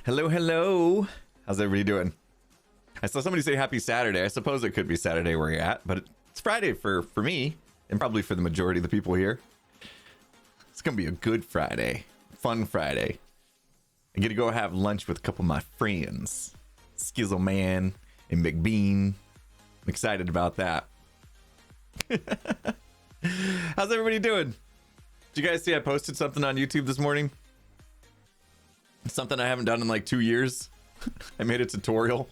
Hello, hello. How's everybody doing? I saw somebody say happy Saturday. I suppose it could be Saturday where you're at, but it's Friday for me and probably for the majority of the people here. It's going to be a good Friday. Fun Friday. I get to go have lunch with a couple of my friends. Skizzle Man and McBean. I'm excited about that. How's everybody doing? Did you guys see I posted something on YouTube this morning? Something I haven't done in like 2 years. I made a tutorial.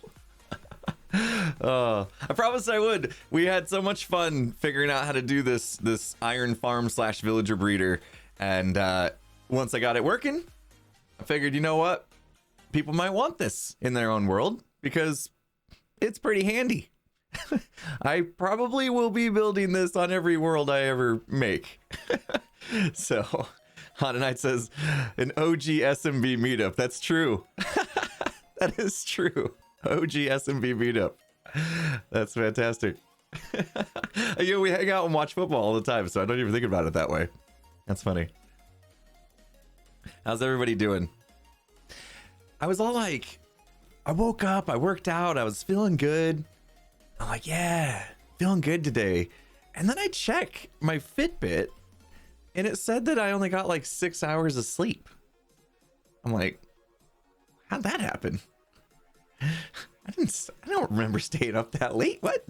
I promised I would. We had so much fun figuring out how to do this iron farm / villager breeder, and once I got it working, I figured, you know what, people might want this in their own world because it's pretty handy. I probably will be building this on every world I ever make. So Hana Knight says an OG SMB meetup. That's true. That is true. OG SMB meetup. That's fantastic. You know, we hang out and watch football all the time, so I don't even think about it that way. That's funny. How's everybody doing? I was all like, I woke up, I worked out, I was feeling good. I'm like, yeah, feeling good today. And then I check my Fitbit, and it said that I only got like 6 hours of sleep. I'm like, how'd that happen? I don't remember staying up that late. What?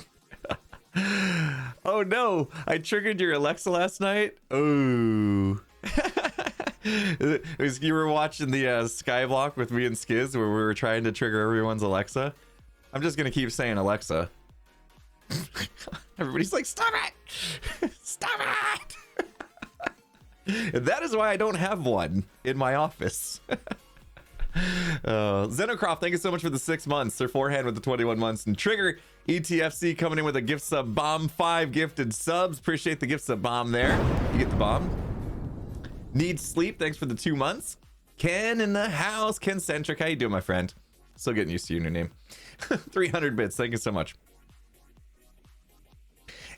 Oh no, I triggered your Alexa last night. Oh. You were watching the Skyblock with me and Skiz where we were trying to trigger everyone's Alexa. I'm just gonna keep saying Alexa. Everybody's like, stop it! Stop it! And that is why I don't have one in my office. Xenocroft, thank you so much for the 6 months. Sir Forehand with the 21 months. And Trigger ETFC coming in with a gift sub bomb. 5 gifted subs. Appreciate the gift sub bomb there. You get the bomb. Need Sleep, thanks for the 2 months. Ken in the house. Ken Centric, how you doing, my friend? Still getting used to your new name. 300 bits, thank you so much.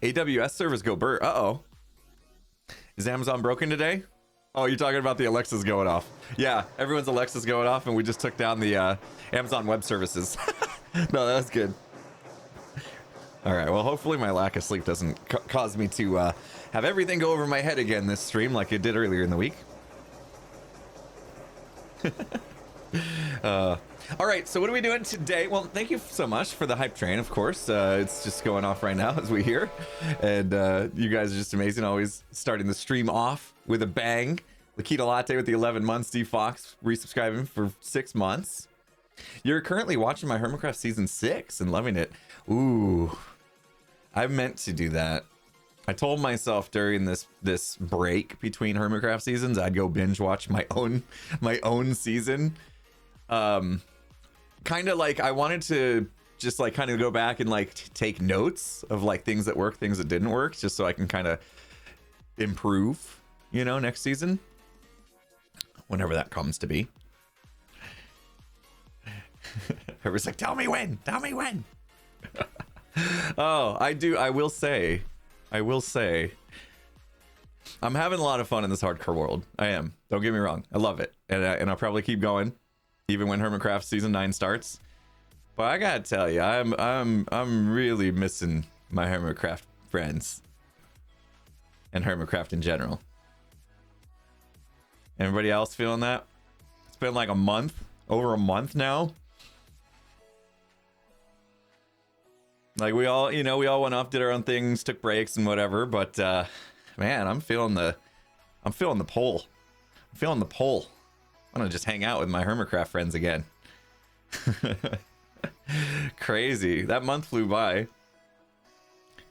AWS service go Bert. Uh-oh. Is Amazon broken today? Oh, you're talking about the Alexa's going off. Yeah, everyone's Alexa's going off, and we just took down the Amazon Web Services. No, that was good. All right, well, hopefully my lack of sleep doesn't cause me to have everything go over my head again this stream like it did earlier in the week. All right, so what are we doing today? Well, thank you so much for the hype train, of course. It's just going off right now as we hear. And you guys are just amazing, always starting the stream off with a bang. Lakita Latte with the 11 months. D Fox resubscribing for 6 months. You're currently watching my Hermitcraft Season 6 and loving it. Ooh, I meant to do that. I told myself during this break between Hermitcraft seasons, I'd go binge watch my own season. Kind of like I wanted to just like kind of go back and like take notes of like things that worked, things that didn't work, just so I can kind of improve, you know, next season, whenever that comes to be. Everybody's like, tell me when. Oh, I will say I'm having a lot of fun in this hardcore world. I am, don't get me wrong, I love it, and I'll probably keep going even when Hermitcraft Season 9 starts. But I gotta tell you, I'm really missing my Hermitcraft friends and Hermitcraft in general. Everybody else feeling that? It's been like over a month now. Like we all went off, did our own things, took breaks and whatever, but man, I'm feeling the pull. I'm feeling the pull. I'm gonna just hang out with my Hermitcraft friends again. Crazy. That month flew by.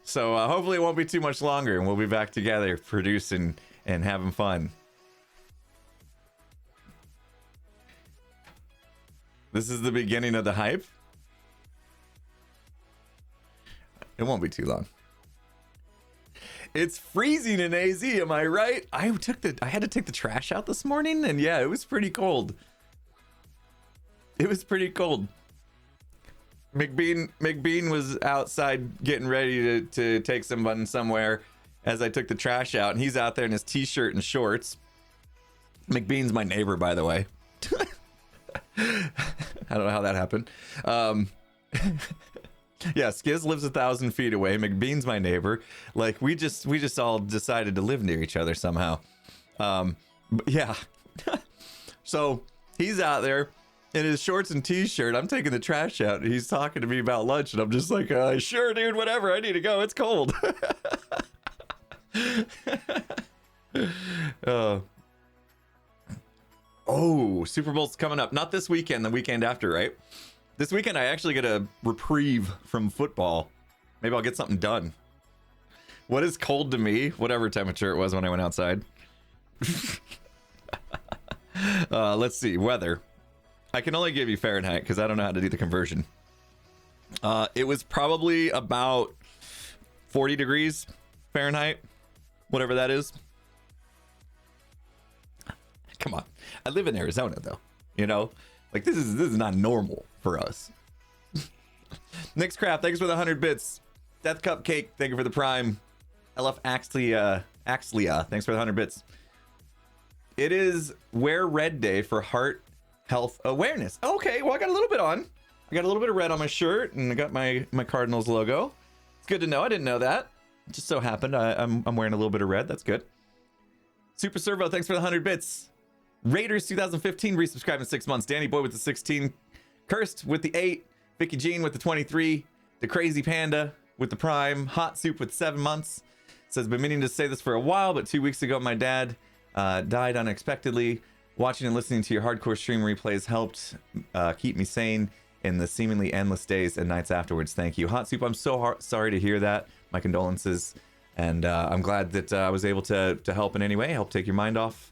So hopefully it won't be too much longer and we'll be back together producing and having fun. This is the beginning of the hype. It won't be too long. It's freezing in AZ, am I right? I had to take the trash out this morning, and yeah, it was pretty cold. It was pretty cold. McBean was outside getting ready to take someone somewhere as I took the trash out, and he's out there in his t-shirt and shorts. McBean's my neighbor, by the way. I don't know how that happened. Yeah, Skiz lives 1,000 feet away. McBean's my neighbor. Like, we just all decided to live near each other somehow. Yeah. So he's out there in his shorts and t-shirt. I'm taking the trash out. And he's talking to me about lunch, and I'm just like, sure, dude, whatever. I need to go. It's cold. Oh, Super Bowl's coming up. Not this weekend, the weekend after, right? This weekend, I actually get a reprieve from football. Maybe I'll get something done. What is cold to me? Whatever temperature it was when I went outside. Let's see. Weather. I can only give you Fahrenheit because I don't know how to do the conversion. It was probably about 40 degrees Fahrenheit. Whatever that is. Come on. I live in Arizona, though. You know? Like, this is not normal for us. Nick's Craft, thanks for the 100 bits. Death Cupcake, thank you for the prime. LF Axlia, thanks for the 100 bits. It is Wear Red Day for Heart Health Awareness. Okay, well, I got a little bit on. I got a little bit of red on my shirt, and I got my Cardinals logo. It's good to know. I didn't know that. It just so happened I'm wearing a little bit of red. That's good. Super Servo, thanks for the 100 bits. Raiders 2015 resubscribed in 6 months. Danny Boy with the 16. Cursed with the 8. Vicky Jean with the 23. The Crazy Panda with the prime. Hot Soup with 7 months. Says, been meaning to say this for a while, but 2 weeks ago my dad died unexpectedly. Watching and listening to your hardcore stream replays helped keep me sane in the seemingly endless days and nights afterwards. Thank you. Hot Soup, I'm so sorry to hear that. My condolences. And I'm glad that I was able to help in any way, help take your mind off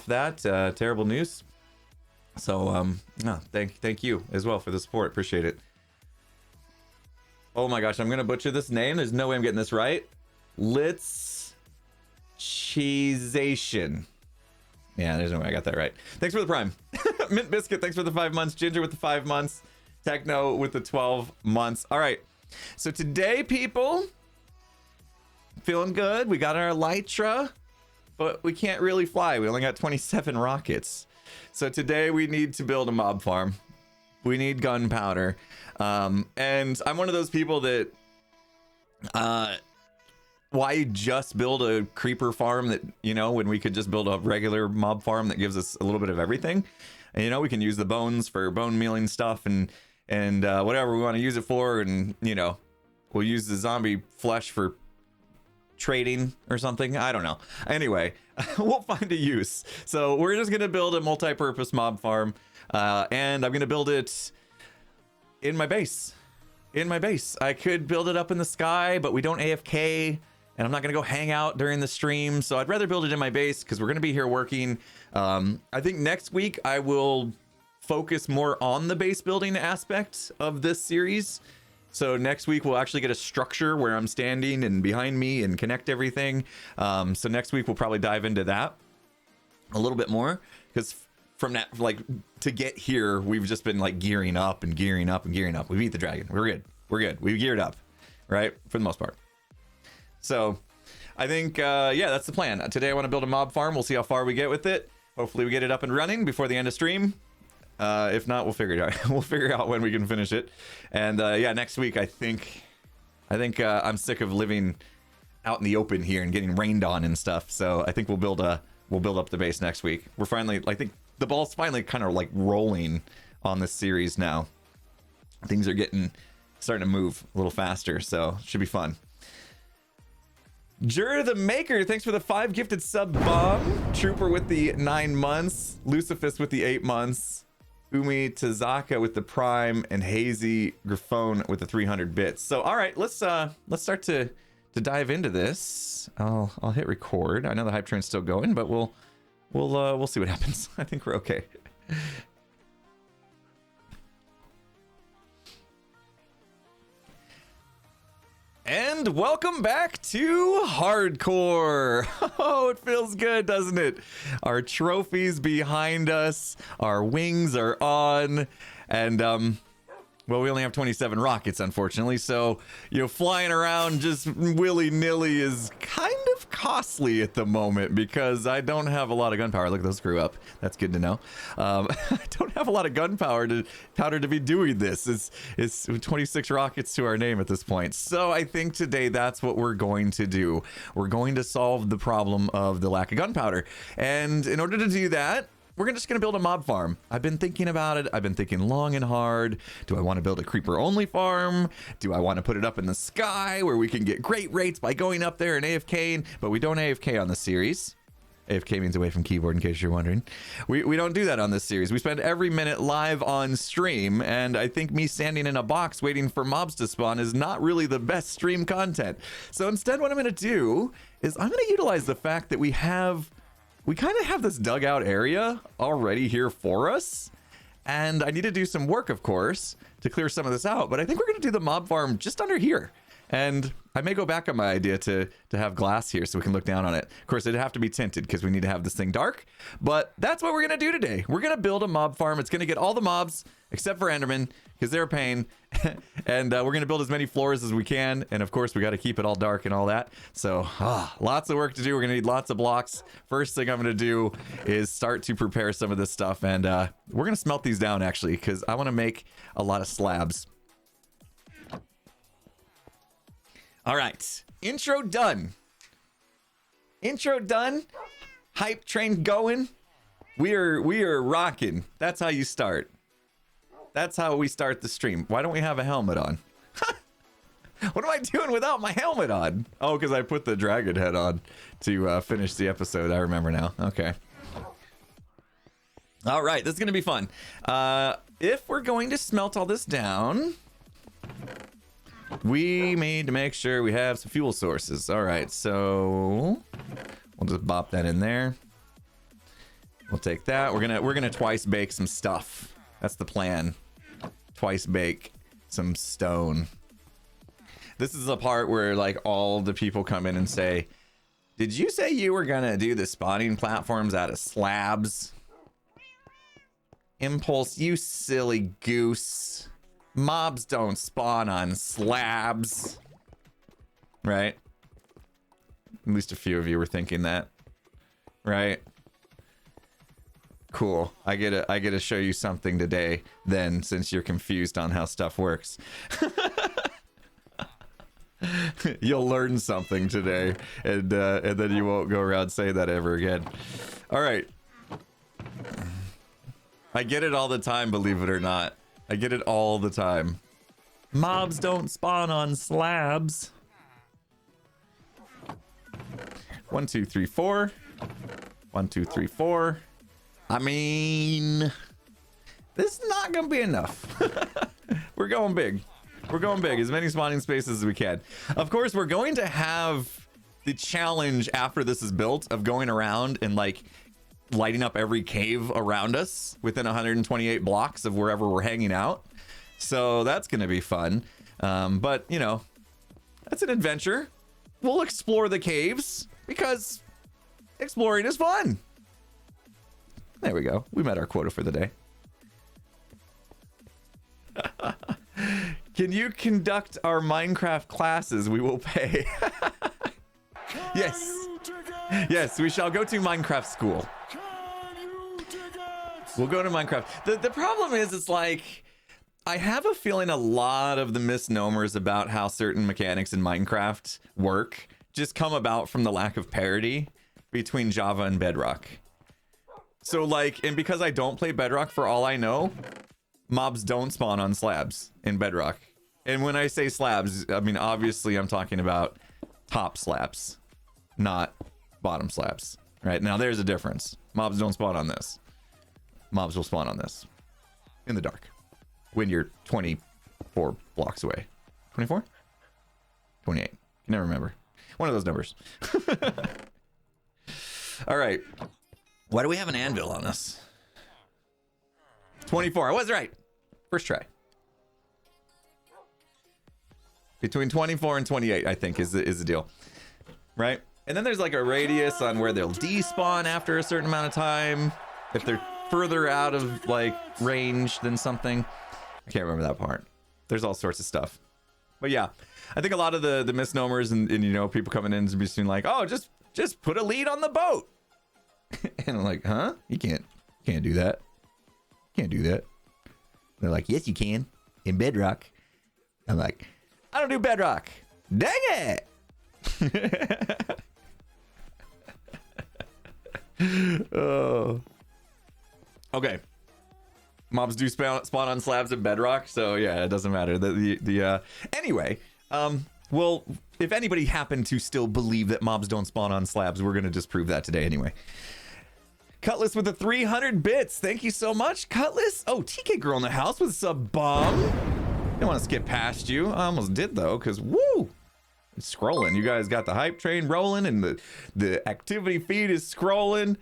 that. Terrible news. So no, thank you as well for the support. Appreciate it. Oh my gosh, I'm gonna butcher this name. There's no way I'm getting this right. Litzcheesation. Yeah, there's no way I got that right. Thanks for the prime. Mint Biscuit, thanks for the 5 months. Ginger with the 5 months. Techno with the 12 months. All right, so today, people, feeling good. We got our Elytra, but we can't really fly. We only got 27 rockets. So today we need to build a mob farm. We need gunpowder. And I'm one of those people that, why just build a creeper farm that, you know, when we could just build a regular mob farm that gives us a little bit of everything. And, you know, we can use the bones for bone mealing stuff and whatever we want to use it for. And, you know, we'll use the zombie flesh for trading or something. I don't know. Anyway, we'll find a use. So we're just going to build a multi-purpose mob farm. And I'm going to build it in my base. I could build it up in the sky, but we don't AFK, and I'm not going to go hang out during the stream. So I'd rather build it in my base because we're going to be here working. I think next week I will focus more on the base building aspect of this series. So next week we'll actually get a structure where I'm standing and behind me and connect everything. So next week we'll probably dive into that a little bit more, because from that, like, to get here, we've just been like gearing up. We beat the dragon. We're good. We've geared up, right? For the most part. So I think, yeah, that's the plan. Today I want to build a mob farm. We'll see how far we get with it. Hopefully we get it up and running before the end of stream. If not, we'll figure it out. We'll figure out when we can finish it. And yeah, next week, I think I'm sick of living out in the open here and getting rained on and stuff. So I think we'll build up the base next week. We're finally, I think the ball's finally kind of like rolling on this series now. Things are starting to move a little faster, so it should be fun. Jur the Maker, thanks for the 5 gifted sub bomb. Trooper with the 9 months. Lucifus with the 8 months. Umi Tazaka with the prime, and Hazy Grifone with the 300 bits. So all right, let's start to dive into this. I'll hit record. I know the hype train's still going, but we'll see what happens. I think we're okay. And welcome back to Hardcore. Oh, it feels good, doesn't it? Our trophies behind us, our wings are on, and well, we only have 27 rockets, unfortunately, so, you know, flying around just willy-nilly is kind of costly at the moment because I don't have a lot of gunpowder. Look, those screw up. That's good to know. I don't have a lot of gunpowder to be doing this. It's 26 rockets to our name at this point. So I think today that's what we're going to do. We're going to solve the problem of the lack of gunpowder. And in order to do that, we're just going to build a mob farm. I've been thinking about it. I've been thinking long and hard. Do I want to build a creeper only farm? Do I want to put it up in the sky where we can get great rates by going up there and AFKing? But we don't AFK on the series. AFK means away from keyboard, in case you're wondering. We don't do that on this series. We spend every minute live on stream, and I think me standing in a box waiting for mobs to spawn is not really the best stream content. So instead, what I'm going to do is I'm going to utilize the fact that we kind of have this dugout area already here for us. And I need to do some work, of course, to clear some of this out. But I think we're going to do the mob farm just under here. And I may go back on my idea to have glass here so we can look down on it. Of course, it'd have to be tinted because we need to have this thing dark. But that's what we're going to do today. We're going to build a mob farm. It's going to get all the mobs except for Enderman because they're a pain. And we're going to build as many floors as we can. And of course, we got to keep it all dark and all that. So lots of work to do. We're going to need lots of blocks. First thing I'm going to do is start to prepare some of this stuff. And we're going to smelt these down, actually, because I want to make a lot of slabs. All right, intro done. Intro done. Hype train going. We are rocking. That's how you start. That's how we start the stream. Why don't we have a helmet on? What am I doing without my helmet on? Oh, because I put the dragon head on to finish the episode. I remember now. Okay. All right, this is gonna be fun. If we're going to smelt all this down, we need to make sure we have some fuel sources. All right, so we'll just bop that in there. We'll take that. We're gonna twice bake some stuff. That's the plan. Twice bake some stone. This is the part where like all the people come in and say, "Did you say you were gonna do the spawning platforms out of slabs?" Impulse, you silly goose. Mobs don't spawn on slabs. Right? At least a few of you were thinking that. Right? Cool. I get to show you something today then, since you're confused on how stuff works. You'll learn something today, and then you won't go around saying that ever again. All right. I get it all the time, believe it or not. I get it all the time. Mobs don't spawn on slabs. 1, 2, 3, 4. 1, 2, 3, 4. I mean, this is not gonna be enough. We're going big. We're going big. As many spawning spaces as we can. Of course, we're going to have the challenge after this is built of going around and like lighting up every cave around us within 128 blocks of wherever we're hanging out. So that's going to be fun. But, you know, that's an adventure. We'll explore the caves because exploring is fun. There we go. We met our quota for the day. Can you conduct our Minecraft classes? We will pay. Yes. Yes, we shall go to Minecraft school. We'll go to Minecraft. The problem is, it's like, I have a feeling a lot of the misnomers about how certain mechanics in Minecraft work just come about from the lack of parity between Java and Bedrock. So like, and because I don't play Bedrock for all I know, mobs don't spawn on slabs in Bedrock. And when I say slabs, I mean, obviously I'm talking about top slabs, not bottom slabs. Right? Now there's a difference. Mobs don't spawn on this. Mobs will spawn on this in the dark when you're 24 blocks away. 24? 28. Can never remember. One of those numbers. All right. Why do we have an anvil on us? 24. I was right. First try. Between 24 and 28, I think, is the deal. Right? And then there's like a radius on where they'll despawn after a certain amount of time. If they're further out of like range than something. I can't remember that part. There's all sorts of stuff. But yeah, I think a lot of the misnomers and you know, people coming in and be seeing like, oh, just put a lead on the boat. And I'm like, huh? You can't do that. Can't do that. They're like, yes, you can. In Bedrock. I'm like, I don't do Bedrock. Dang it. Oh. Okay. Mobs do spawn on slabs of Bedrock, so yeah, it doesn't matter. Anyway, well, if anybody happened to still believe that mobs don't spawn on slabs, we're gonna disprove that today anyway. Cutlass with the 300 bits. Thank you so much, Cutlass. Oh, TK Girl in the house with sub bomb. Didn't want to skip past you. I almost did though, because woo! It's scrolling. You guys got the hype train rolling and the activity feed is scrolling.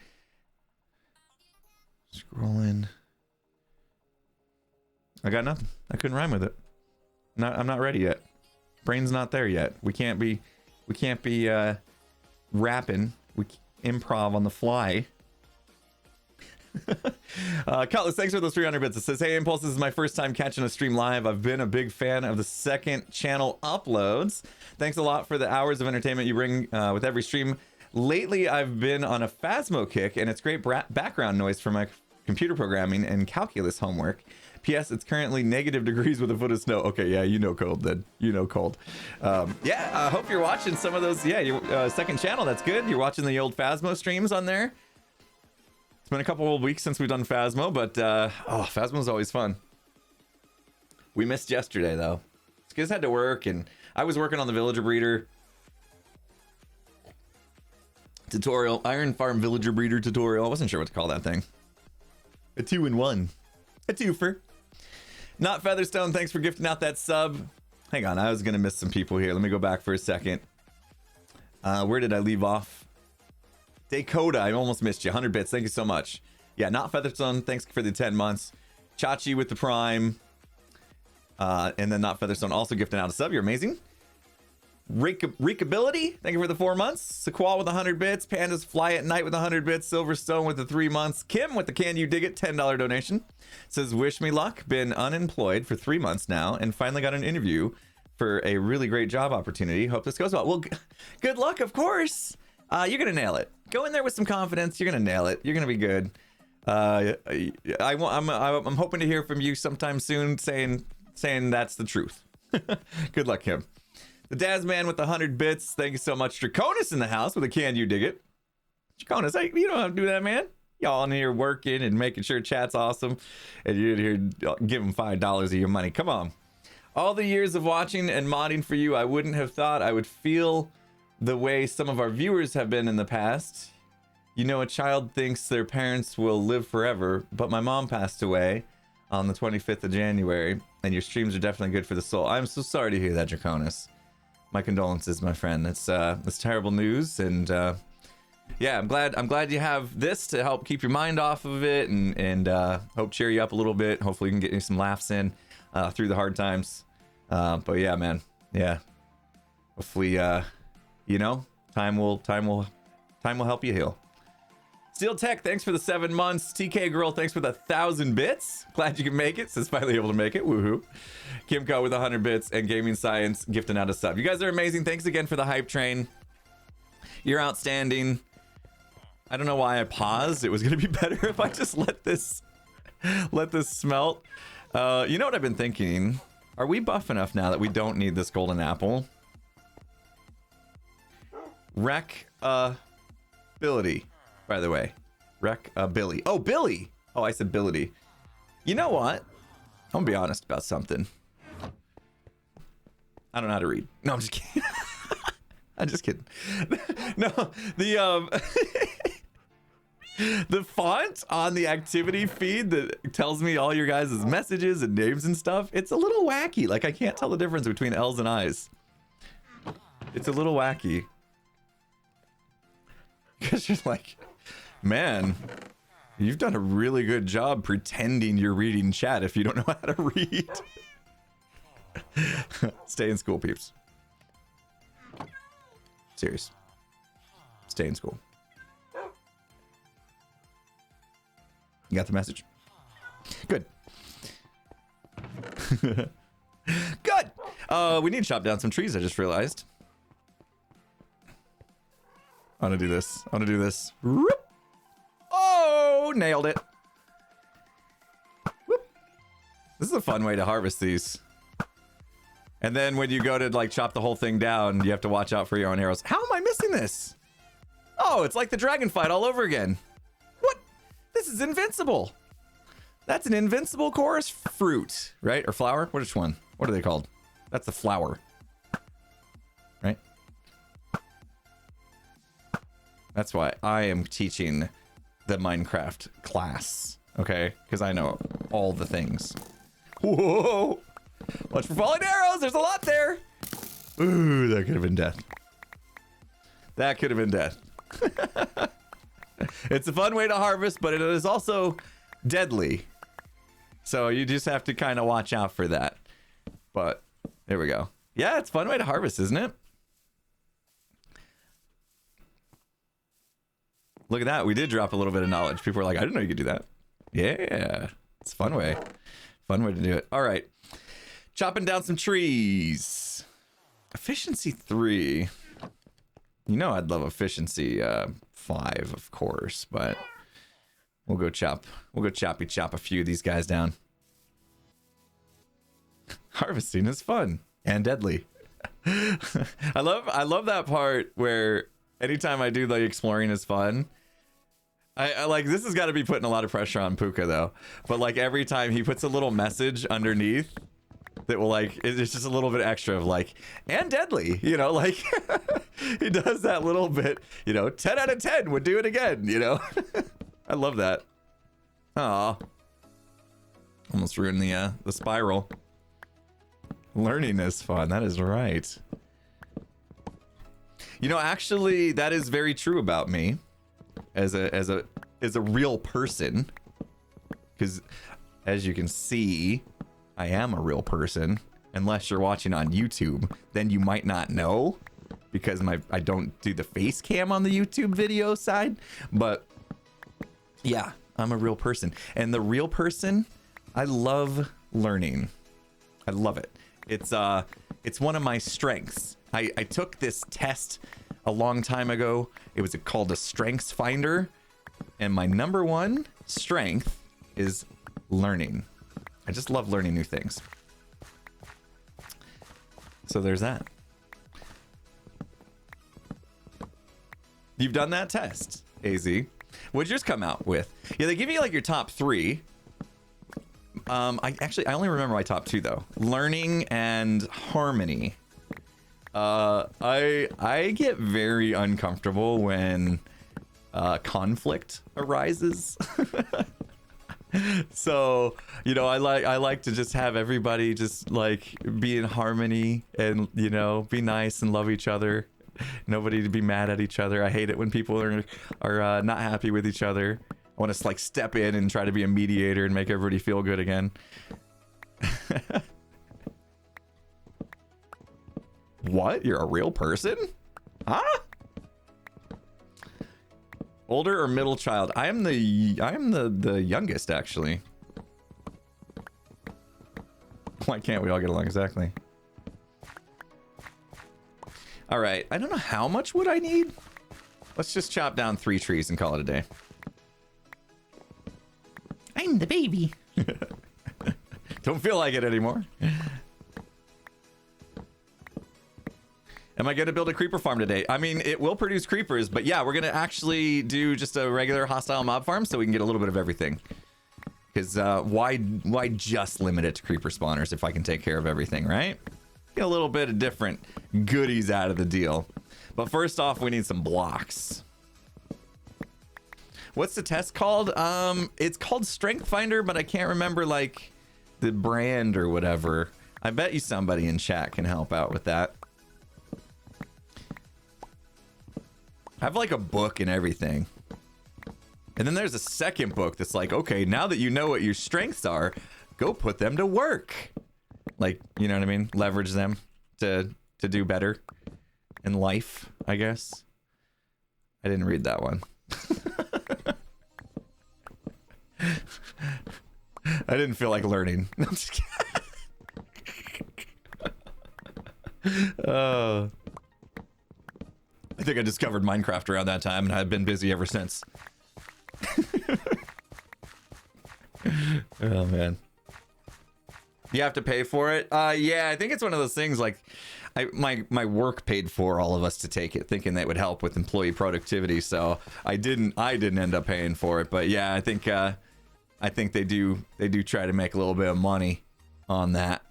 Scrolling. I got nothing. I couldn't rhyme with it. I'm not ready yet. Brain's not there yet. We can't be rapping. We improv on the fly. Cutlass, thanks for those 300 bits. It says, hey Impulse, this is my first time catching a stream live. I've been a big fan of the second channel uploads. Thanks a lot for the hours of entertainment you bring with every stream. Lately I've been on a Phasmo kick, and it's great background noise for my computer programming and calculus homework. P.S. It's currently negative degrees with a foot of snow. Okay, yeah, you know cold then. You know cold. Yeah, I hope you're watching some of those. Yeah, your second channel, that's good. You're watching the old Phasmo streams on there. It's been a couple of weeks since we've done Phasmo, but Phasmo's always fun. We missed yesterday though. Skiz had to work, and I was working on the Villager Breeder tutorial, Iron Farm Villager Breeder tutorial. I wasn't sure what to call that thing. A 2-in-1. A twofer. Not Featherstone, thanks for gifting out that sub. Hang on, I was gonna miss some people here. Let me go back for a second. Where did I leave off? Dakota, I almost missed you. 100 bits, thank you so much. Yeah, Not Featherstone, thanks for the 10 months. Chachi with the Prime. And then Not Featherstone also gifting out a sub. You're amazing. Reekability, thank you for the 4 months. Sequal with 100 bits. Pandas Fly at Night with 100 bits. Silverstone with the 3 months. Kim with the Can You Dig It $10 donation. Says, wish me luck. Been unemployed for 3 months now and finally got an interview for a really great job opportunity. Hope this goes well. Well, good luck, of course. You're gonna nail it. Go in there with some confidence. You're gonna nail it. You're gonna be good. I'm hoping to hear from you sometime soon, saying that's the truth. Good luck, Kim. The Daz Man with 100 bits. Thank you so much. Draconis in the house with a Can You Dig It. Draconis, hey, you don't have to do that, man. Y'all in here working and making sure chat's awesome, and you're here give them $5 of your money. Come on. All the years of watching and modding for you, I wouldn't have thought I would feel the way some of our viewers have been in the past. You know, a child thinks their parents will live forever, but my mom passed away on the 25th of January, and your streams are definitely good for the soul. I'm so sorry to hear that, Draconis. My condolences, my friend. It's terrible news, and yeah, I'm glad you have this to help keep your mind off of it, and hope cheer you up a little bit. Hopefully, we can get you some laughs in through the hard times. But yeah, man, yeah. Hopefully, you know, time will help you heal. Steel Tech, thanks for the 7 months. TK Girl, thanks for the 1,000 bits. Glad you can make it. Says finally able to make it. Woohoo. Kimco with 100 bits, and Gaming Science gifting out a sub. You guys are amazing. Thanks again for the hype train. You're outstanding. I don't know why I paused. It was gonna be better if I just let this smelt. You know what I've been thinking? Are we buff enough now that we don't need this golden apple? Ability, by the way. Billy. Oh, Billy! Oh, I said ability. You know what? I'm gonna be honest about something. I don't know how to read. No, I'm just kidding. I'm just kidding. No, the font on the activity feed that tells me all your guys' messages and names and stuff, it's a little wacky. Like, I can't tell the difference between L's and I's. It's a little wacky. Because you're like, man, you've done a really good job pretending you're reading chat if you don't know how to read. Stay in school, peeps. Serious. Stay in school. You got the message? Good. Good. We need to chop down some trees, I just realized. I want to do this. I want to do this. Whoop. Oh, nailed it. Whoop. This is a fun way to harvest these. And then when you go to like chop the whole thing down, you have to watch out for your own arrows. How am I missing this? Oh, it's like the dragon fight all over again. What? This is invincible. That's an invincible chorus fruit, right? Or flower? Which one? What are they called? That's the flower. Right? That's why I am teaching the Minecraft class, okay? Because I know all the things. Whoa! Watch for falling arrows! There's a lot there! Ooh, that could have been death. That could have been death. It's a fun way to harvest, but it is also deadly. So you just have to kind of watch out for that. But there we go. Yeah, it's a fun way to harvest, isn't it? Look at that. We did drop a little bit of knowledge. People were like, I didn't know you could do that. Yeah. It's a fun way. Fun way to do it. All right. Chopping down some trees. Efficiency 3. You know I'd love efficiency 5, of course, but we'll go chop. We'll go choppy chop a few of these guys down. Harvesting is fun and deadly. I love that part where anytime I do the exploring is fun. I like, this has got to be putting a lot of pressure on Puka though. But like every time he puts a little message underneath that will like, it's just a little bit extra of like, and deadly, you know, like he does that little bit, you know, 10 out of 10 would do it again, you know. I love that. Aw. Almost ruined the spiral. Learning is fun. That is right. You know, actually, that is very true about me as a real person. Because as you can see, I am a real person. Unless you're watching on YouTube, then you might not know because I don't do the face cam on the YouTube video side. But yeah, I'm a real person. And the real person, I love learning. I love it. It's one of my strengths. I took this test a long time ago. It was called a strengths finder. And my number one strength is learning. I just love learning new things. So there's that. You've done that test, AZ. What'd yours come out with? Yeah, they give you like your top 3. I only remember my top 2 though. Learning and harmony. I get very uncomfortable when conflict arises. So, you know, I like to just have everybody just like be in harmony and, you know, be nice and love each other. Nobody to be mad at each other. I hate it when people are not happy with each other. I want to like step in and try to be a mediator and make everybody feel good again. What? You're a real person? Huh? Older or middle child? I am the youngest, actually. Why can't we all get along? Exactly. All right. I don't know how much wood I need. Let's just chop down 3 trees and call it a day. I'm the baby. Don't feel like it anymore. Am I going to build a creeper farm today? I mean, it will produce creepers, but yeah, we're going to actually do just a regular hostile mob farm so we can get a little bit of everything. Because why just limit it to creeper spawners if I can take care of everything, right? Get a little bit of different goodies out of the deal. But first off, we need some blocks. What's the test called? It's called Strength Finder, but I can't remember like the brand or whatever. I bet you somebody in chat can help out with that. I have like a book and everything. And then there's a second book that's like, okay, now that you know what your strengths are, go put them to work. Like, you know what I mean? Leverage them to do better in life, I guess. I didn't read that one. I didn't feel like learning. No, I'm just kidding. I think I discovered Minecraft around that time, and I've been busy ever since. Oh man. You have to pay for it? Yeah, I think it's one of those things like my work paid for all of us to take it, thinking that would help with employee productivity. So I didn't end up paying for it. But yeah, I think they do try to make a little bit of money on that.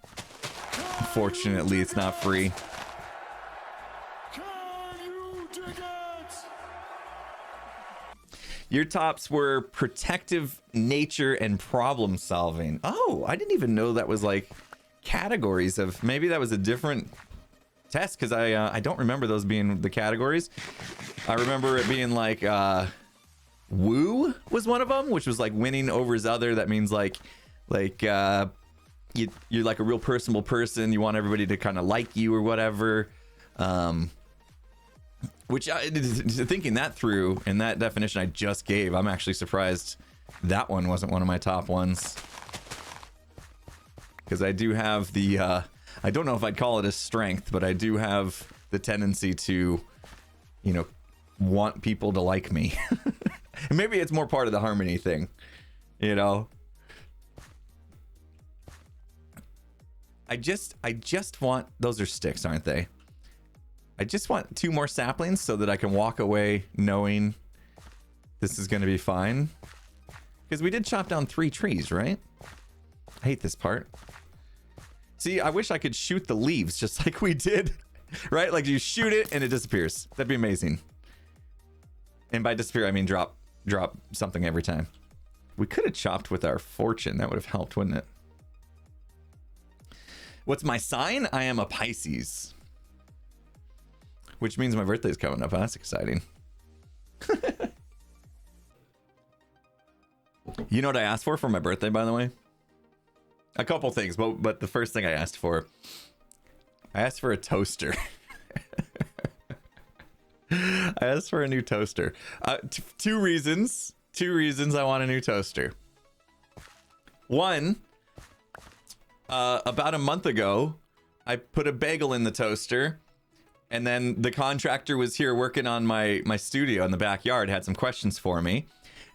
Unfortunately, it's not free. Your tops were protective nature and problem solving. Oh, I didn't even know that was like categories of, maybe that was a different test, because I don't remember those being the categories. I remember it being like woo was one of them, which was like winning over his other. That means like you're like a real personable person. You want everybody to kind of like you or whatever. Which, thinking that through, and that definition I just gave, I'm actually surprised that one wasn't one of my top ones. Because I do have the, I don't know if I'd call it a strength, but I do have the tendency to, you know, want people to like me. And maybe it's more part of the harmony thing, you know? I just want, those are sticks, aren't they? I just want 2 more saplings so that I can walk away knowing this is going to be fine. Because we did chop down 3 trees, right? I hate this part. See, I wish I could shoot the leaves just like we did, right? Like you shoot it and it disappears. That'd be amazing. And by disappear, I mean drop something every time. We could have chopped with our fortune. That would have helped, wouldn't it? What's my sign? I am a Pisces. Which means my birthday's coming up. That's exciting. You know what I asked for my birthday, by the way? A couple things, but the first thing I asked for a toaster. I asked for a new toaster. 2 reasons. 2 reasons I want a new toaster. One, about a month ago, I put a bagel in the toaster. And then the contractor was here working on my studio in the backyard, had some questions for me.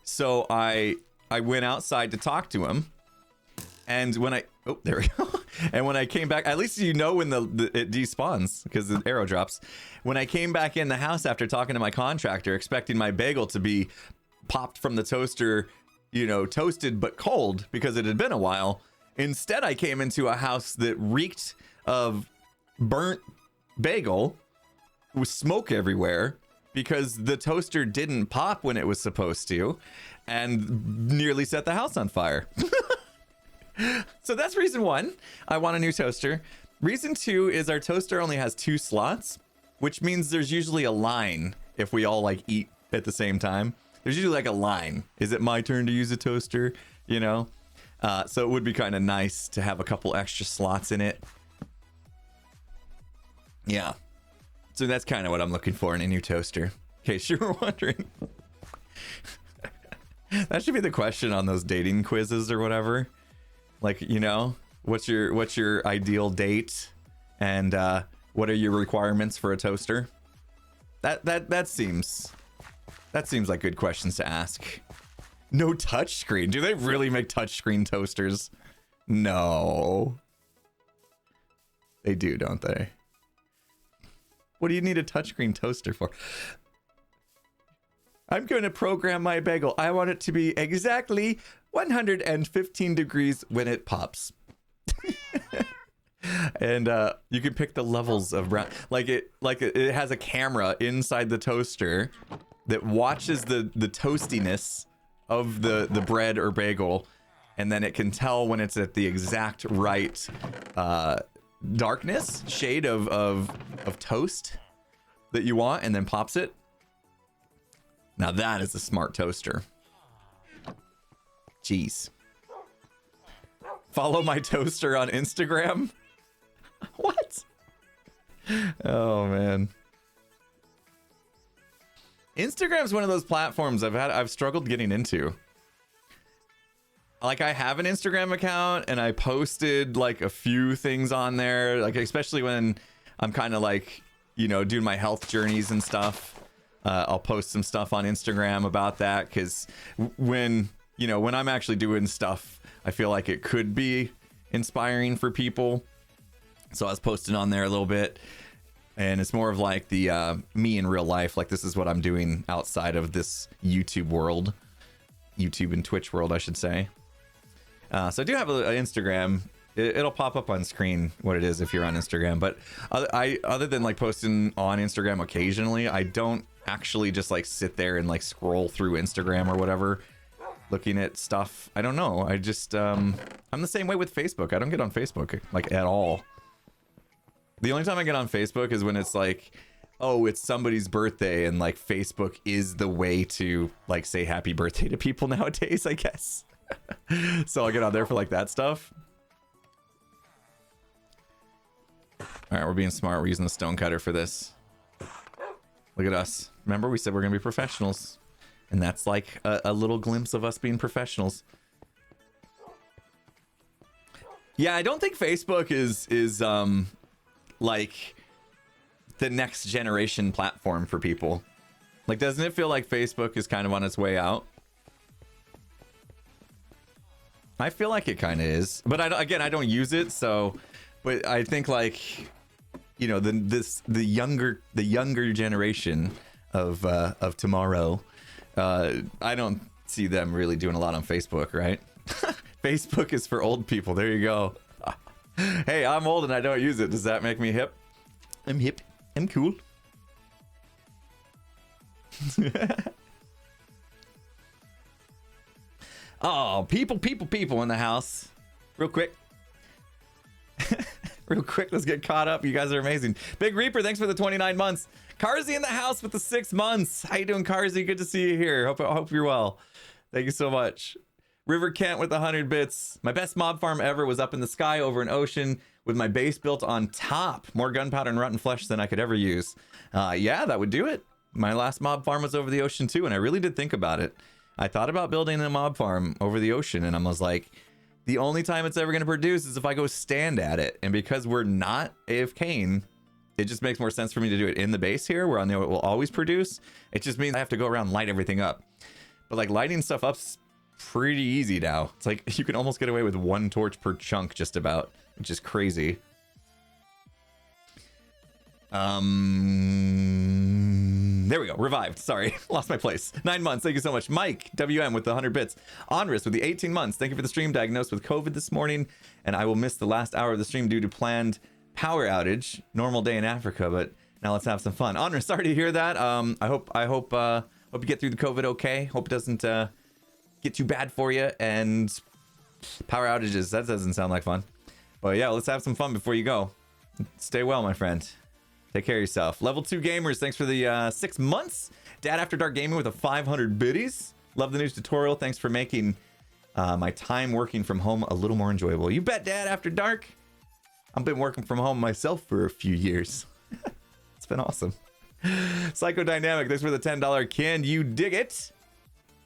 So I went outside to talk to him. And when there we go. And when I came back, at least you know when it despawns because the arrow drops. When I came back in the house after talking to my contractor, expecting my bagel to be popped from the toaster, you know, toasted but cold because it had been a while. Instead, I came into a house that reeked of burnt bagel with smoke everywhere because the toaster didn't pop when it was supposed to and nearly set the house on fire. So that's reason 1. I want a new toaster. Reason 2 is our toaster only has 2 slots, which means there's usually a line if we all like eat at the same time. There's usually like a line. Is it my turn to use a toaster? You know? So it would be kind of nice to have a couple extra slots in it. Yeah. So that's kind of what I'm looking for in a new toaster. In case you were wondering. That should be the question on those dating quizzes or whatever. Like, you know, what's your ideal date, and what are your requirements for a toaster? That seems like good questions to ask. No touchscreen. Do they really make touchscreen toasters? No. They do, don't they? What do you need a touchscreen toaster for? I'm going to program my bagel. I want it to be exactly 115 degrees when it pops. And you can pick the levels of brown. It has a camera inside the toaster that watches the toastiness of the bread or bagel, and then it can tell when it's at the exact right darkness shade of toast that you want, and then pops it. Now that is a smart toaster. Jeez. Follow my toaster on Instagram. What? Oh man. Instagram's one of those platforms I've struggled getting into. Like, I have an Instagram account and I posted like a few things on there, like especially when I'm kind of like, you know, doing my health journeys and stuff. I'll post some stuff on Instagram about that, because when I'm actually doing stuff, I feel like it could be inspiring for people. So I was posting on there a little bit, and it's more of like the me in real life. Like, this is what I'm doing outside of this YouTube world, YouTube and Twitch world, I should say. So I do have an Instagram. It'll pop up on screen what it is if you're on Instagram. But other than like posting on Instagram occasionally, I don't actually just like sit there and like scroll through Instagram or whatever looking at stuff. I don't know. I just I'm the same way with Facebook. I don't get on Facebook like at all. The only time I get on Facebook is when it's like, oh, it's somebody's birthday, and like Facebook is the way to like say happy birthday to people nowadays, I guess. So I'll get on there for like that stuff. All right, we're being smart. We're using the stone cutter for this. Look at us. Remember, we said we're gonna be professionals, and that's like a little glimpse of us being professionals. Yeah, I don't think Facebook is like the next generation platform for people. Like, doesn't it feel like Facebook is kind of on its way out? I feel like it kind of is, but I don't use it, so. But I think, like, you know, the younger generation of tomorrow, I don't see them really doing a lot on Facebook, right? Facebook is for old people. There you go. Hey, I'm old and I don't use it. Does that make me hip? I'm hip. I'm cool. Oh, people in the house. Real quick. Real quick, let's get caught up. You guys are amazing. Big Reaper, thanks for the 29 months. Carzy in the house with the 6 months. How you doing, Carzy? Good to see you here. Hope you're well. Thank you so much. River Kent with 100 bits. My best mob farm ever was up in the sky over an ocean with my base built on top. More gunpowder and rotten flesh than I could ever use. Yeah, that would do it. My last mob farm was over the ocean too, and I really did think about it. I thought about building a mob farm over the ocean, and I was like, the only time it's ever going to produce is if I go stand at it. And because we're not AFKing, it just makes more sense for me to do it in the base here, where I know it will always produce. It just means I have to go around and light everything up. But like, lighting stuff up's pretty easy now. It's like you can almost get away with 1 torch per chunk just about, which is crazy. There we go. Revived. Sorry. Lost my place. 9 months. Thank you so much. Mike WM with the 100 bits. Onris with the 18 months. Thank you for the stream. Diagnosed with COVID this morning, and I will miss the last hour of the stream due to planned power outage. Normal day in Africa, but now let's have some fun. Onris, sorry to hear that. I hope you get through the COVID okay. Hope it doesn't get too bad for you. And power outages, that doesn't sound like fun. But yeah, let's have some fun before you go. Stay well, my friend. Take care of yourself. Level 2 gamers, thanks for the 6 months. Dad After Dark Gaming with a 500 biddies. Love the news tutorial. Thanks for making my time working from home a little more enjoyable. You bet, Dad After Dark. I've been working from home myself for a few years. It's been awesome. Psychodynamic, thanks for the $10. Can you dig it?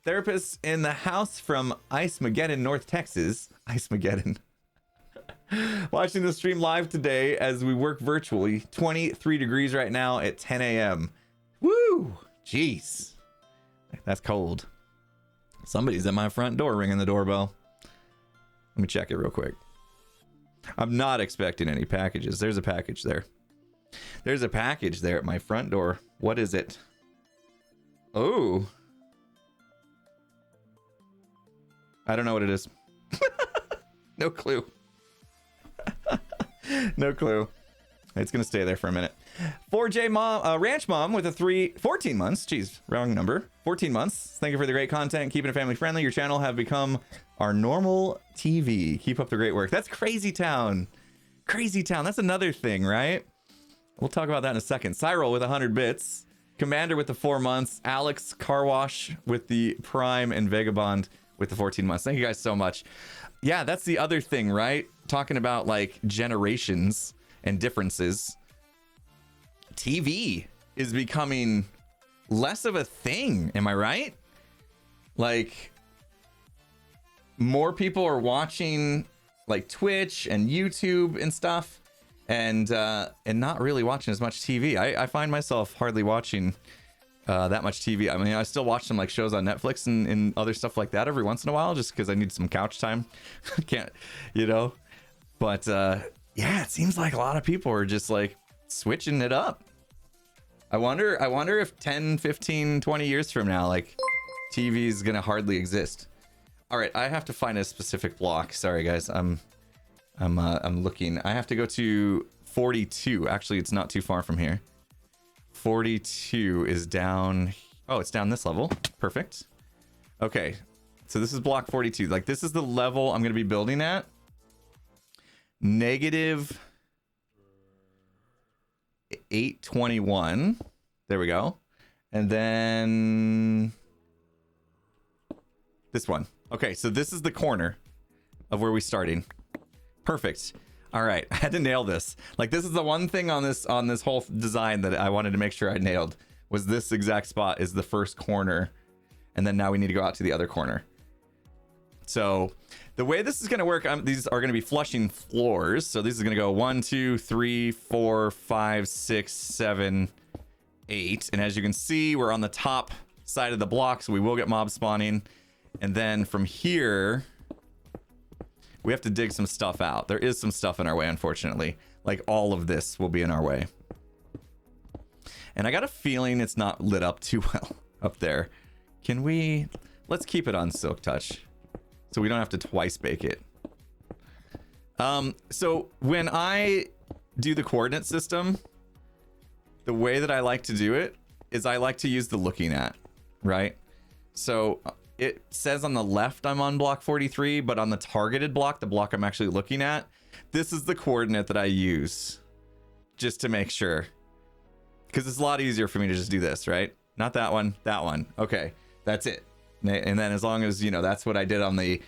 Therapist in the house from Ice-Mageddon, North Texas. Ice-Mageddon. Watching the stream live today as we work virtually. 23 degrees right now at 10 a.m. Woo! Jeez. That's cold. Somebody's at my front door ringing the doorbell. Let me check it real quick. I'm not expecting any packages. There's a package there. There's a package there at my front door. What is it? Oh. I don't know what it is. No clue. No clue. It's gonna stay there for a minute. 4J Mom, Ranch Mom with a 14 months. Jeez, wrong number. 14 months. Thank you for the great content. Keeping it family friendly. Your channel have become our normal TV. Keep up the great work. That's Crazy Town. Crazy Town. That's another thing, right? We'll talk about that in a second. Cyril with 100 bits. Commander with the 4 months. Alex Carwash with the Prime, and Vagabond with the 14 months. Thank you guys so much. Yeah, that's the other thing, right? Talking about like generations and differences. TV is becoming less of a thing. Am I right? Like, more people are watching like Twitch and YouTube and stuff. and not really watching as much TV. I find myself hardly watching that much TV. I mean, I still watch some like shows on Netflix and other stuff like that every once in a while, just because I need some couch time. Can't, you know. But yeah, it seems like a lot of people are just like switching it up. I wonder if 10, 15, 20 years from now, like TV is gonna hardly exist. All right, I have to find a specific block. Sorry guys, I'm looking. I have to go to 42. Actually, it's not too far from here. 42 is down. Oh, it's down this level. Perfect. Okay, so this is block 42. Like this is the level I'm gonna be building at. Negative 821. There we go. And then this one. Okay, so this is the corner of where we're starting. Perfect. All right, I had to nail this. Like this is the one thing on this whole design that I wanted to make sure I nailed, was this exact spot is the first corner, and then now we need to go out to the other corner. So the way this is going to work, these are going to be flushing floors. So this is going to go 1, 2, 3, 4, 5, 6, 7, 8. And as you can see, we're on the top side of the block, so we will get mob spawning. And then from here, we have to dig some stuff out. There is some stuff in our way, unfortunately. Like all of this will be in our way. And I got a feeling it's not lit up too well up there. Can we... Let's keep it on Silk Touch, so we don't have to twice bake it. So when I do the coordinate system, the way that I like to do it is I like to use the looking at, right? So it says on the left I'm on block 43, but on the targeted block, the block I'm actually looking at, this is the coordinate that I use just to make sure. Because it's a lot easier for me to just do this, right? Not that one, that one. Okay, that's it. And then as long as, you know, that's what I did on the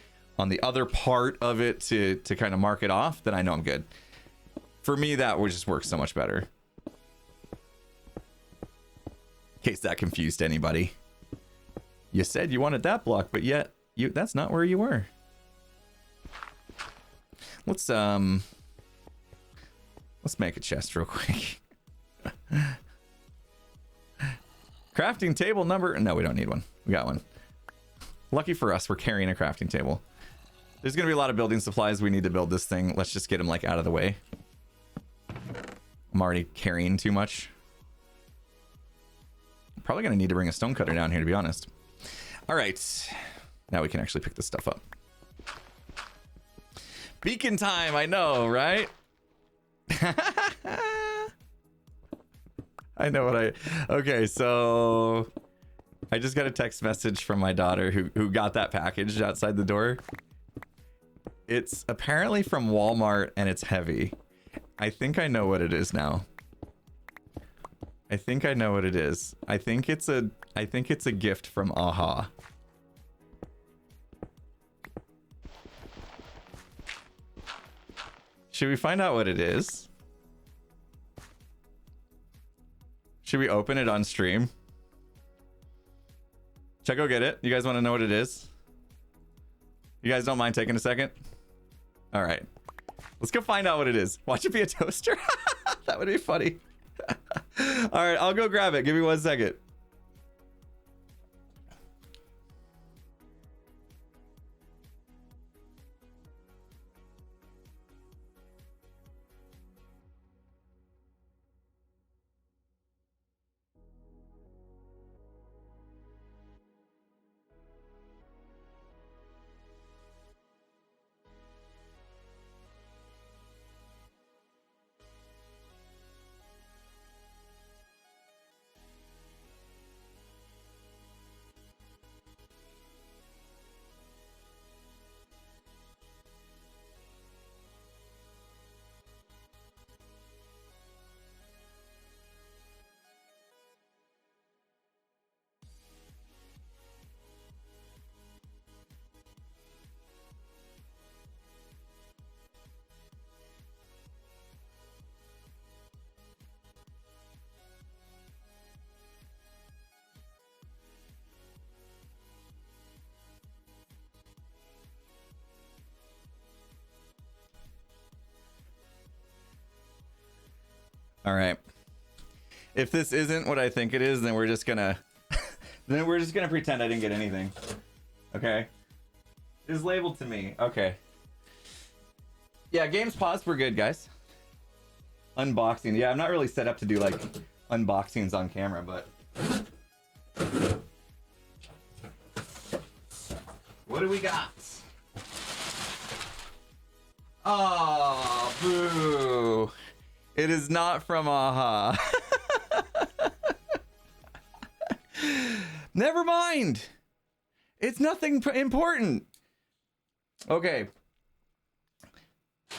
other part of it to kind of mark it off, then I know I'm good. For me, that would just work so much better. In case that confused anybody. You said you wanted that block, but yet that's not where you were. Let's make a chest real quick. Crafting table number... No, we don't need one. We got one. Lucky for us, we're carrying a crafting table. There's going to be a lot of building supplies we need to build this thing. Let's just get them, like, out of the way. I'm already carrying too much. Probably going to need to bring a stone cutter down here, to be honest. All right. Now we can actually pick this stuff up. Beacon time, I know, right? I know what okay, so I just got a text message from my daughter who got that package outside the door. It's apparently from Walmart and it's heavy. I think I know what it is now. I think I know what it is. I think it's a gift from Aha. Should we find out what it is? Should we open it on stream? Should I go get it? You guys want to know what it is? You guys don't mind taking a second? All right. Let's go find out what it is. Watch it be a toaster. That would be funny. All right, I'll go grab it. Give me 1 second. All right. If this isn't what I think it is, then we're just gonna pretend I didn't get anything. Okay. It is labeled to me. Okay. Yeah, games paused. We're good, guys. Unboxing. Yeah, I'm not really set up to do like unboxings on camera, but what do we got? Oh, boo. It is not from Aha. Never mind. It's nothing important. Okay.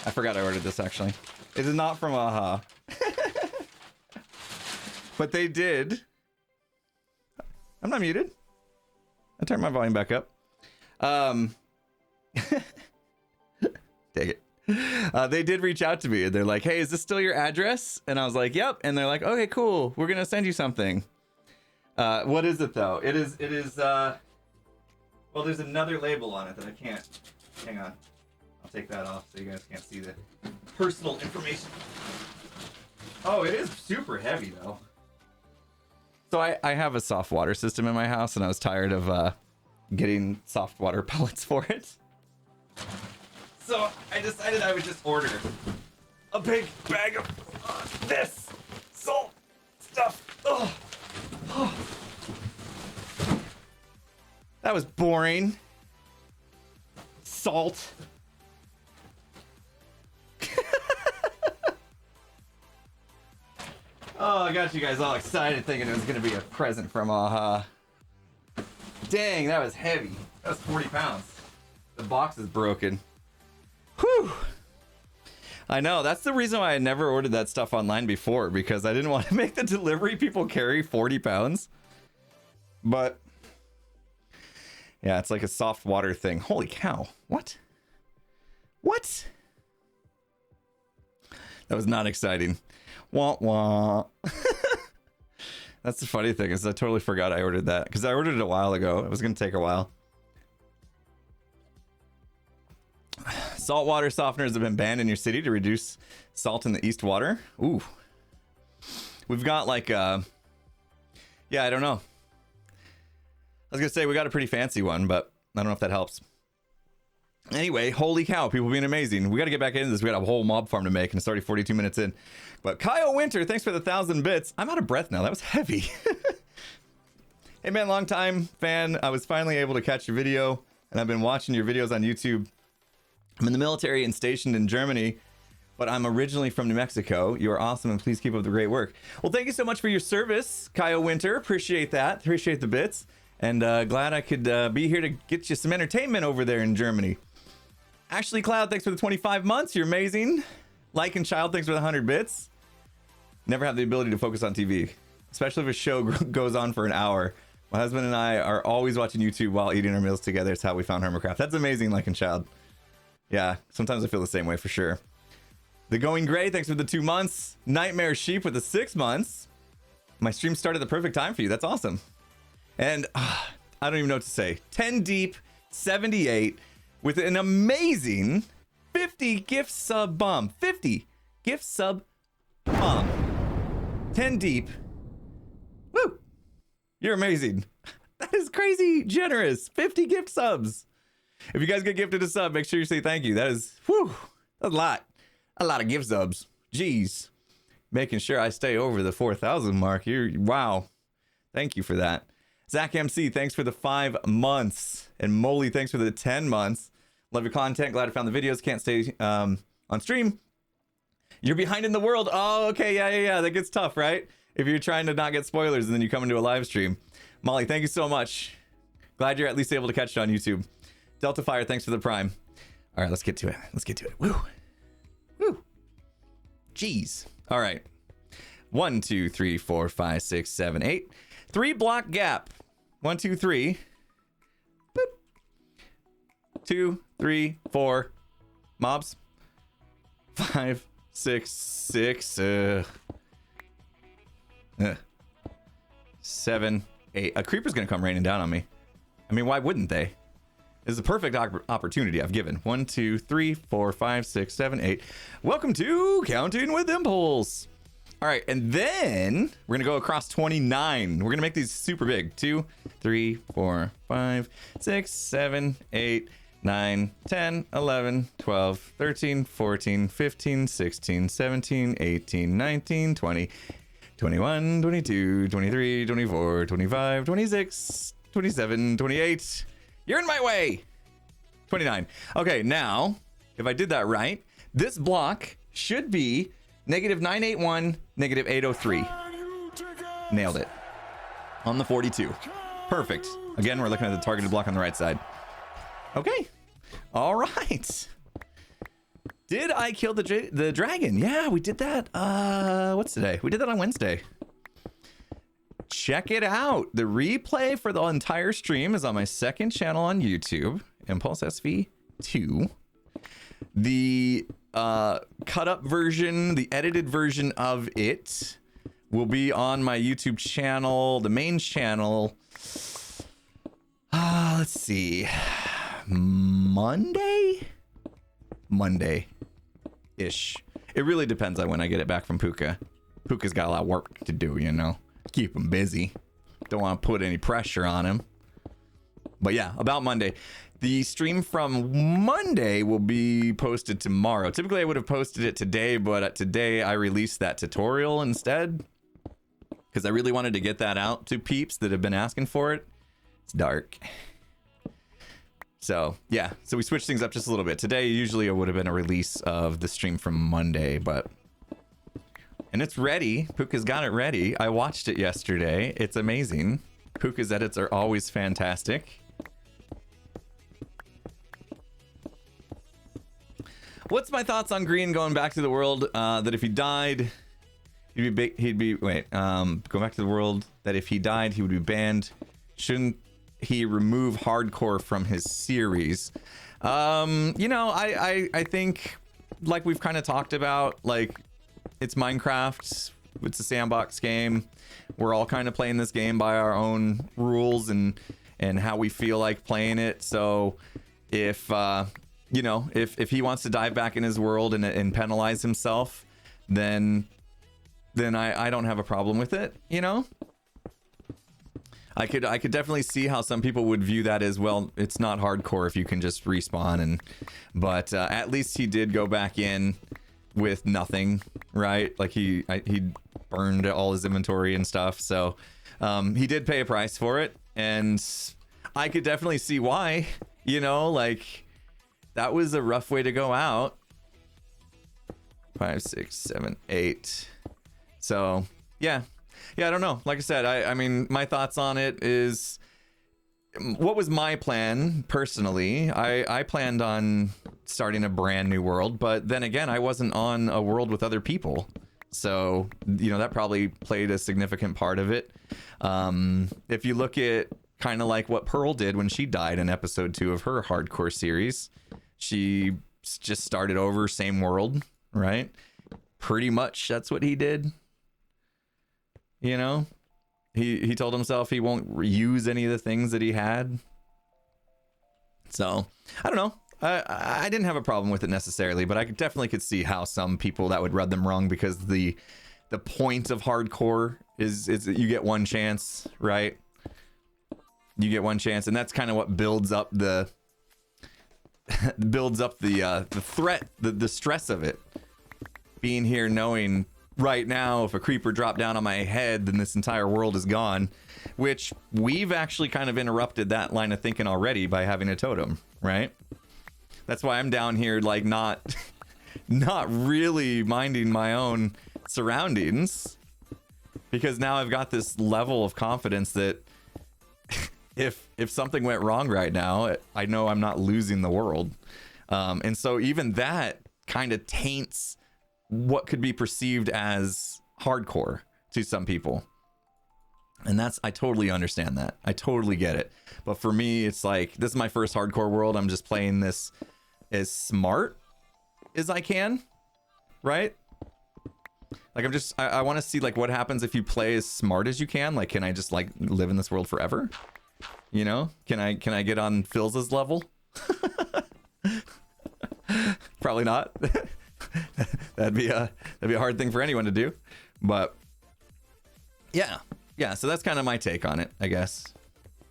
I forgot I ordered this actually. It is not from Aha. But they did. I'm not muted. I turned my volume back up. Dang it. They did reach out to me and they're like, hey, is this still your address? And I was like, yep. And they're like, okay, cool. We're going to send you something. What is it though? It is, well, there's another label on it that I can't, hang on. I'll take that off so you guys can't see the personal information. Oh, it is super heavy though. So I have a soft water system in my house and I was tired of getting soft water pellets for it. So I decided I would just order a big bag of this salt stuff. Oh. Oh. That was boring. Salt. Oh, I got you guys all excited thinking it was going to be a present from Aha. Dang, that was heavy. That was 40 pounds. The box is broken. Whew. I know. That's the reason why I never ordered that stuff online before, because I didn't want to make the delivery people carry 40 pounds. But yeah, it's like a soft water thing. Holy cow. What? What? That was not exciting. Wah wah. That's the funny thing is I totally forgot I ordered that because I ordered it a while ago. It was going to take a while. Saltwater softeners have been banned in your city to reduce salt in the East water. Ooh. We've got like, yeah, I don't know. I was going to say we got a pretty fancy one, but I don't know if that helps. Anyway, holy cow, people being amazing. We got to get back into this. We got a whole mob farm to make, and it's already 42 minutes in. But Kyle Winter, thanks for the 1,000 bits. I'm out of breath now. That was heavy. Hey, man, long time fan. I was finally able to catch your video, and I've been watching your videos on YouTube. I'm in the military and stationed in Germany, but I'm originally from New Mexico. You are awesome, and please keep up the great work. Well, thank you so much for your service, Kyle Winter. Appreciate that. Appreciate the bits. And glad I could be here to get you some entertainment over there in Germany. Ashley Cloud, thanks for the 25 months. You're amazing. Like and Child, thanks for the 100 bits. Never have the ability to focus on TV, especially if a show goes on for an hour. My husband and I are always watching YouTube while eating our meals together. It's how we found Hermitcraft. That's amazing, Like and Child. Yeah, sometimes I feel the same way for sure. The Going Gray, thanks for the 2 months. Nightmare Sheep with the 6 months. My stream started at the perfect time for you. That's awesome. And I don't even know what to say. 10 Deep, 78. With an amazing 50 gift sub bomb. 50 gift sub bomb. 10 deep. Woo! You're amazing. That is crazy generous. 50 gift subs. If you guys get gifted a sub, make sure you say thank you. That is, whew, that's a lot. A lot of gift subs. Jeez. Making sure I stay over the 4,000 mark. Wow. Thank you for that. Zach MC, thanks for the 5 months. And Molly, thanks for the 10 months. Love your content. Glad I found the videos. Can't stay on stream. You're behind in the world. Oh, okay. Yeah. That gets tough, right? If you're trying to not get spoilers and then you come into a live stream. Molly, thank you so much. Glad you're at least able to catch it on YouTube. Delta Fire, thanks for the prime. All right, let's get to it. Woo. Woo. Jeez. All right. 1, 2, 3, 4, 5, 6, 7, 8. 3 block gap. 1, 2, 3. Boop. 2, 3, 4. Mobs. 5, 6, 7, 8. A creeper's gonna come raining down on me. I mean, why wouldn't they? This is a perfect opportunity I've given. 1, 2, 3, 4, 5, 6, 7, 8. Welcome to Counting with Impulse. All right, and then we're gonna go across 29. We're gonna make these super big. 2, 3, 4, 5, 6, 7, 8, 9, 10, 11, 12, 13, 14, 15, 16, 17, 18, 19, 20, 21, 22, 23, 24, 25, 26, 27, 28. You're in my way. 29. Okay, now, if I did that right, this block should be -981, -803. Nailed it. On the 42. Perfect. Again, we're looking at the targeted block on the right side. Okay. All right. Did I kill the dragon? Yeah, we did that. What's today? We did that on Wednesday. Check it out. The replay for the entire stream is on my second channel on YouTube, Impulse SV2. The cut up version, the edited version of it will be on my YouTube channel, the main channel. Let's see. Monday-ish. It really depends on when I get it back from Puka. Puka's got a lot of work to do, you know. Keep him busy. Don't want to put any pressure on him. But yeah, about Monday. The stream from Monday will be posted tomorrow. Typically, I would have posted it today, but today I released that tutorial instead because I really wanted to get that out to peeps that have been asking for it. It's dark. So yeah, so we switched things up just a little bit. Today, usually it would have been a release of the stream from Monday, but... And it's ready. Puka's got it ready. I watched it yesterday. It's amazing. Puka's edits are always fantastic. What's my thoughts on Green going back to the world that if he died, going back to the world that if he died, he would be banned. Shouldn't he remove hardcore from his series? You know, I think, like we've kind of talked about, like, it's Minecraft. It's a sandbox game. We're all kind of playing this game by our own rules and how we feel like playing it. So if you know, if he wants to dive back in his world and penalize himself, then I don't have a problem with it, you know? I could definitely see how some people would view that as, well, it's not hardcore if you can just respawn, but at least he did go back in with nothing, right? Like he burned all his inventory and stuff, so he did pay a price for it, and I could definitely see why, you know, like that was a rough way to go out. 5, 6, 7, 8. So yeah, I don't know. Like I said, I mean, my thoughts on it is, what was my plan personally? I planned on starting a brand new world, but then again, I wasn't on a world with other people, so you know that probably played a significant part of it. If you look at kind of like what Pearl did when she died in episode 2 of her hardcore series, she just started over, same world, right? Pretty much that's what he did. You know, he told himself he won't use any of the things that he had. So I don't know. I didn't have a problem with it necessarily, but I definitely could see how some people that would rub them wrong, because the point of hardcore is you get one chance, right? You get one chance, and that's kind of what builds up the threat, the stress of it. Being here knowing right now, if a creeper dropped down on my head, then this entire world is gone, which we've actually kind of interrupted that line of thinking already by having a totem, right? That's why I'm down here, like, not really minding my own surroundings, because now I've got this level of confidence that if something went wrong right now, I know I'm not losing the world. And so even that kind of taints what could be perceived as hardcore to some people. And I totally understand that. I totally get it. But for me, it's like, this is my first hardcore world. I'm just playing this as smart as I can, right? Like, I want to see, like, what happens if you play as smart as you can. Like, can I just, like, live in this world forever? You know, can I get on Phil's level? Probably not. that'd be a hard thing for anyone to do. But yeah, so that's kind of my take on it, I guess.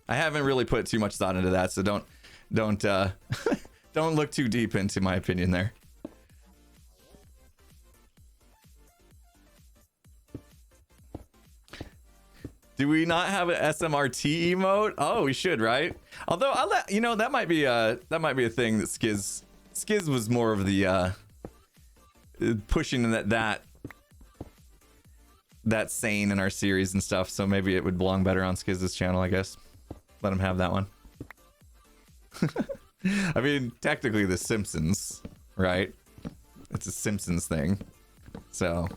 I haven't really put too much thought into that, so don't don't look too deep into my opinion there. Do we not have an SMRT emote? Oh, we should, right? Although that might be a thing that Skiz was more of the pushing that sane in our series and stuff, so maybe it would belong better on Skiz's channel, I guess. Let him have that one. I mean, technically The Simpsons, right? It's a Simpsons thing. So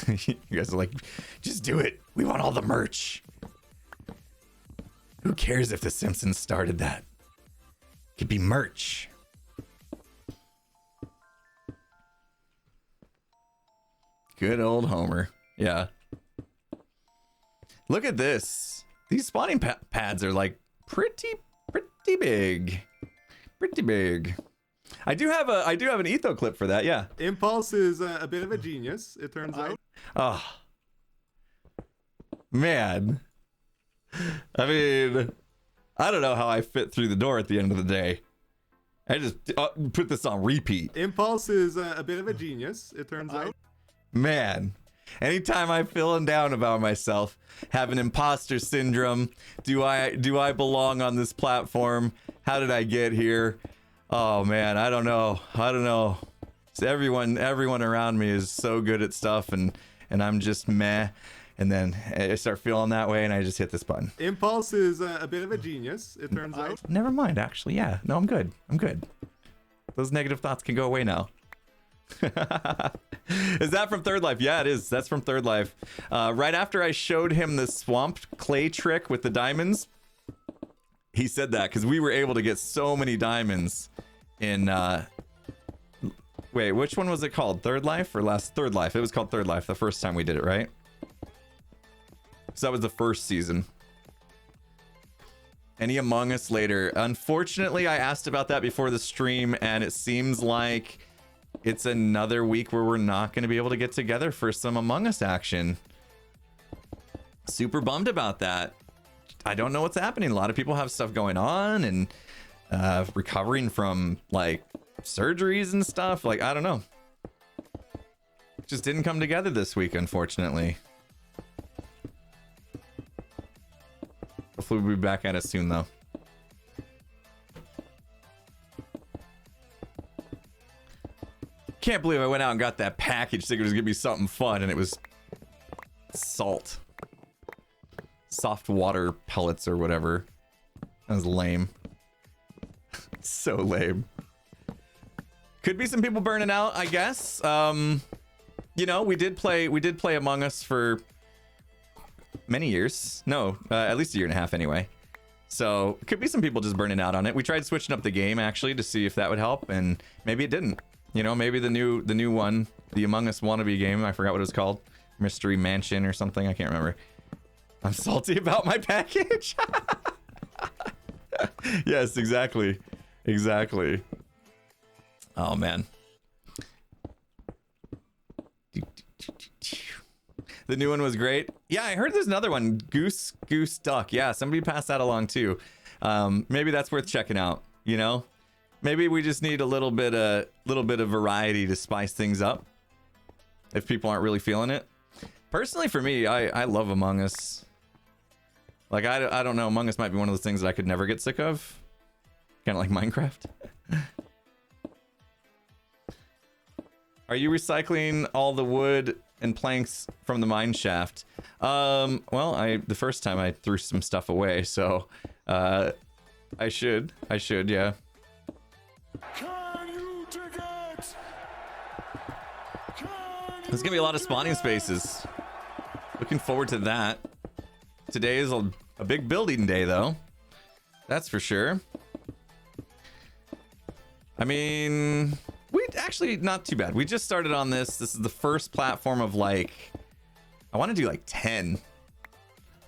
you guys are like, just do it. We want all the merch. Who cares if The Simpsons started that? It could be merch. Good old Homer. Yeah. Look at this. These spawning pads are like pretty big. Pretty big. I do have an etho clip for that. Yeah. Impulse is a bit of a genius, it turns out. Oh. Man. I mean, I don't know how I fit through the door at the end of the day. I just put this on repeat. Impulse is a bit of a genius, it turns out. Man, anytime I'm feeling down about myself, having imposter syndrome, do I belong on this platform? How did I get here? Oh man, I don't know. So everyone around me is so good at stuff, and I'm just meh. And then I start feeling that way, and I just hit this button. Impulse is a bit of a genius, it turns out. Never mind, actually. Yeah, no, I'm good. Those negative thoughts can go away now. Is that from Third Life? Yeah, it is. That's from Third Life. Right after I showed him the swamp clay trick with the diamonds, he said that because we were able to get so many diamonds in wait, which one was it called? Third Life or last? Third Life. It was called Third Life the first time we did it, right? So that was the first season. Any Among Us later? Unfortunately, I asked about that before the stream, and it seems like it's another week where we're not going to be able to get together for some Among Us action. Super bummed about that. I don't know what's happening. A lot of people have stuff going on and recovering from like surgeries and stuff. Like, I don't know. Just didn't come together this week, unfortunately. Hopefully we'll be back at it soon, though. Can't believe I went out and got that package thinking it was gonna be something fun, and it was salt. Soft water pellets or whatever. That was lame. So lame. Could be some people burning out, I guess. You know, we did play Among Us for many years. No, at least a year and a half anyway. So could be some people just burning out on it. We tried switching up the game actually to see if that would help, and maybe it didn't. You know, maybe the new one, the Among Us wannabe game, I forgot what it was called. Mystery Mansion or something, I can't remember. I'm salty about my package. Yes, exactly. Exactly. Oh man. The new one was great. Yeah, I heard there's another one, Goose Duck. Yeah, somebody passed that along too. Maybe that's worth checking out, you know? Maybe we just need a little bit of variety to spice things up if people aren't really feeling it. Personally, for me, I love Among Us. Like, I don't know, Among Us might be one of those things that I could never get sick of. Kind of like Minecraft. Are you recycling all the wood and planks from the mine shaft? Well, the first time I threw some stuff away, so I should, yeah. There's gonna be a lot of spawning spaces. Looking forward to that. Today is a big building day, though. That's for sure. I mean, we actually not too bad. We just started on this. This is the first platform of like, I want to do like 10. Is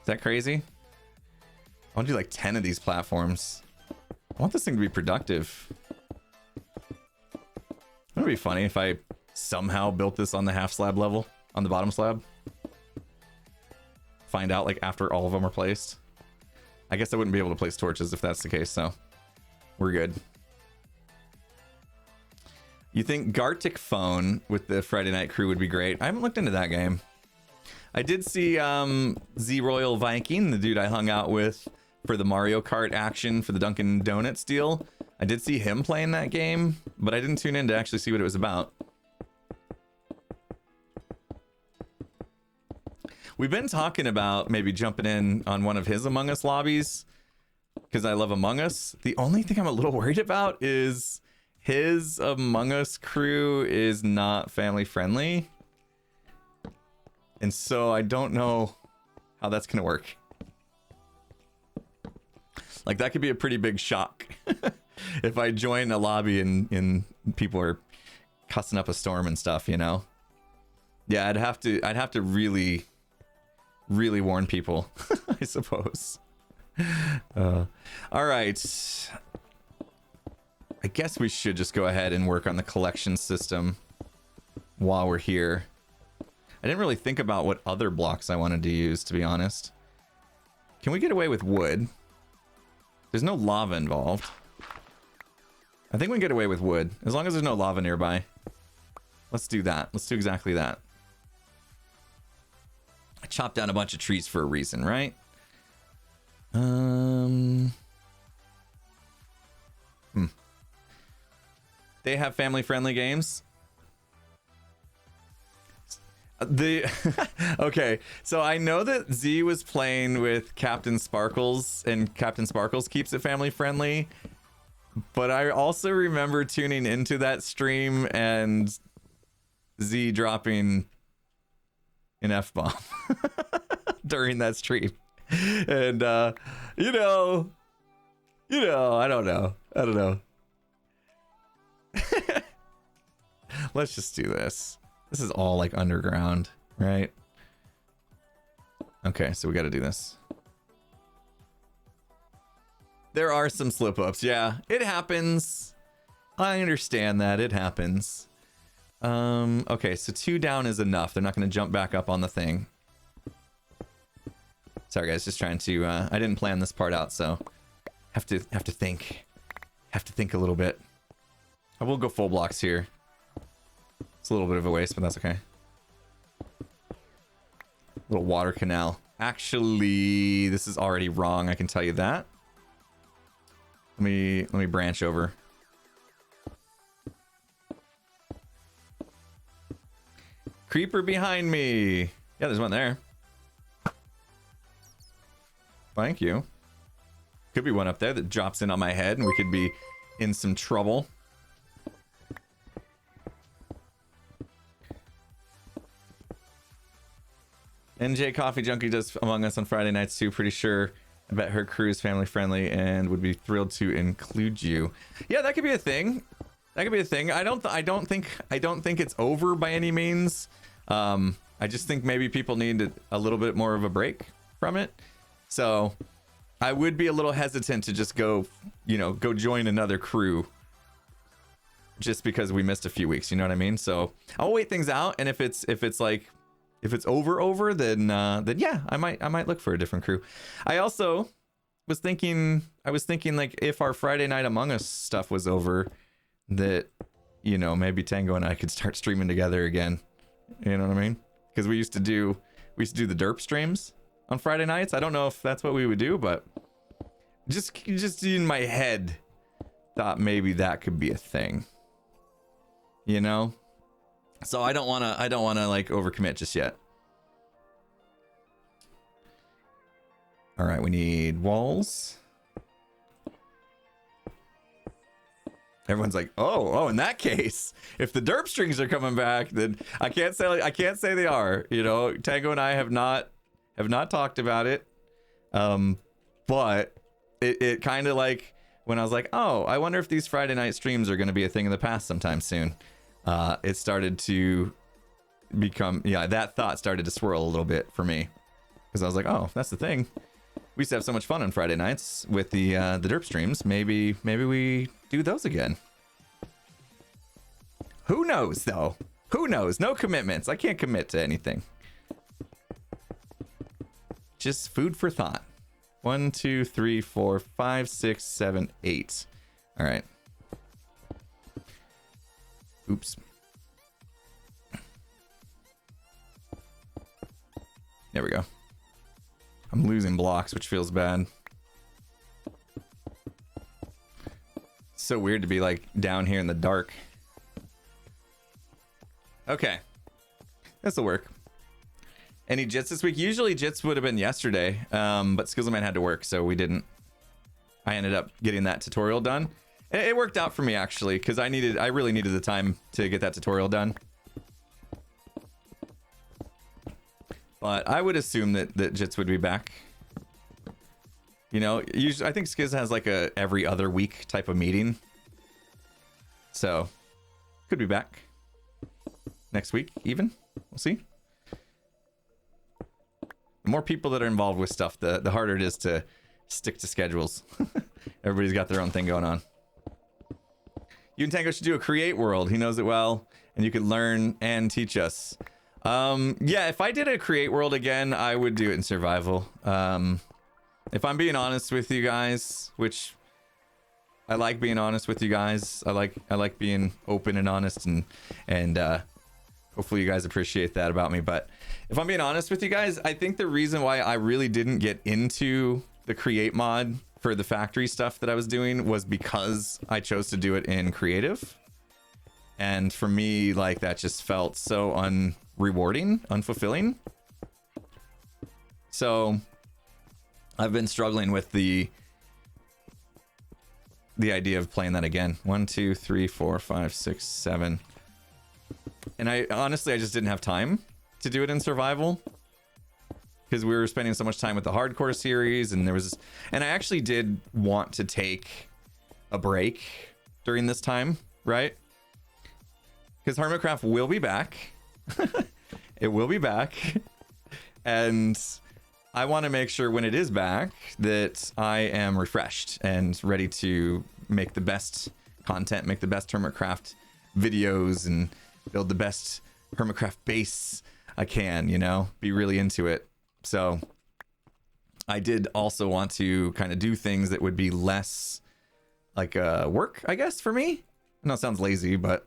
that crazy? I want to do like 10 of these platforms. I want this thing to be productive. It would be funny if I somehow built this on the half slab level, on the bottom slab. Find out like after all of them are placed. I guess I wouldn't be able to place torches if that's the case, so we're good. You think Gartic Phone with the Friday Night Crew would be great? I haven't looked into that game. I did see Z Royal Viking, the dude I hung out with for the Mario Kart action for the Dunkin' Donuts deal. I did see him playing that game, but I didn't tune in to actually see what it was about. We've been talking about maybe jumping in on one of his Among Us lobbies because I love Among Us. The only thing I'm a little worried about is his Among Us crew is not family friendly. And so I don't know how that's going to work. Like that could be a pretty big shock if I join a lobby and people are cussing up a storm and stuff, you know? Yeah, I'd have to really warn people, I suppose. All right. I guess we should just go ahead and work on the collection system while we're here. I didn't really think about what other blocks I wanted to use, to be honest. Can we get away with wood? There's no lava involved. I think we can get away with wood, as long as there's no lava nearby. Let's do that. Let's do exactly that. I chopped down a bunch of trees for a reason, right? They have family-friendly games. Okay, so I know that Z was playing with Captain Sparkles, and Captain Sparkles keeps it family-friendly. But I also remember tuning into that stream and Z dropping an F-bomb during that stream. And, you know, I don't know. Let's just do this. This is all like underground, right? Okay, so we got to do this. There are some slip-ups. Yeah, it happens. I understand that. It happens. Okay, so 2 down is enough. They're not going to jump back up on the thing. Sorry, guys. Just trying to... I didn't plan this part out, so... Have to think. Have to think a little bit. I will go full blocks here. It's a little bit of a waste, but that's okay. Little water canal. Actually, this is already wrong. I can tell you that. Let me branch over. Creeper behind me. Yeah, there's one there. Thank you. Could be one up there that drops in on my head and we could be in some trouble. NJ Coffee Junkie does Among Us on Friday nights too, pretty sure. I bet her crew is family friendly and would be thrilled to include you. Yeah, that could be a thing. That could be a thing. I don't think it's over by any means. I just think maybe people need a little bit more of a break from it. So I would be a little hesitant to just go join another crew just because we missed a few weeks, you know what I mean? So I'll wait things out, and if it's over, then yeah, I might look for a different crew. I also was thinking like if our Friday night Among Us stuff was over, that maybe Tango and I could start streaming together again. You know what I mean? Because we used to do the Derp streams on Friday nights. I don't know if that's what we would do, but just in my head thought maybe that could be a thing. So I don't want to like overcommit just yet. All right, we need walls. Everyone's like, oh, in that case, if the derp strings are coming back, then I can't say they are. Tango and I have not talked about it. But it kind of like when I was like, oh, I wonder if these Friday night streams are going to be a thing in the past sometime soon. It started to become, that thought started to swirl a little bit for me, because I was like, oh, if that's the thing. We used to have so much fun on Friday nights with the derp streams. Maybe we do those again. Who knows though? Who knows? No commitments. I can't commit to anything. Just food for thought. 1, 2, 3, 4, 5, 6, 7, 8. All right. Oops. There we go. I'm losing blocks, which feels bad. So weird to be like down here in the dark. Okay. This'll work. Any jits this week? Usually jits would have been yesterday, but Skills Man had to work, so we didn't. I ended up getting that tutorial done. It worked out for me actually, because I really needed the time to get that tutorial done. But I would assume that jits would be back. You know, usually I think Skiz has like a every other week type of meeting, so could be back next week even. We'll see. The more people that are involved with stuff, the harder it is to stick to schedules. Everybody's got their own thing going on. You and Tango should do a create world. He knows it well, and you could learn and teach us. Yeah, if I did a create world again, I would do it in survival. If I'm being honest with you guys, which I like being honest with you guys. I like being open and honest, and hopefully you guys appreciate that about me. But if I'm being honest with you guys, I think the reason why I really didn't get into the create mod for the factory stuff that I was doing was because I chose to do it in creative. And for me, like, that just felt so unrewarding, unfulfilling. So I've been struggling with the idea of playing that again. 1, 2, 3, 4, 5, 6, 7. And I just didn't have time to do it in survival, because we were spending so much time with the hardcore series, and I actually did want to take a break during this time, right? Because Hermitcraft will be back. It will be back. And I want to make sure when it is back that I am refreshed and ready to make the best content, make the best Hermitcraft videos, and build the best Hermitcraft base I can, you know, be really into it. So I did also want to kind of do things that would be less like work, I guess, for me. I know it sounds lazy, but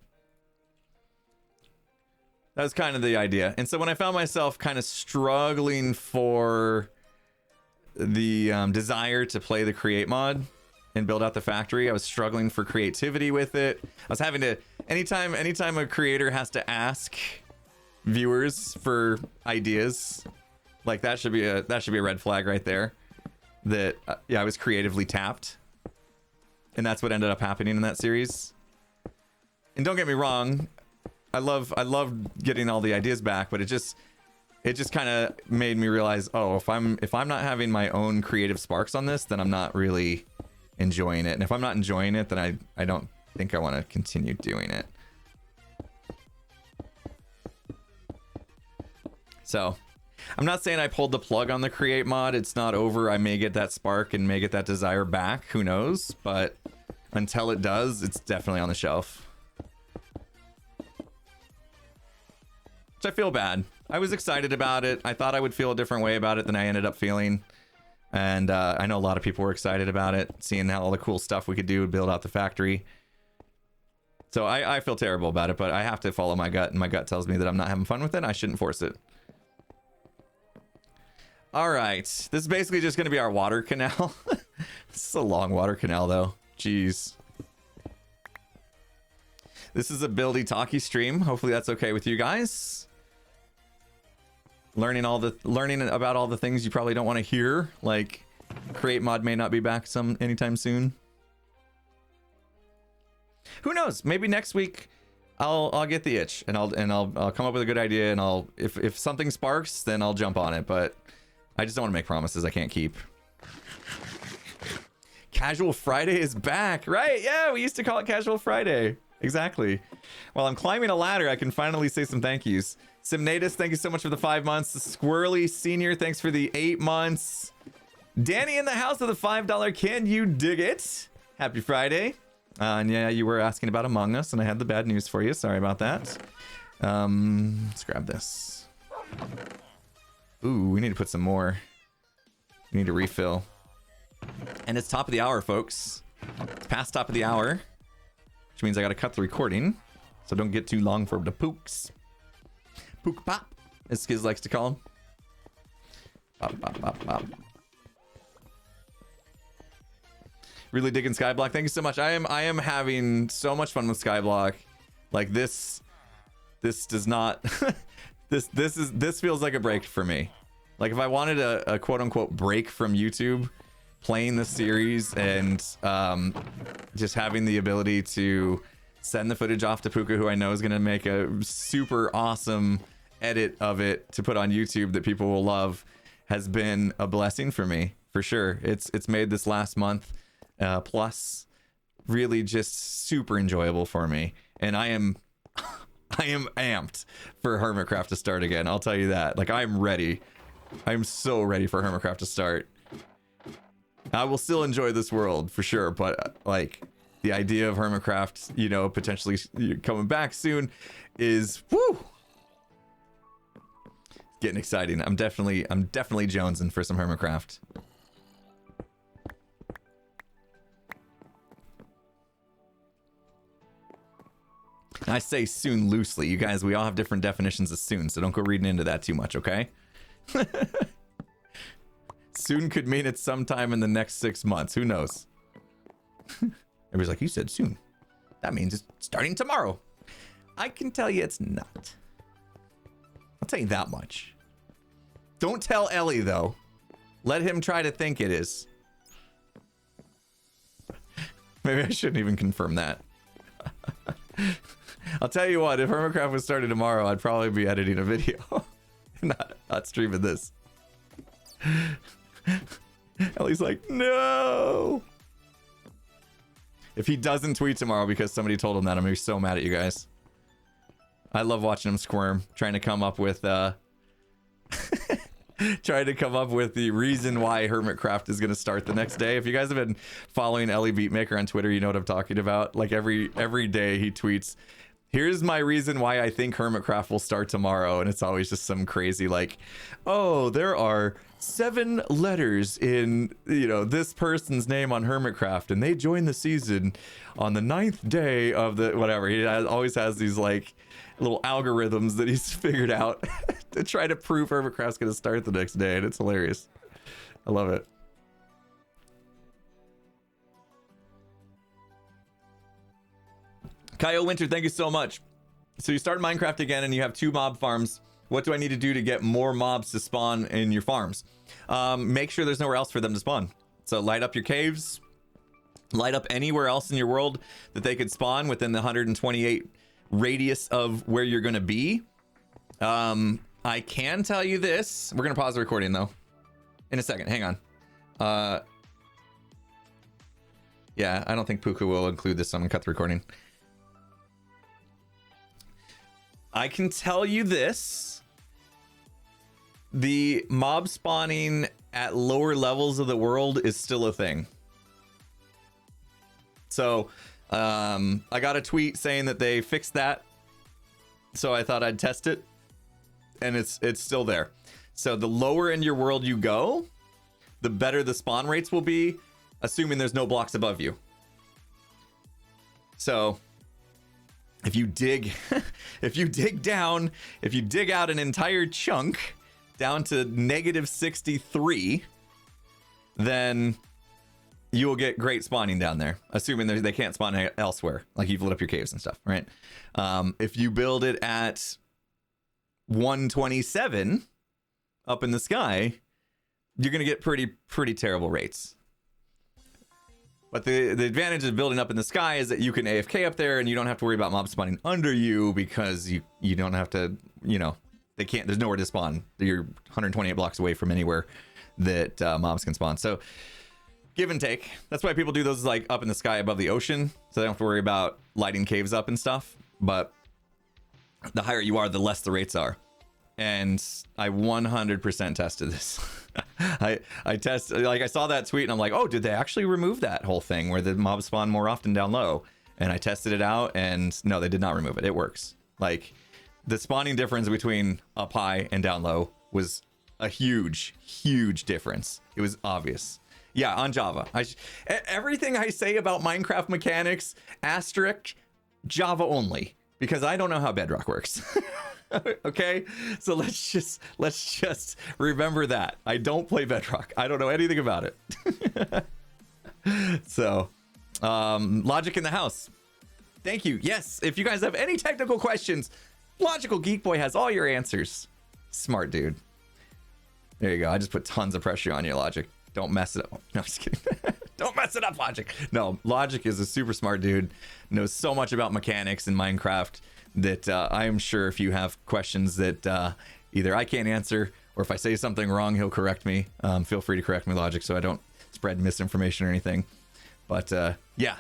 that was kind of the idea. And so when I found myself kind of struggling for the desire to play the create mod and build out the factory, I was struggling for creativity with it. I was having to, anytime a creator has to ask viewers for ideas, like that should be a red flag right there. That yeah, I was creatively tapped, and that's what ended up happening in that series. And don't get me wrong, I love getting all the ideas back, but it just kind of made me realize, oh, if I'm not having my own creative sparks on this, then I'm not really enjoying it. And if I'm not enjoying it, then I don't think I want to continue doing it. So I'm not saying I pulled the plug on the create mod. It's not over. I may get that spark and may get that desire back. Who knows? But until it does, it's definitely on the shelf. Which I feel bad. I was excited about it. I thought I would feel a different way about it than I ended up feeling. And I know a lot of people were excited about it, seeing how all the cool stuff we could do to build out the factory. So I feel terrible about it, but I have to follow my gut, and my gut tells me that I'm not having fun with it. I shouldn't force it. All right. This is basically just going to be our water canal. This is a long water canal, though. Jeez. This is a buildy talkie stream. Hopefully that's okay with you guys. Learning about all the things you probably don't want to hear, like create mod may not be back anytime soon. Who knows? Maybe next week I'll get the itch, and I'll come up with a good idea, and if something sparks, then I'll jump on it. But I just don't want to make promises I can't keep. Casual Friday is back, right? Yeah, we used to call it Casual Friday. Exactly. While I'm climbing a ladder, I can finally say some thank yous. Simnatus, thank you so much for the 5 months. The Squirrely Senior, thanks for the 8 months. Danny in the house with the $5 can you dig it? Happy Friday. And yeah, you were asking about Among Us, and I had the bad news for you. Sorry about that. Let's grab this. Ooh, we need to put some more. We need to refill. And it's top of the hour, folks. It's past top of the hour, which means I gotta cut the recording, so don't get too long for the pooks. Pook pop, as Skiz likes to call them. Pop, pop, pop, pop. Really digging Skyblock. Thank you so much. I am having so much fun with Skyblock. Like this does not this feels like a break for me. Like if I wanted a quote unquote break from YouTube, playing this series and just having the ability to send the footage off to Puka, who I know is going to make a super awesome edit of it to put on YouTube that people will love, has been a blessing for me, for sure. It's made this last month plus really just super enjoyable for me, and I am amped for Hermitcraft to start again. I'll tell you that. Like, I'm ready. I'm so ready for Hermitcraft to start. I will still enjoy this world for sure, but like the idea of Hermitcraft, you know, potentially coming back soon is woo, getting exciting. I'm definitely jonesing for some Hermitcraft. I say soon loosely. You guys, we all have different definitions of soon, so don't go reading into that too much, okay? Soon could mean it's sometime in the next 6 months. Who knows? Everybody's like, you said soon. That means it's starting tomorrow. I can tell you it's not. I'll tell you that much. Don't tell Elie, though. Let him try to think it is. Maybe I shouldn't even confirm that. I'll tell you what, if Hermitcraft was started tomorrow, I'd probably be editing a video. not streaming this. Ellie's like, no. If he doesn't tweet tomorrow because somebody told him that, I'm gonna be so mad at you guys. I love watching him squirm, trying to come up with trying to come up with the reason why Hermitcraft is gonna start the next day. If you guys have been following Elie Beatmaker on Twitter, you know what I'm talking about. Like every day he tweets, here's my reason why I think Hermitcraft will start tomorrow, and it's always just some crazy like, oh, there are 7 letters in, you know, this person's name on Hermitcraft, and they joined the season on the 9th day of the whatever. He always has these like little algorithms that he's figured out to try to prove Hermitcraft's gonna start the next day, and it's hilarious. I love it. Kyle Winter, thank you so much. So you start Minecraft again and you have 2 mob farms. What do I need to do to get more mobs to spawn in your farms? Make sure there's nowhere else for them to spawn. So light up your caves, light up anywhere else in your world that they could spawn within the 128 radius of where you're going to be. I can tell you this. We're going to pause the recording though in a second. Hang on. Yeah, I don't think Puka will include this, so I'm going to cut the recording. I can tell you this. The mob spawning at lower levels of the world is still a thing. So I got a tweet saying that they fixed that, so I thought I'd test it, and it's still there. So the lower in your world you go, the better the spawn rates will be, assuming there's no blocks above you. So if you dig if you dig out an entire chunk down to -63, then you will get great spawning down there, assuming they can't spawn elsewhere, like you've lit up your caves and stuff, right? If you build it at 127 up in the sky, you're gonna get pretty terrible rates. But the advantage of building up in the sky is that you can AFK up there and you don't have to worry about mobs spawning under you, because you don't have to, you know, there's nowhere to spawn. You're 128 blocks away from anywhere that mobs can spawn. So give and take. That's why people do those like up in the sky above the ocean, so they don't have to worry about lighting caves up and stuff. But the higher you are, the less the rates are. And I 100% tested this. I tested, like, I saw that tweet and I'm like, oh, did they actually remove that whole thing where the mobs spawn more often down low? And I tested it out, and no, they did not remove it. It works. Like, the spawning difference between up high and down low was a huge difference. It was obvious. Yeah, on Java. Everything I say about Minecraft mechanics, asterisk, Java only, because I don't know how Bedrock works. Okay, so let's just remember that I don't play Bedrock. I don't know anything about it. So, Logic in the house. Thank you. Yes, if you guys have any technical questions, Logical Geek Boy has all your answers. Smart dude. There you go. I just put tons of pressure on you, Logic. Don't mess it up. No, I'm just kidding. Don't mess it up, Logic. No, Logic is a super smart dude. Knows so much about mechanics in Minecraft that I am sure if you have questions that either I can't answer or if I say something wrong, he'll correct me. Feel free to correct me, Logic, so I don't spread misinformation or anything. But yeah,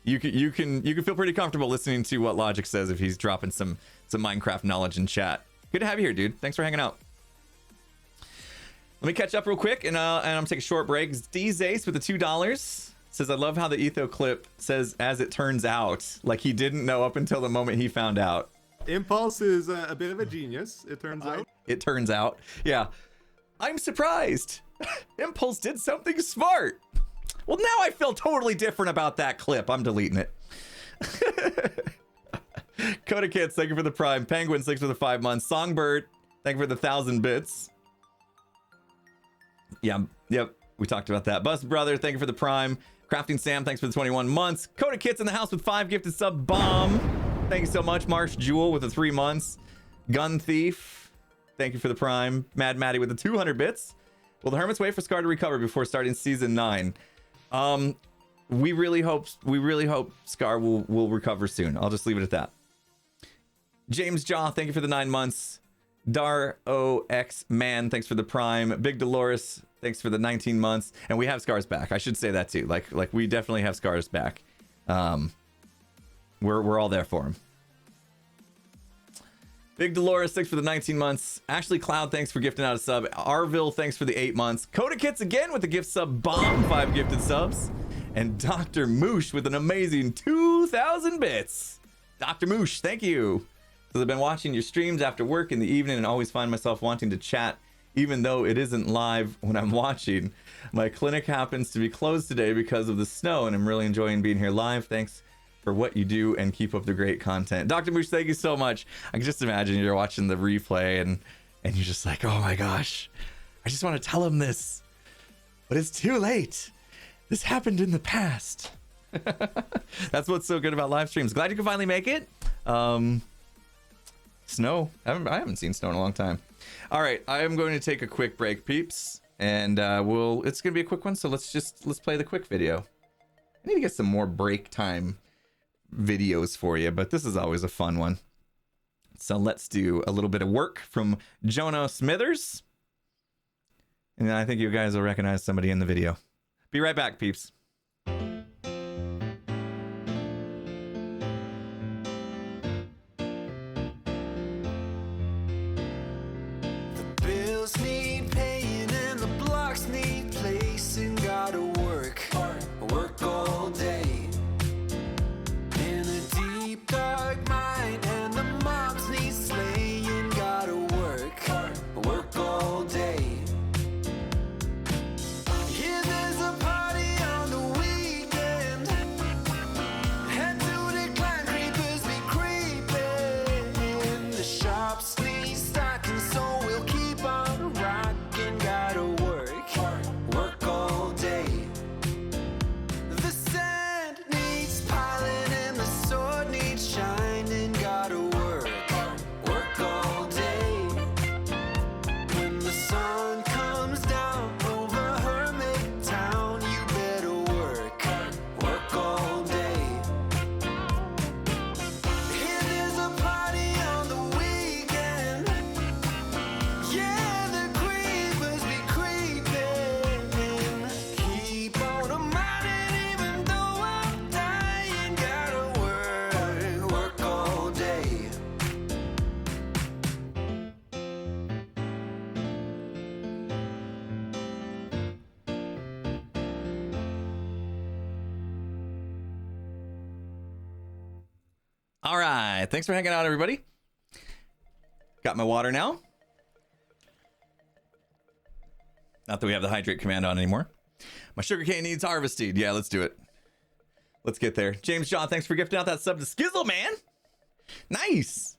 you can feel pretty comfortable listening to what Logic says if he's dropping some Minecraft knowledge in chat. Good to have you here, dude. Thanks for hanging out. Let me catch up real quick, and I'm gonna take a short break. D-Zace with the $2 says, I love how the Etho clip says, as it turns out, like he didn't know up until the moment he found out. Impulse is a bit of a genius, it turns out. It turns out. Yeah. I'm surprised. Impulse did something smart. Well, now I feel totally different about that clip. I'm deleting it. Coda Kids, thank you for the Prime. Penguin, thanks for the 5 months. Songbird, thank you for the 1,000 bits. Yeah, yep, we talked about that. Bus Brother, thank you for the Prime. Crafting Sam, thanks for the 21 months. Coda Kids in the house with 5 gifted sub. Bomb, thank you so much. Marsh Jewel with the 3 months. Gun Thief, thank you for the Prime. Mad Maddie with the 200 bits. Will the Hermits wait for Scar to recover before starting season 9? We really hope Scar will recover soon. I'll just leave it at that. James Jaw, thank you for the 9 months. Dar OX Man, thanks for the Prime. Big Dolores, thanks for the 19 months. And we have Scar's back. I should say that too. Like we definitely have Scar's back. We're all there for him. Big Dolores, thanks for the 19 months. Ashley Cloud, thanks for gifting out a sub. Arville, thanks for the 8 months. Coda Kits again with the gift sub. Bomb, 5 gifted subs. And Dr. Moosh with an amazing 2,000 bits. Dr. Moosh, thank you. So I've been watching your streams after work in the evening and always find myself wanting to chat even though it isn't live when I'm watching. My clinic happens to be closed today because of the snow and I'm really enjoying being here live. Thanks for what you do and keep up the great content. Dr. Moosh, thank you so much. I can just imagine you're watching the replay and you're just like, oh my gosh, I just want to tell him this, but it's too late. This happened in the past. That's what's so good about live streams. Glad you could finally make it. Snow. I haven't seen snow in a long time. All right, I am going to take a quick break, peeps, and it's gonna be a quick one. So let's play the quick video. I need to get some more break time videos for you, but this is always a fun one. So let's do a little bit of work from Jono Smithers, and I think you guys will recognize somebody in the video. Be right back, peeps. All right, thanks for hanging out, everybody. Got my water now. Not that we have the hydrate command on anymore. My sugarcane needs harvested. Yeah, let's do it. Let's get there. James John, thanks for gifting out that sub to Skizzle, man. Nice.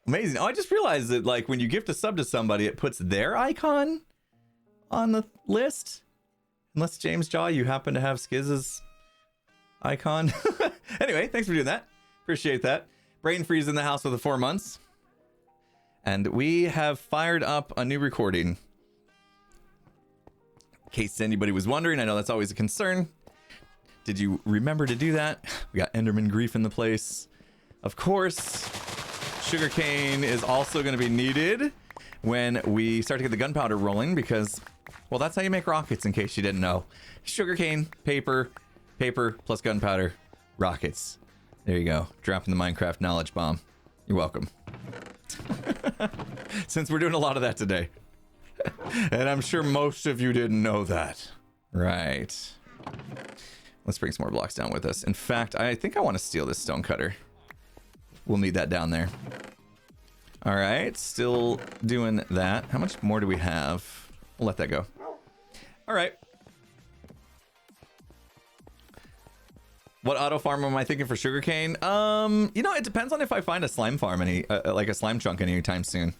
Amazing. Oh, I just realized that like when you gift a sub to somebody, it puts their icon on the list. Unless James Jaw, you happen to have Skizz's icon. Anyway, thanks for doing that. Appreciate that. Brain freeze in the house with the 4 months. And we have fired up a new recording. In case anybody was wondering, I know that's always a concern. Did you remember to do that? We got Enderman Grief in the place. Of course, sugarcane is also going to be needed when we start to get the gunpowder rolling because, well, that's how you make rockets in case you didn't know. Sugarcane, paper plus gunpowder, rockets. There you go. Dropping the Minecraft knowledge bomb. You're welcome. Since we're doing a lot of that today. And I'm sure most of you didn't know that. Right. Let's bring some more blocks down with us. In fact, I think I want to steal this stone cutter. We'll need that down there. All right, still doing that. How much more do we have? We'll let that go. All right. What auto farm am I thinking for sugarcane? You know, it depends on if I find a slime farm like a slime chunk anytime soon.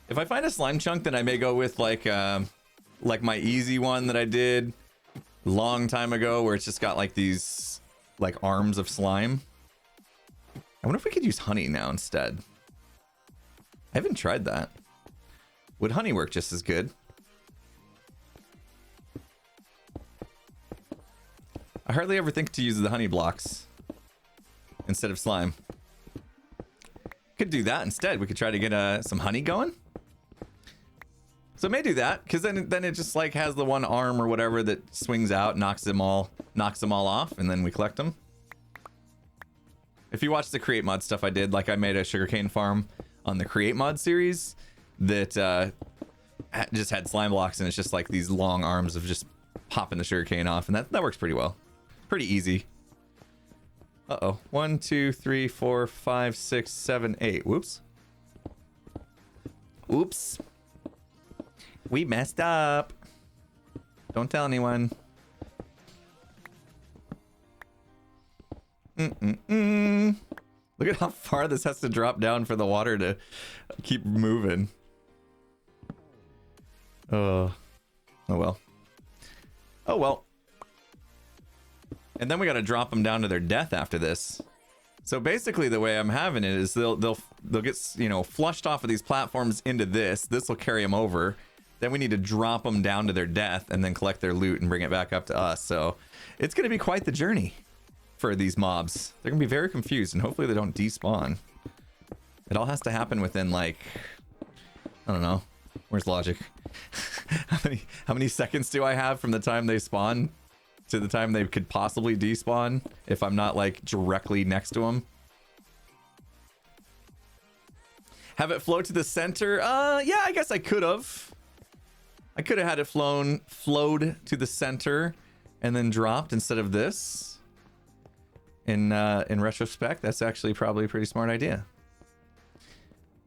If I find a slime chunk, then I may go with like my easy one that I did a long time ago, where it's just got like these like arms of slime. I wonder if we could use honey now instead. I haven't tried that. Would honey work just as good? I hardly ever think to use the honey blocks instead of slime. Could do that instead. We could try to get some honey going. So I may do that because then it just like has the one arm or whatever that swings out, knocks them all off, and then we collect them. If you watch the Create Mod stuff I did, like I made a sugarcane farm on the Create Mod series that just had slime blocks, and it's just like these long arms of just popping the sugarcane off, and that works pretty well. Pretty easy. Uh-oh. 1, 2, 3, 4, 5, 6, 7, 8. Whoops. Oops. We messed up. Don't tell anyone. Look at how far this has to drop down for the water to keep moving. Oh well. Oh well. And then we got to drop them down to their death after this. So basically the way I'm having it is they'll get, you know, flushed off of these platforms into this. This will carry them over. Then we need to drop them down to their death and then collect their loot and bring it back up to us. So it's going to be quite the journey for these mobs. They're going to be very confused, and hopefully they don't despawn. It all has to happen within, like, I don't know. Where's logic? How many seconds do I have from the time they spawn to the time they could possibly despawn if I'm not like directly next to them? Have it flow to the center? Yeah, I guess I could have. I could have had it flowed to the center and then dropped instead of this. In retrospect, that's actually probably a pretty smart idea.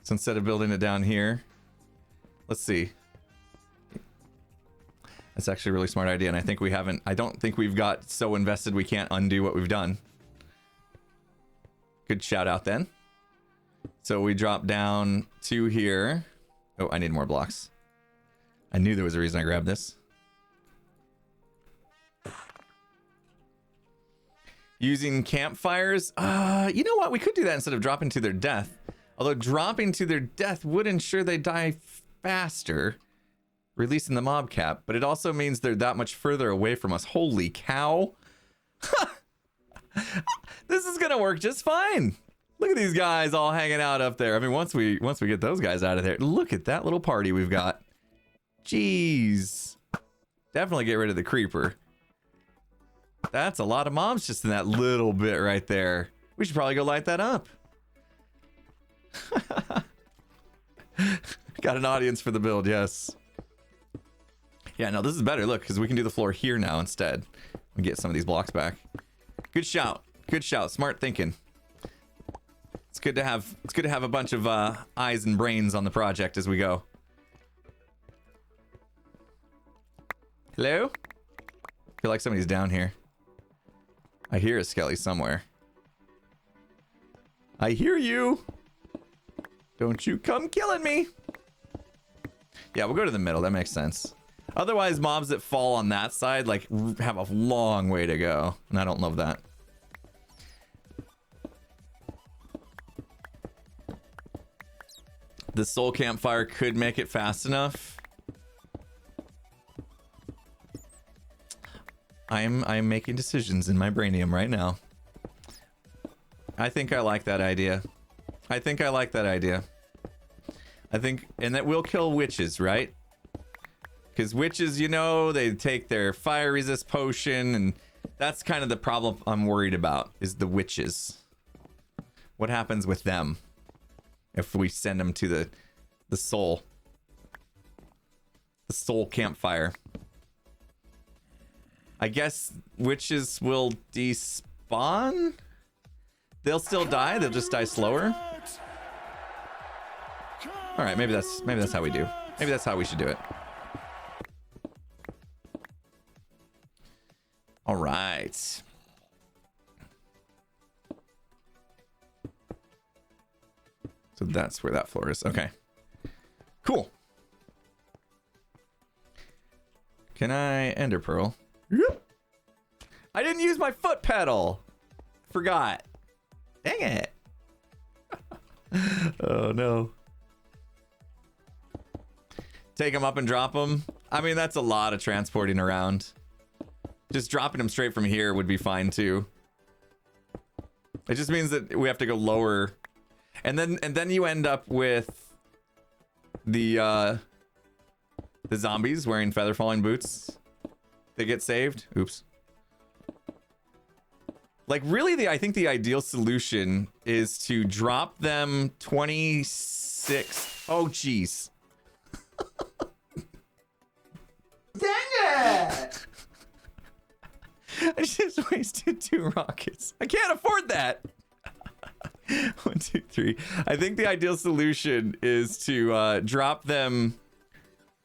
So instead of building it down here, let's see. That's actually a really smart idea, and I don't think we've got so invested we can't undo what we've done. Good shout out then. So we drop down to here. Oh, I need more blocks. I knew there was a reason I grabbed this. Using campfires. You know what? We could do that instead of dropping to their death. Although dropping to their death would ensure they die faster, releasing the mob cap, but it also means they're that much further away from us. Holy cow. This is gonna work just fine. Look at these guys all hanging out up there. I mean, once we get those guys out of there, look at that little party we've got. Jeez. Definitely get rid of the creeper. That's a lot of mobs just in that little bit right there. We should probably go light that up. Got an audience for the build, yes. Yeah, no, this is better. Look, because we can do the floor here now instead. And get some of these blocks back. Good shout. Good shout. Smart thinking. It's good to good to have a bunch of eyes and brains on the project as we go. Hello? I feel like somebody's down here. I hear a skelly somewhere. I hear you. Don't you come killing me. Yeah, we'll go to the middle. That makes sense. Otherwise, mobs that fall on that side, like, have a long way to go. And I don't love that. The soul campfire could make it fast enough. I'm making decisions in my brainium right now. I think I like that idea. I think, and that will kill witches, right? Because witches, you know, they take their fire resist potion, and that's kind of the problem I'm worried about, is the witches. What happens with them if we send them to the soul campfire? I guess witches will despawn? They'll still die, they'll just die slower. All right, maybe that's how we do. Maybe that's how we should do it. All right. So that's where that floor is. Okay. Cool. Can I ender pearl? Yep. I didn't use my foot pedal. Forgot. Dang it. Oh no. Take them up and drop them. I mean, that's a lot of transporting around. Just dropping them straight from here would be fine too. It just means that we have to go lower. And then you end up with the zombies wearing feather falling boots. They get saved. Oops. Like, really, I think the ideal solution is to drop them 26. Oh, jeez. Dang it! I just wasted 2 rockets. I can't afford that. 1, 2, 3. I think the ideal solution is to drop them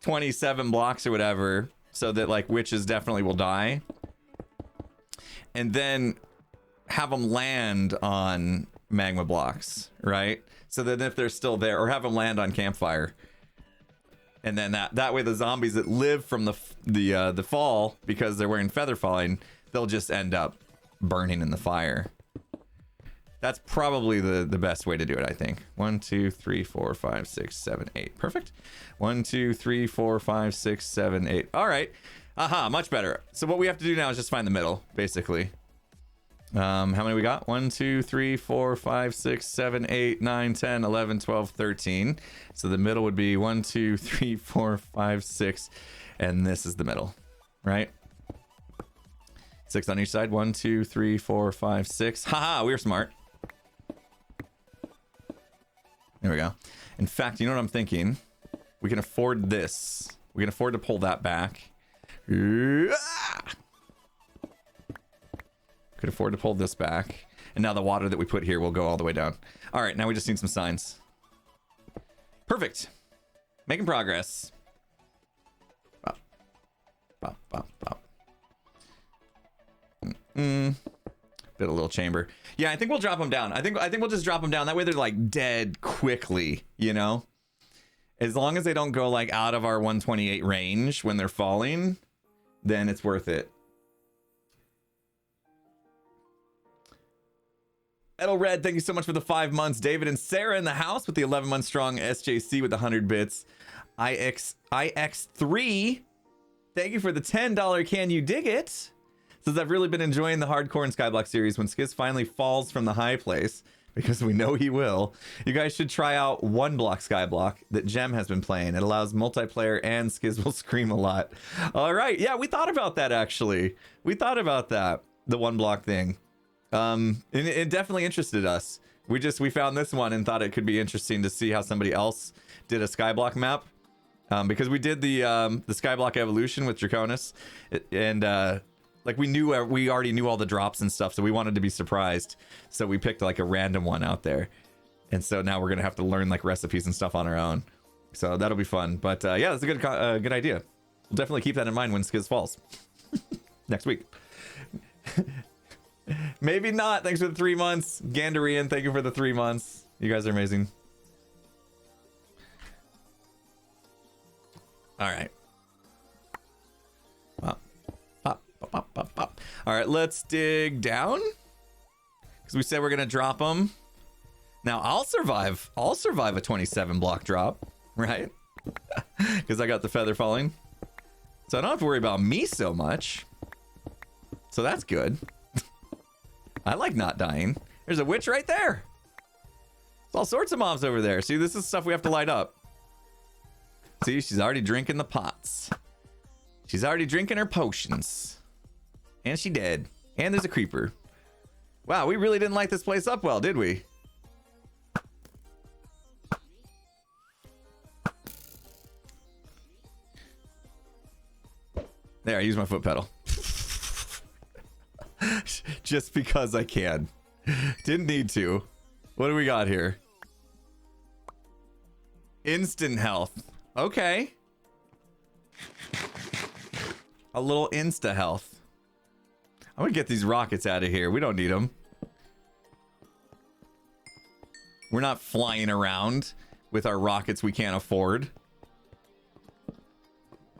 27 blocks or whatever, so that, like, witches definitely will die, and then have them land on magma blocks, right? So that if they're still there, or have them land on campfire, and then that way the zombies that live from the fall, because they're wearing feather falling, they'll just end up burning in the fire. That's probably the best way to do it, I think. 1, 2, 3, 4, 5, 6, 7, 8. Perfect. 1, 2, 3, 4, 5, 6, 7, 8. All right. Aha, much better. So what we have to do now is just find the middle, basically. How many we got? 1, 2, 3, 4, 5, 6, 7, 8, 9, 10, 11, 12, 13. So the middle would be 1, 2, 3, 4, 5, 6. And this is the middle, right? 6 on each side. 1, 2, 3, 4, 5, 6. Haha, we were smart. There we go. In fact, you know what I'm thinking? We can afford this. We can afford to pull that back. Could afford to pull this back. And now the water that we put here will go all the way down. All right, now we just need some signs. Perfect. Making progress. Bop. Bop, bop, bop. Bit a little chamber. Yeah, I think we'll drop them down. I think we'll just drop them down. That way they're like dead quickly, you know? As long as they don't go like out of our 128 range when they're falling, then it's worth it. Edelred, thank you so much for the 5 months. David and Sarah in the house with the 11 month strong. SJC with the 100 bits. IX3, thank you for the $10 can you dig it? Says, I've really been enjoying the Hardcore and Skyblock series. When Skiz finally falls from the high place, because we know he will, you guys should try out One Block Skyblock that Gem has been playing. It allows multiplayer and Skiz will scream a lot. All right. Yeah, we thought about that, actually. We thought about that, the One Block thing. It definitely interested us. We found this one and thought it could be interesting to see how somebody else did a Skyblock map. Because we did the Skyblock Evolution with Draconis, like we already knew all the drops and stuff, so we wanted to be surprised. So we picked like a random one out there, And so now we're gonna have to learn like recipes and stuff on our own. So that'll be fun. But yeah, that's a good idea. We'll definitely keep that in mind when Skiz falls next week. Maybe not. Thanks for the 3 months. Gandarian, thank you for the 3 months. You guys are amazing. All right. Pop, pop, pop, pop, pop, pop. All right, let's dig down. Because we said we're going to drop them. Now, I'll survive a 27 block drop, right? Because I got the feather falling. So I don't have to worry about me so much. So that's good. I like not dying. There's a witch right there. There's all sorts of mobs over there. See, this is stuff we have to light up. See, she's already drinking the pots. She's already drinking her potions. And she dead. And there's a creeper. Wow, we really didn't light this place up well, did we? There, I use my foot pedal. Just because I can. Didn't need to. What do we got here? Instant health. Okay. A little insta health. I'm gonna get these rockets out of here. We don't need them. We're not flying around with our rockets we can't afford.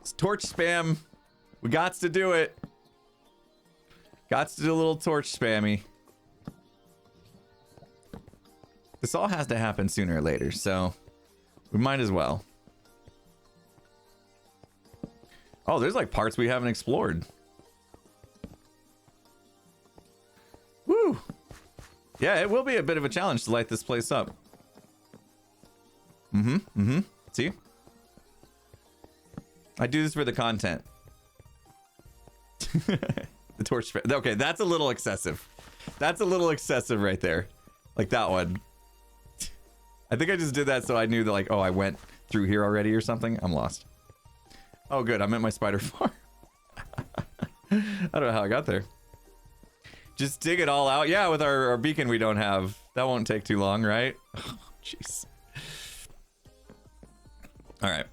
It's torch spam. We gots to do it. Gots to do a little torch spammy. This all has to happen sooner or later, so we might as well. Oh, there's like parts we haven't explored. Woo! Yeah, it will be a bit of a challenge to light this place up. See? I do this for the content. The torch. Okay, that's a little excessive. That's a little excessive right there. Like that one. I think I just did that so I knew that, like, oh, I went through here already or something. I'm lost. Oh, good. I'm at my spider farm. I don't know how I got there. Just dig it all out. Yeah, with our beacon we don't have. That won't take too long, right? Oh, jeez. All right.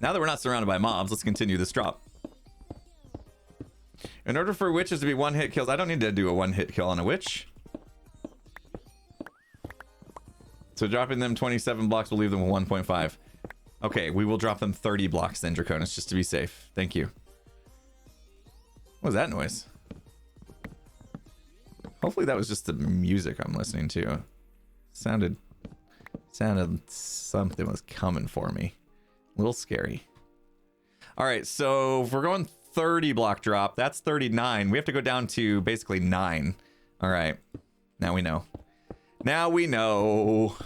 Now that we're not surrounded by mobs, let's continue this drop. In order for witches to be one-hit kills, I don't need to do a one-hit kill on a witch. So dropping them 27 blocks will leave them with 1.5. Okay, we will drop them 30 blocks then, Draconis, just to be safe. Thank you. What was that noise? Hopefully that was just the music I'm listening to. Sounded something was coming for me. A little scary. All right, so if we're going 30 block drop, that's 39. We have to go down to basically 9. All right, now we know. Now we know.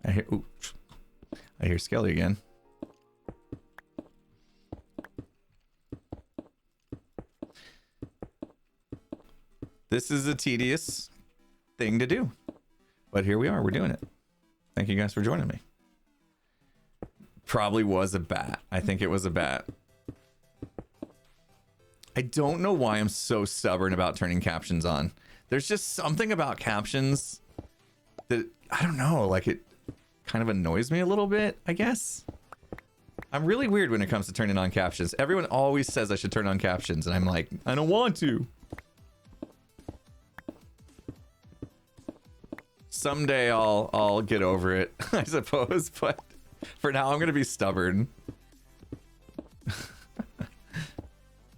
I hear Skelly again. This is a tedious thing to do, but here we are. We're doing it. Thank you guys for joining me. Probably was a bat. I think it was a bat. I don't know why I'm so stubborn about turning captions on. There's just something about captions that, I don't know, like it kind of annoys me a little bit, I guess. I'm really weird when it comes to turning on captions. Everyone always says I should turn on captions, and I'm like, I don't want to. Someday I'll get over it, I suppose, but for now I'm gonna be stubborn.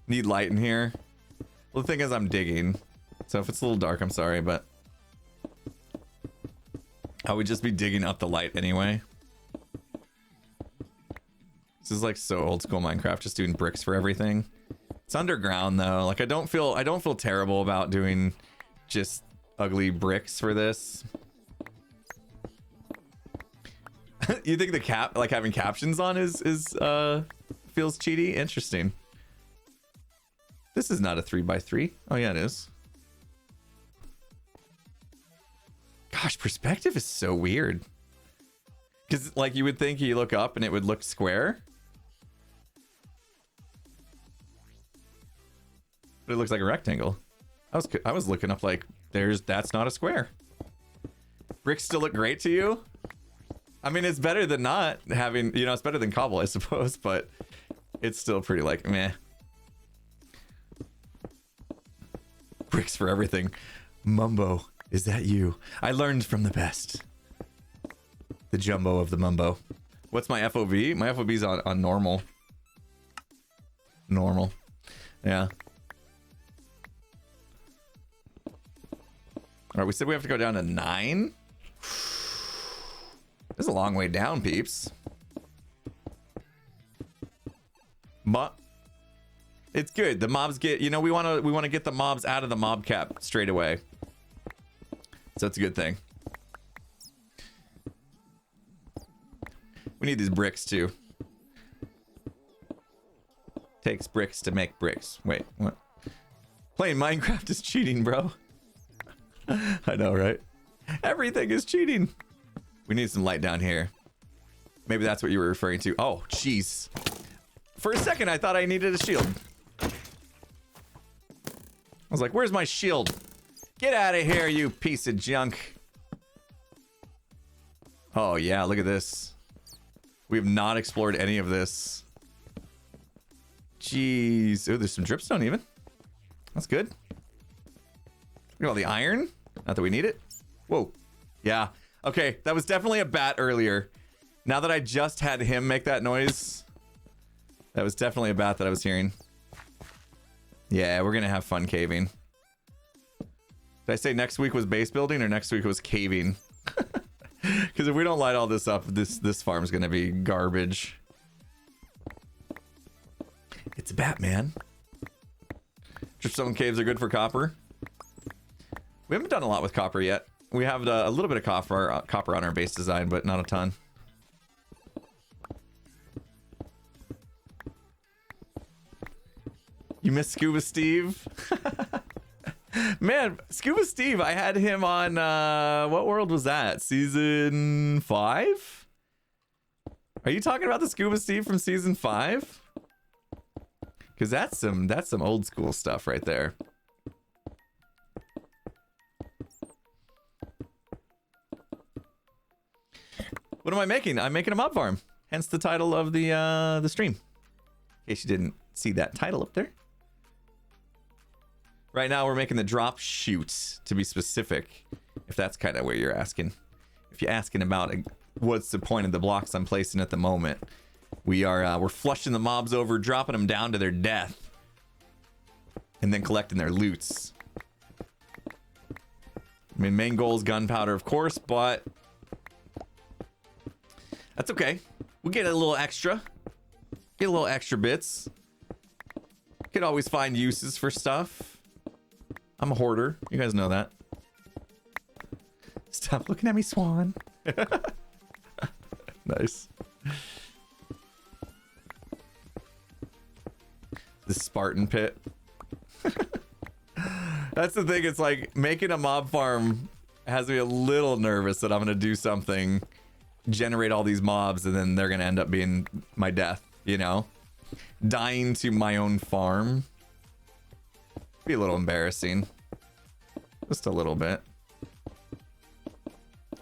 Need light in here. Well, the thing is I'm digging, so if it's a little dark, I'm sorry, but I would just be digging up the light anyway. This is like so old school Minecraft, just doing bricks for everything. It's underground though. Like I don't feel terrible about doing just ugly bricks for this. You think the like having captions on is feels cheaty? Interesting. This is not a 3x3. Oh yeah, it is. Gosh, perspective is so weird. Because like you would think you look up and it would look square. But it looks like a rectangle. I was looking up like that's not a square. Bricks still look great to you? I mean, it's better than not having, you know, it's better than cobble, I suppose, but it's still pretty like meh. Bricks for everything. Mumbo, is that you? I learned from the best. The jumbo of the mumbo. What's my FOV? My FOV's on normal. Normal. Yeah. All right, we said we have to go down to 9. This is a long way down, peeps. But it's good. The mobs get, you know, we want to get the mobs out of the mob cap straight away. So it's a good thing. We need these bricks too. Takes bricks to make bricks. Wait, what? Playing Minecraft is cheating, bro. I know, right? Everything is cheating. We need some light down here. Maybe that's what you were referring to. Oh, jeez. For a second, I thought I needed a shield. I was like, where's my shield? Get out of here, you piece of junk. Oh, yeah, look at this. We have not explored any of this. Jeez. Oh, there's some dripstone even. That's good. Look at all the iron. Not that we need it. Whoa. Yeah. Okay, that was definitely a bat earlier. Now that I just had him make that noise, that was definitely a bat that I was hearing. Yeah, we're gonna have fun caving. Did I say next week was base building or next week was caving? Because if we don't light all this up, this farm's gonna be garbage. It's a bat, man. Dripstone caves are good for copper. We haven't done a lot with copper yet. We have a little bit of copper on our base design, but not a ton. You miss Scuba Steve? Man, Scuba Steve, I had him on, what world was that? Season 5? Are you talking about the Scuba Steve from season 5? Because that's some old school stuff right there. What am I making? I'm making a mob farm. Hence the title of the stream. In case you didn't see that title up there. Right now we're making the drop shoot, to be specific. If that's kind of where you're asking. If you're asking about what's the point of the blocks I'm placing at the moment. We're flushing the mobs over, dropping them down to their death. And then collecting their loots. I mean, main goal is gunpowder, of course, but that's okay. We'll get a little extra. Get a little extra bits. Could always find uses for stuff. I'm a hoarder. You guys know that. Stop looking at me, Swan. Nice. The Spartan pit. That's the thing. It's like making a mob farm has me a little nervous that I'm going to do something, generate all these mobs, and then they're going to end up being my death, you know? Dying to my own farm. Be a little embarrassing. Just a little bit.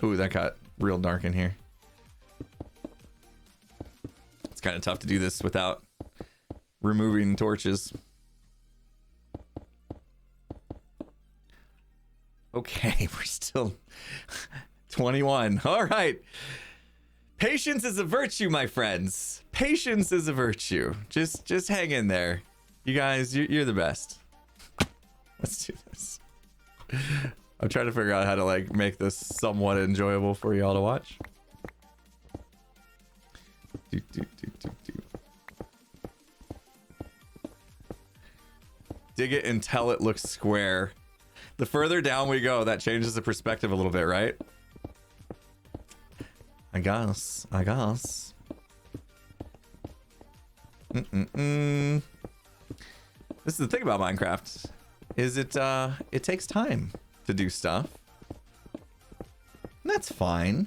Ooh, that got real dark in here. It's kind of tough to do this without removing torches. Okay, we're still 21. All right. Patience is a virtue, my friends. Patience is a virtue. Just hang in there. You guys, you're the best. Let's do this. I'm trying to figure out how to like make this somewhat enjoyable for y'all to watch. Dig it until it looks square. The further down we go, that changes the perspective a little bit, right? I guess. This is the thing about Minecraft, is it takes time to do stuff. And that's fine.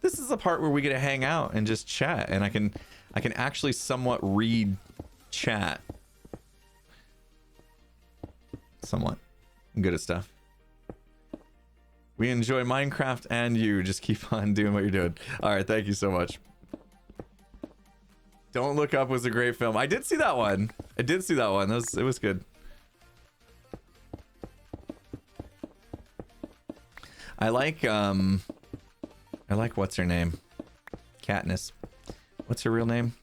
This is the part where we get to hang out and just chat, and I can actually somewhat read chat. Somewhat. I'm good at stuff. We enjoy Minecraft and you. Just keep on doing what you're doing. All right, thank you so much. Don't Look Up was a great film. I did see that one. I did see that one. It was good. I like what's her name? Katniss. What's her real name?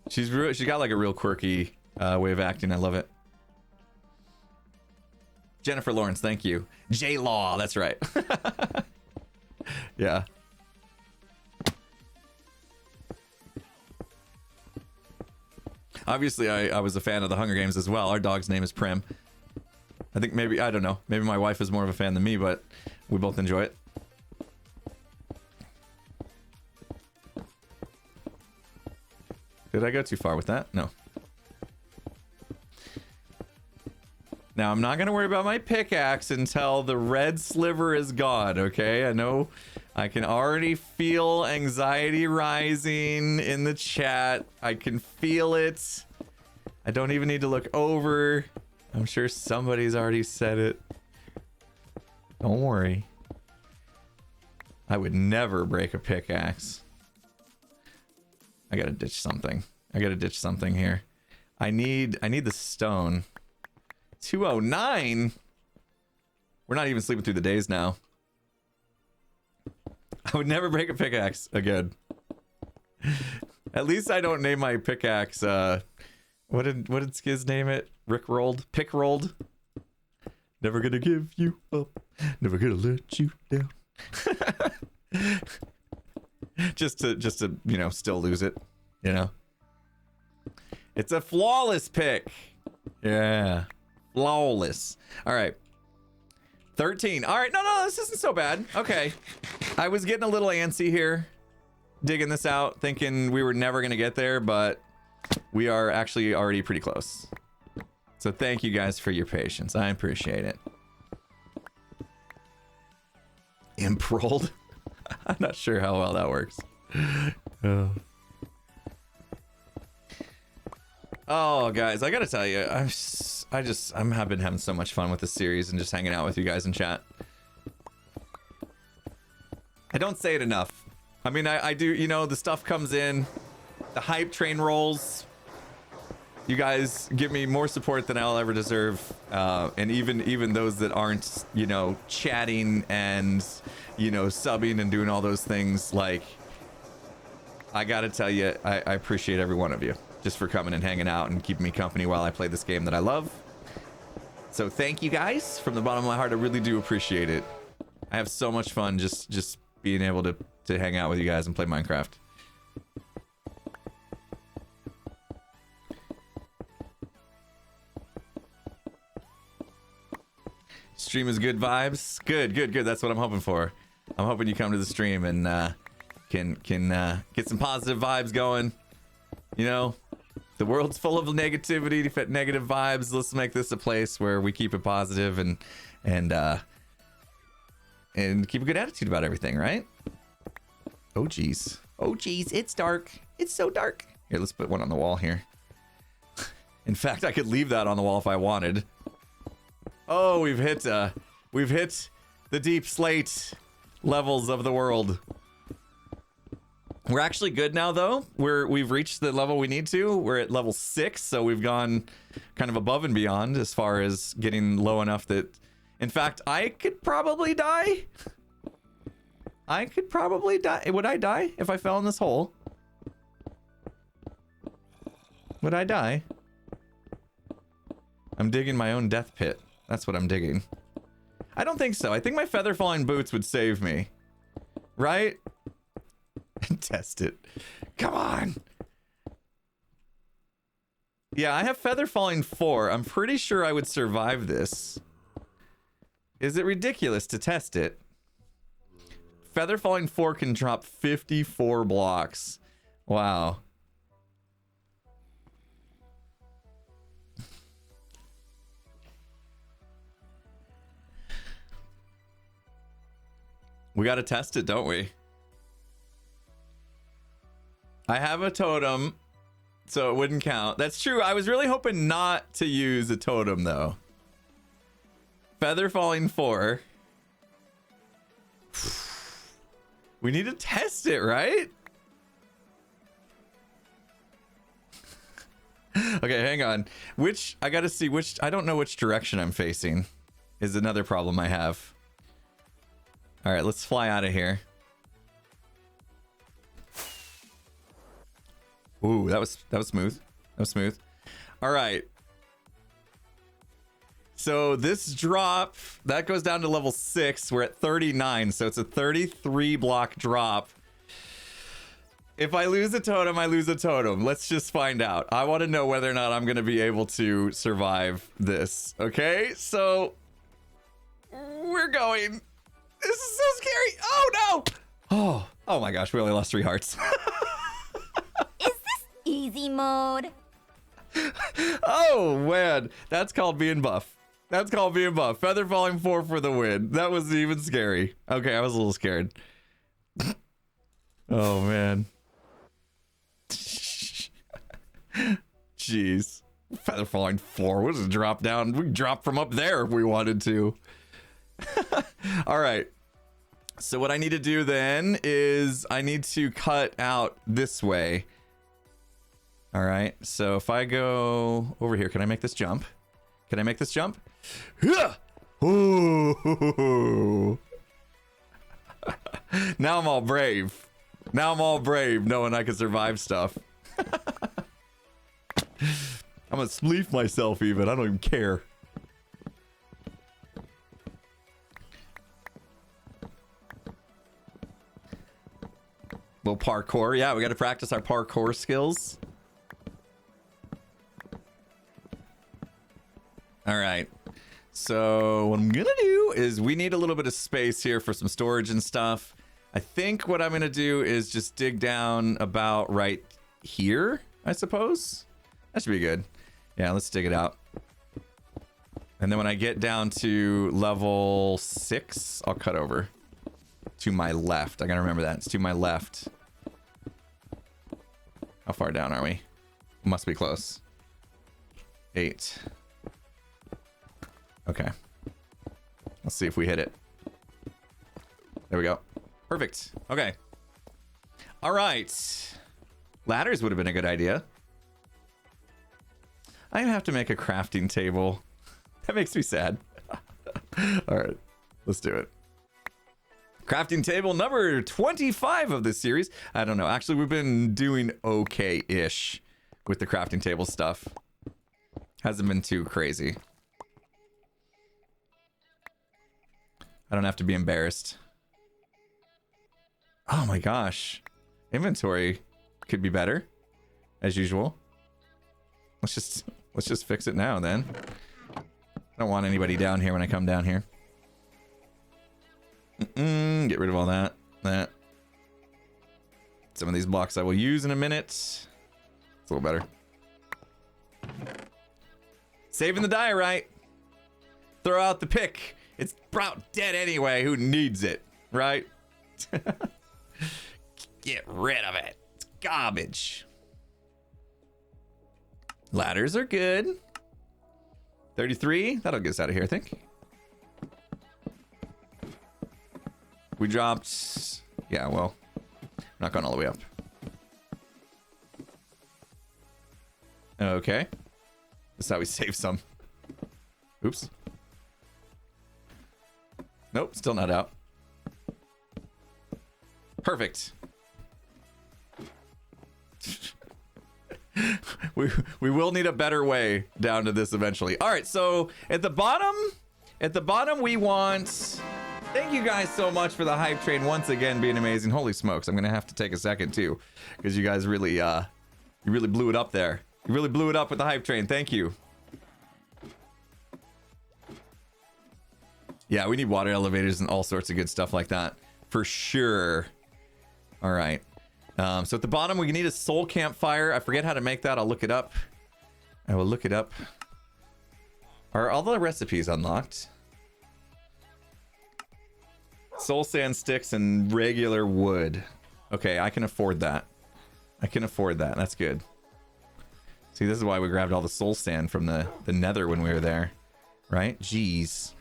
She's got like a real quirky way of acting. I love it. Jennifer Lawrence, thank you. J-Law, that's right. Yeah. Obviously, I was a fan of the Hunger Games as well. Our dog's name is Prim. I think maybe, I don't know. Maybe my wife is more of a fan than me, but we both enjoy it. Did I go too far with that? No. Now, I'm not going to worry about my pickaxe until the red sliver is gone, okay? I know I can already feel anxiety rising in the chat. I can feel it. I don't even need to look over. I'm sure somebody's already said it. Don't worry. I would never break a pickaxe. I gotta ditch something. I gotta ditch something here. I need the stone. 209? We're not even sleeping through the days now. I would never break a pickaxe again. At least I don't name my pickaxe, what did Skiz name it? Rickrolled? Pickrolled? Never gonna give you up. Never gonna let you down. just to, you know, still lose it, you know? It's a flawless pick. Yeah. Flawless. All right. 13. All right. No, this isn't so bad. Okay. I was getting a little antsy here, digging this out, thinking we were never going to get there, but we are actually already pretty close. So thank you guys for your patience. I appreciate it. Imp-rolled? I'm not sure how well that works. Oh, guys, I gotta tell you, I've been having so much fun with this series and just hanging out with you guys in chat. I don't say it enough. I mean, I do, you know, the stuff comes in, the hype train rolls. You guys give me more support than I'll ever deserve, and even those that aren't, you know, chatting and, you know, subbing and doing all those things. Like, I gotta tell you, I appreciate every one of you just for coming and hanging out and keeping me company while I play this game that I love. So thank you guys from the bottom of my heart. I really do appreciate it. I have so much fun just being able to hang out with you guys and play Minecraft. Stream is good vibes. Good. That's what I'm hoping for. I'm hoping you come to the stream and can get some positive vibes going. You know, the world's full of negativity, negative vibes. Let's make this a place where we keep it positive and keep a good attitude about everything, right? Oh geez, it's dark. It's so dark. Here, let's put one on the wall here. In fact, I could leave that on the wall if I wanted. Oh, we've hit the deep slate levels of the world. We're actually good now, though. We've reached the level we need to. We're at level 6, so we've gone kind of above and beyond as far as getting low enough that, in fact, I could probably die. Would I die if I fell in this hole? Would I die? I'm digging my own death pit. That's what I'm digging. I don't think so. I think my feather falling boots would save me. Right? Test it. Come on. Yeah, I have feather falling 4. I'm pretty sure I would survive this. Is it ridiculous to test it? Feather falling 4 can drop 54 blocks. Wow. We gotta test it, don't we? I have a totem, so it wouldn't count. That's true. I was really hoping not to use a totem, though. Feather falling 4. We need to test it, right? Okay, hang on. I gotta see I don't know which direction I'm facing is another problem I have. All right, let's fly out of here. Ooh, that was smooth. That was smooth. All right. So this drop, that goes down to level 6. We're at 39, so it's a 33 block drop. If I lose a totem, I lose a totem. Let's just find out. I want to know whether or not I'm going to be able to survive this. Okay, so we're going. This is so scary. Oh, no. Oh my gosh, we only lost 3 hearts. Is this easy mode? Oh, man. That's called being buff. That's called being buff. Feather falling 4 for the win. That was even scary. Okay, I was a little scared. Oh, man. Jeez. Feather falling 4. What does it drop down? We can drop from up there if we wanted to. All right. So what I need to do then is I need to cut out this way. All right. So if I go over here, can I make this jump? Can I make this jump? Ooh. Now I'm all brave. Now I'm all brave knowing I can survive stuff. I'm gonna spleef myself even. I don't even care. Little parkour. Yeah, we got to practice our parkour skills. All right. So what I'm gonna do is we need a little bit of space here for some storage and stuff. I think what I'm gonna do is just dig down about right here, I suppose. That should be good. Yeah, let's dig it out. And then when I get down to level 6, I'll cut over to my left. I gotta remember that. It's to my left. How far down are we? Must be close. 8. Okay. Let's see if we hit it. There we go. Perfect. Okay. All right. Ladders would have been a good idea. I have to make a crafting table. That makes me sad. All right. Let's do it. Crafting table number 25 of this series. I don't know. Actually, we've been doing okay-ish with the crafting table stuff. Hasn't been too crazy. I don't have to be embarrassed. Oh my gosh. Inventory could be better, as usual. Let's just fix it now then. I don't want anybody down here when I come down here. Get rid of all that. Some of these blocks I will use in a minute. It's a little better. Saving the diorite. Throw out the pick. It's about dead anyway. Who needs it, right? Get rid of it. It's garbage. Ladders are good. 33. That'll get us out of here, I think. We dropped... Yeah, well, not going all the way up. Okay. This is how we save some. Oops. Nope, still not out. Perfect. we will need a better way down to this eventually. All right, so at the bottom we want... Thank you guys so much for the hype train once again being amazing. Holy smokes, I'm gonna have to take a second too, because you guys really you really blew it up there. You really blew it up with the hype train. Thank you. Yeah, we need water elevators and all sorts of good stuff like that for sure. All right. So at the bottom, we need a soul campfire. I forget how to make that. I'll look it up. I will look it up. Are all the recipes unlocked? Soul sand sticks and regular wood. Okay, I can afford that. I can afford that. That's good. See, this is why we grabbed all the soul sand from the nether when we were there. Right? Jeez.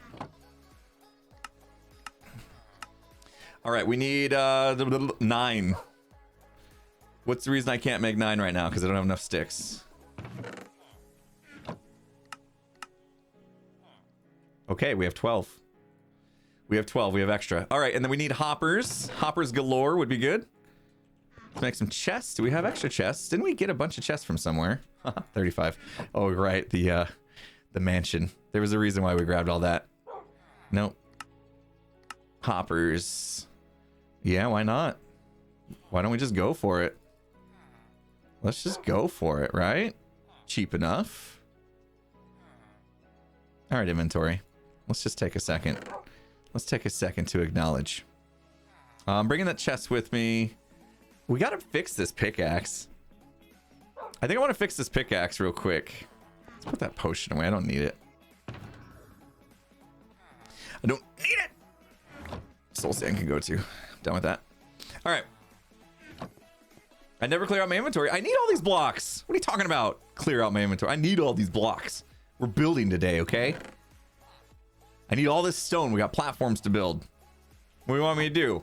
All right, we need 9. What's the reason I can't make 9 right now? Because I don't have enough sticks. Okay, we have 12. We have 12. We have extra. All right, and then we need hoppers. Hoppers galore would be good. Let's make some chests. Do we have extra chests? Didn't we get a bunch of chests from somewhere? 35. Oh, right. The mansion. There was a reason why we grabbed all that. Nope. Hoppers. Yeah, why not? Why don't we just go for it? Let's just go for it, right? Cheap enough. All right, inventory. Let's just take a second. Let's take a second to acknowledge. I'm bringing that chest with me. We gotta fix this pickaxe. I think I want to fix this pickaxe real quick. Let's put that potion away. I don't need it. I don't need it. Soul sand can go too. Done with that. All right. I never clear out my inventory. I need all these blocks. What are you talking about? Clear out my inventory. I need all these blocks. We're building today, okay? I need all this stone. We got platforms to build. What do you want me to do?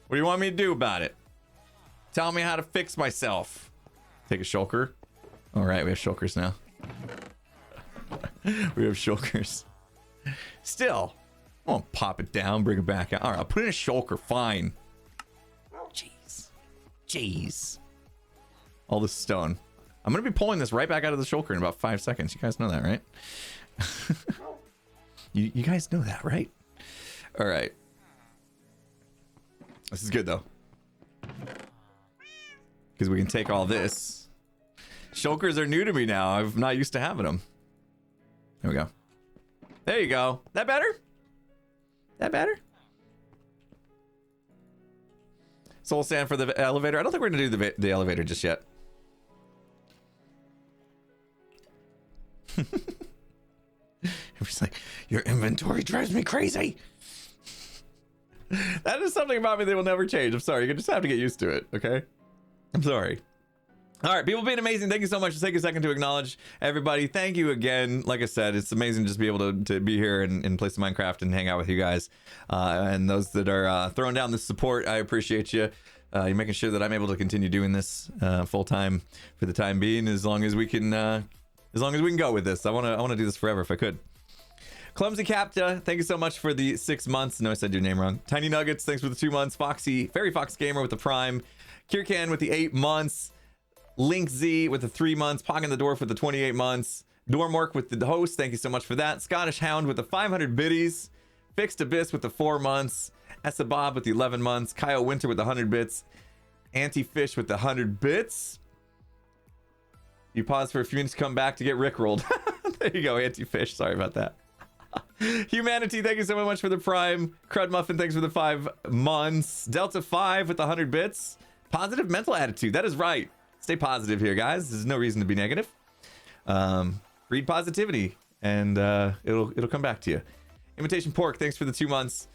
What do you want me to do about it? Tell me how to fix myself. Take a shulker. All right, we have shulkers now. We have shulkers. Still, I won't pop it down, bring it back out. All right, I'll put in a shulker. Fine. Jeez. Jeez. All this stone. I'm going to be pulling this right back out of the shulker in about 5 seconds. You guys know that, right? You guys know that, right? All right. This is good, though. Because we can take all this. Shulkers are new to me now. I'm not used to having them. There we go. There you go. That better? That better? Soul sand for the elevator. I don't think we're going to do the elevator just yet. It's like, your inventory drives me crazy. That is something about me that will never change. I'm sorry. You just have to get used to it, okay? I'm sorry. All right, people being amazing. Thank you so much. Just take a second to acknowledge everybody. Thank you again. Like I said, it's amazing just to be able to be here and play some Minecraft and hang out with you guys. And those that are throwing down the support, I appreciate you. You're making sure that I'm able to continue doing this full time for the time being, as long as we can go with this. I want to do this forever if I could. Clumsy Capta, thank you so much for the 6 months. No, I said your name wrong. Tiny Nuggets, thanks for the 2 months. Foxy, Fairy Fox Gamer with the Prime. Kirkan with the 8 months. Link Z with the 3 months. Pog in the Dwarf with the 28 months. Dormork with the host, thank you so much for that. Scottish Hound with the 500 biddies. Fixed Abyss with the 4 months. Essa Bob with the 11 months. Kyle Winter with the 100 bits. Anti-Fish with the 100 bits. You pause for a few minutes to come back to get rickrolled. There you go, Anti-Fish. Sorry about that. Humanity, thank you so much for the Prime. Crud Muffin, thanks for the 5 months. Delta 5 with the 100 bits. Positive mental attitude. That is right. Stay positive here, guys. There's no reason to be negative. Read positivity, and it'll come back to you. Imitation Pork, thanks for the 2 months.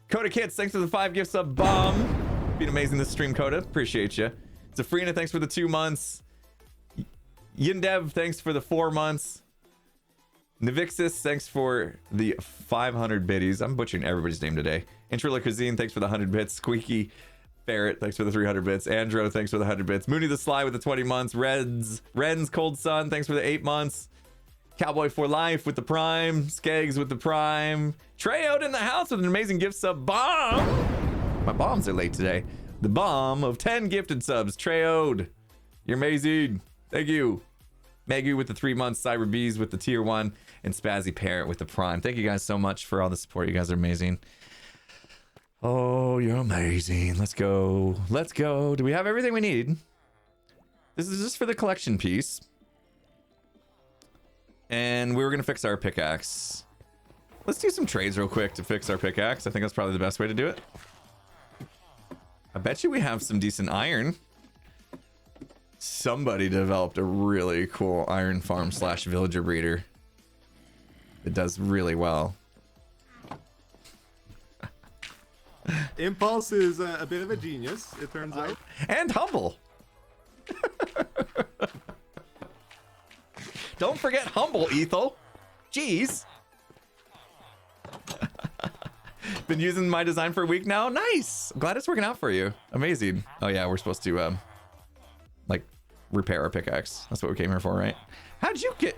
Coda Kits, thanks for the 5 gifts of bomb. Been amazing this stream, Coda. Appreciate you. Zafrina, thanks for the 2 months. Yindev, thanks for the 4 months. Nivixis, thanks for the 500 biddies. I'm butchering everybody's name today. Intrala Cuisine, thanks for the 100 bits. Squeaky Ferret, thanks for the 300 bits. Andro, thanks for the 100 bits. Mooney the Sly with the 20 months. Ren's Cold Sun, thanks for the 8 months. Cowboy for Life with the Prime. Skeggs with the Prime. Treyoed in the house with an amazing gift sub. Bomb! My bombs are late today. The bomb of 10 gifted subs. Treyoed. You're amazing. Thank you. Megu with the 3 months. Cyber Bees with the tier 1. And Spazzy Parrot with the Prime. Thank you guys so much for all the support. You guys are amazing. Oh, you're amazing. Let's go. Let's go. Do we have everything we need? This is just for the collection piece. And we were going to fix our pickaxe. Let's do some trades real quick to fix our pickaxe. I think that's probably the best way to do it. I bet you we have some decent iron. Somebody developed a really cool iron farm / villager breeder. It does really well. Impulse is a bit of a genius, it turns out. And humble. Don't forget humble, Ethel. Jeez. Been using my design for a week now. Nice. I'm glad it's working out for you. Amazing. Oh yeah, we're supposed to like repair our pickaxe. That's what we came here for, right? How'd you get?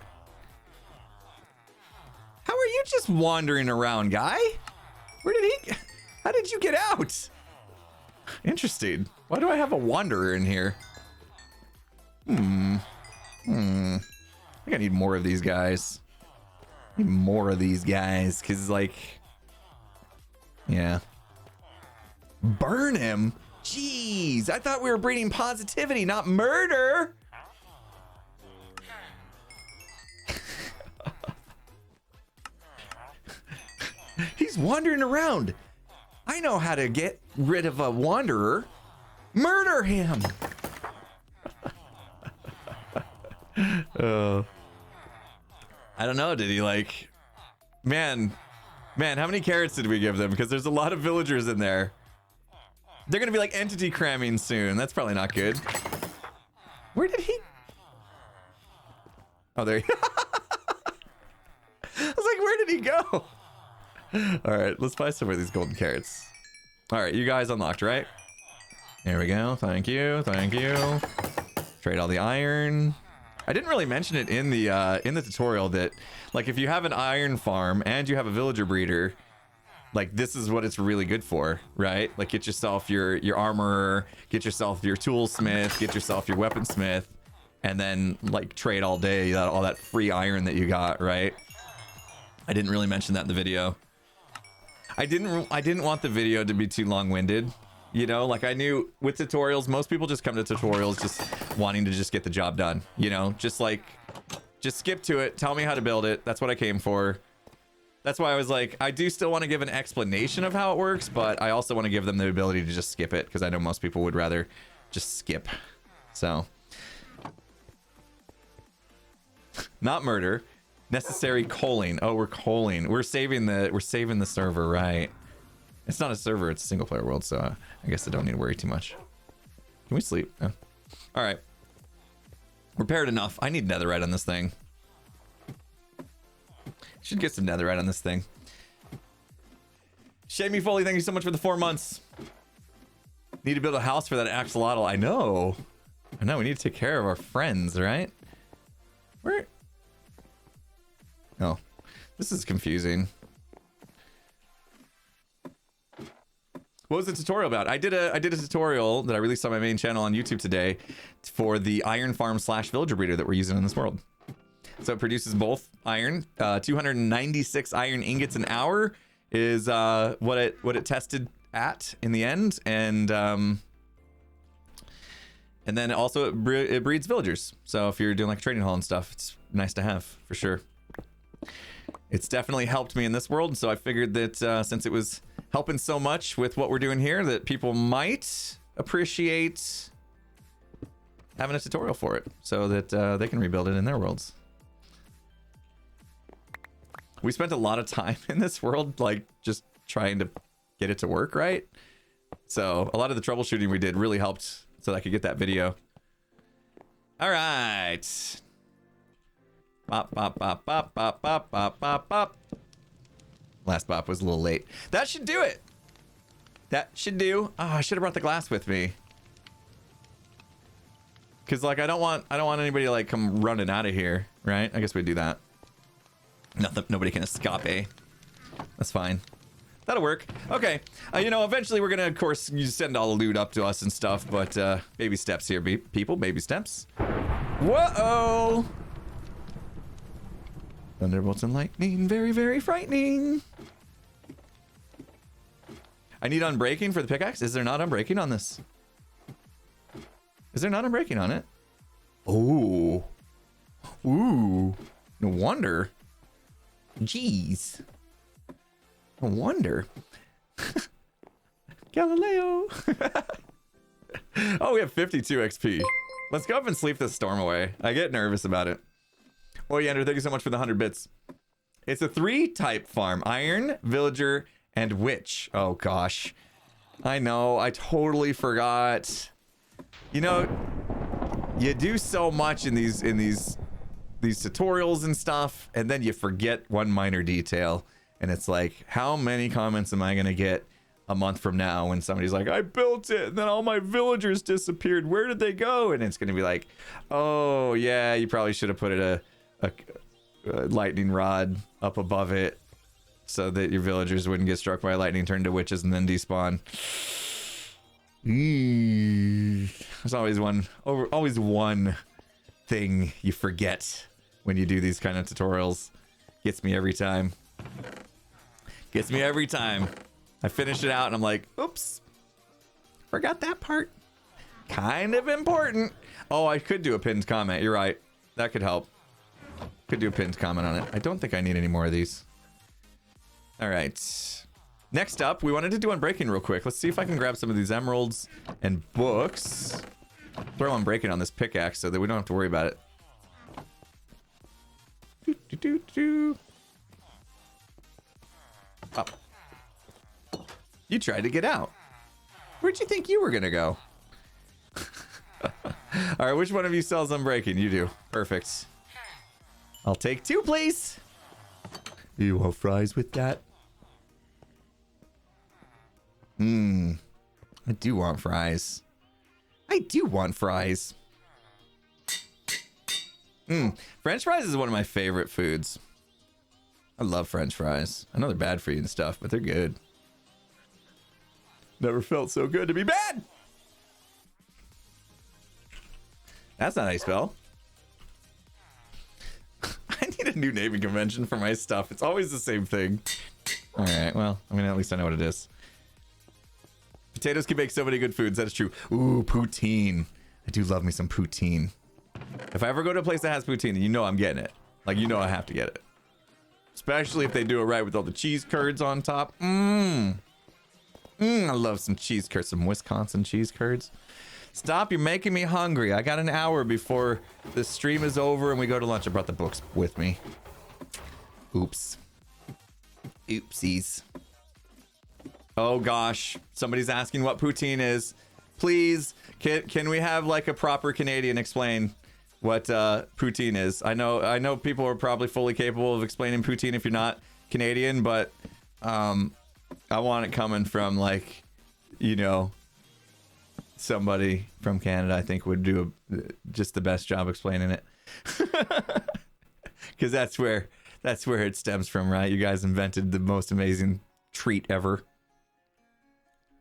How are you just wandering around, guy? Where did he? How did you get out? Interesting. Why do I have a wanderer in here? I think I need more of these guys. Need more of these guys, cause like, yeah. Burn him. Jeez, I thought we were breeding positivity, not murder. He's wandering around. I know how to get rid of a wanderer. Murder him. I don't know. Did he like, man, how many carrots did we give them? Because there's a lot of villagers in there. They're going to be like entity cramming soon. That's probably not good. Where did he? Oh, there he I was like, where did he go? All right, let's buy some of these golden carrots. All right, you guys unlocked, right? There we go. Thank you. Thank you. Trade all the iron. I didn't really mention it in the tutorial that, like, if you have an iron farm and you have a villager breeder, like, this is what it's really good for, right? Like, get yourself your armorer, get yourself your toolsmith, get yourself your weaponsmith, and then, like, trade all day all that free iron that you got, right? I didn't really mention that in the video. I didn't want the video to be too long-winded. You know, like I knew with tutorials, most people just come to tutorials just wanting to just get the job done. You know, just skip to it. Tell me how to build it. That's what I came for. That's why I was like, I do still want to give an explanation of how it works, but I also want to give them the ability to just skip it because I know most people would rather just skip. So, not murder, necessary coaling. Oh, we're coaling. We're saving the server, right? It's not a server, it's a single player world, so I guess I don't need to worry too much. Can we sleep? Oh. All right. Repaired enough. I need netherite on this thing. Should get some netherite on this thing. Shamey Foley, thank you so much for the 4 months. Need to build a house for that axolotl. I know. We need to take care of our friends, right? Where? Oh, this is confusing. What was the tutorial about? I did a tutorial that I released on my main channel on YouTube today for the iron farm / villager breeder that we're using in this world. So it produces both iron. 296 iron ingots an hour is what it tested at in the end, and then also it breeds villagers. So if you're doing like a trading hall and stuff, it's nice to have for sure. It's definitely helped me in this world, so I figured that since it was helping so much with what we're doing here, that people might appreciate having a tutorial for it so that they can rebuild it in their worlds. We spent a lot of time in this world, like, just trying to get it to work right. So a lot of the troubleshooting we did really helped so that I could get that video. All right. Bop, bop, bop, bop, bop, bop, bop, bop, bop. Last bop was a little late. That should do it. That should do. Oh, I should have brought the glass with me. Cause like I don't want anybody to like come running out of here, right? I guess we do that. Nobody can escape. That's fine. That'll work. Okay. You know, eventually we're gonna, of course, you send all the loot up to us and stuff, but baby steps here, people. Baby steps. Whoa! Thunderbolts and lightning, very, very frightening. I need unbreaking for the pickaxe. Is there not unbreaking on this? Is there not unbreaking on it? Oh. Ooh. No wonder. Jeez. No wonder. Galileo. Oh, we have 52 XP. Let's go up and sleep this storm away. I get nervous about it. Oh, Yander, thank you so much for the 100 bits. It's a 3-type farm. Iron, villager, and witch. Oh, gosh. I know. I totally forgot. You know, you do so much in these tutorials and stuff, and then you forget one minor detail. And it's like, how many comments am I going to get a month from now when somebody's like, I built it and then all my villagers disappeared. Where did they go? And it's going to be like, oh, yeah, you probably should have put a lightning rod up above it so that your villagers wouldn't get struck by lightning, turn to witches, and then despawn. There's always one thing you forget when you do these kind of tutorials. Gets me every time. Gets me every time. I finish it out and I'm like, oops, forgot that part. Kind of important. Oh, I could do a pinned comment. You're right. That could help. Could do a pinned comment on it. I don't think I need any more of these. All right. Next up, we wanted to do Unbreaking real quick. Let's see if I can grab some of these emeralds and books. Throw Unbreaking on this pickaxe so that we don't have to worry about it. Up. You tried to get out. Where'd you think you were gonna go? All right, which one of you sells Unbreaking? You do. Perfect. I'll take 2, please. You want fries with that? I do want fries. I do want fries. French fries is one of my favorite foods. I love French fries. I know they're bad for you and stuff, but they're good. Never felt so good to be bad. That's not how you spell. I need a new naming convention for my stuff. It's always the same thing. All right, well, I mean, at least I know what it is. Potatoes can make so many good foods. That is true. Ooh, poutine. I do love me some poutine. If I ever go to a place that has poutine, you know I'm getting it. Like, you know I have to get it. Especially if they do it right with all the cheese curds on top. I love some cheese curds, some Wisconsin cheese curds. Stop, you're making me hungry. I got an hour before the stream is over and we go to lunch. I brought the books with me. Oops. Oopsies. Oh gosh, somebody's asking what poutine is. Please, can we have like a proper Canadian explain what poutine is? I know people are probably fully capable of explaining poutine if you're not Canadian, but I want it coming from, like, you know, somebody from Canada. I think would do just the best job explaining it. Because that's where it stems from, right? You guys invented the most amazing treat ever.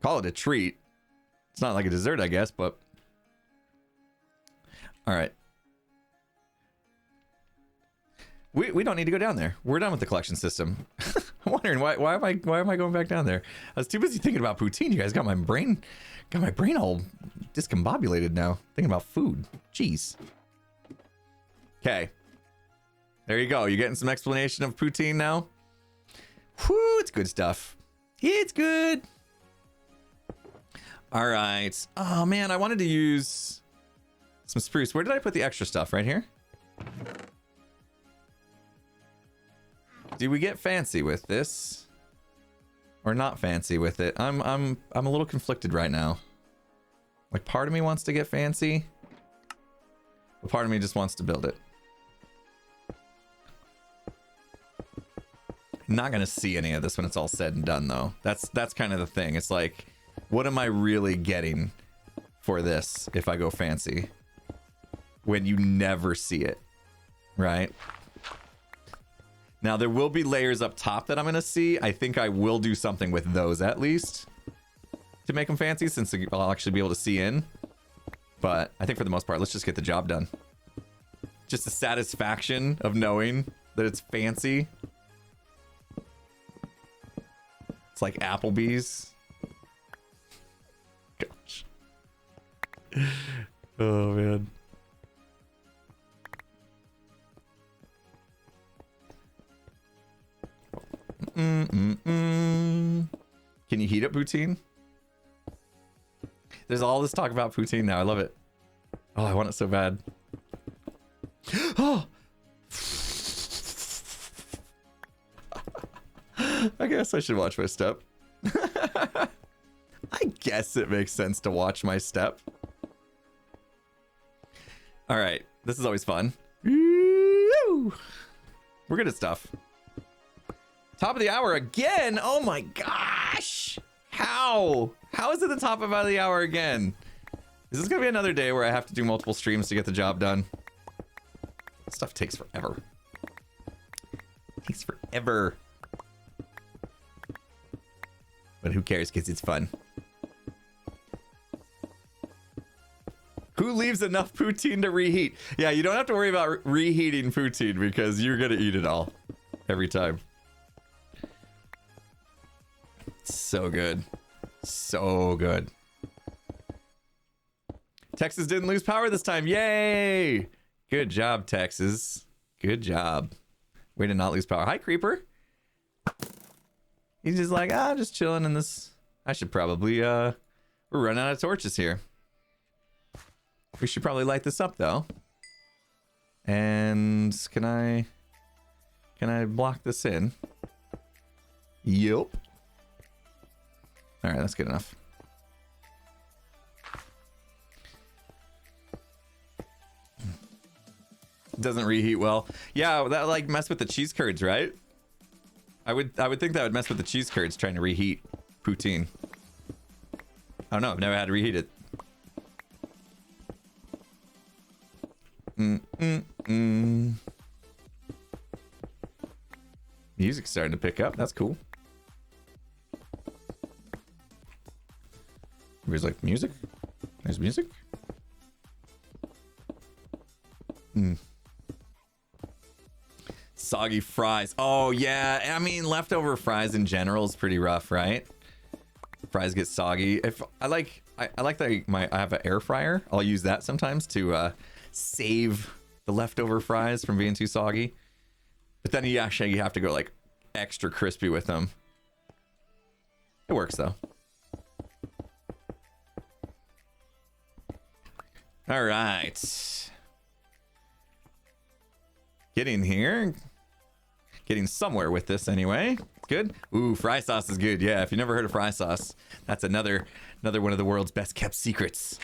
Call it a treat. It's not like a dessert, I guess, but all right. We don't need to go down there. We're done with the collection system. I'm wondering why am I going back down there? I was too busy thinking about poutine. You guys got my brain all discombobulated now. Thinking about food. Jeez. Okay. There you go. You're getting some explanation of poutine now. Whew, it's good stuff. It's good. All right. Oh man, I wanted to use some spruce. Where did I put the extra stuff? Right here? Do we get fancy with this or not fancy with it? I'm a little conflicted right now. Like, part of me wants to get fancy, but part of me just wants to build it. Not gonna see any of this when it's all said and done, though. That's kind of the thing. It's like, what am I really getting for this if I go fancy when you never see it, right? Now, there will be layers up top that I'm going to see. I think I will do something with those at least to make them fancy, since I'll actually be able to see in. But I think for the most part, let's just get the job done. Just the satisfaction of knowing that it's fancy. It's like Applebee's. Gosh. Oh, man. Can you heat up poutine? There's all this talk about poutine now. I love it. Oh, I want it so bad. Oh! I guess I should watch my step. I guess it makes sense to watch my step. All right. This is always fun. We're good at stuff. Top of the hour again. Oh my gosh. How is it the top of the hour again? Is this gonna be another day where I have to do multiple streams to get the job done? Stuff takes forever. Takes forever. But who cares, because it's fun. Who leaves enough poutine to reheat? Yeah, you don't have to worry about reheating poutine because you're gonna eat it all every time. So good. So good. Texas didn't lose power this time. Yay! Good job, Texas. Good job. Way to not lose power. Hi, Creeper. He's just like, just chilling in this. I should probably, we're running out of torches here. We should probably light this up, though. And can I block this in? Yup. All right, that's good enough. Doesn't reheat well. Yeah, that like mess with the cheese curds, right? I would think that would mess with the cheese curds trying to reheat poutine. I don't know. I've never had to reheat it. Music's starting to pick up. That's cool. Everybody's like, music? There's music? Soggy fries. Oh, yeah. I mean, leftover fries in general is pretty rough, right? Fries get soggy. If I like that I have an air fryer. I'll use that sometimes to save the leftover fries from being too soggy. But then you have to go like extra crispy with them. It works though. All right. Getting here. Getting somewhere with this anyway. Good. Ooh, fry sauce is good. Yeah, if you never heard of fry sauce, that's another one of the world's best kept secrets.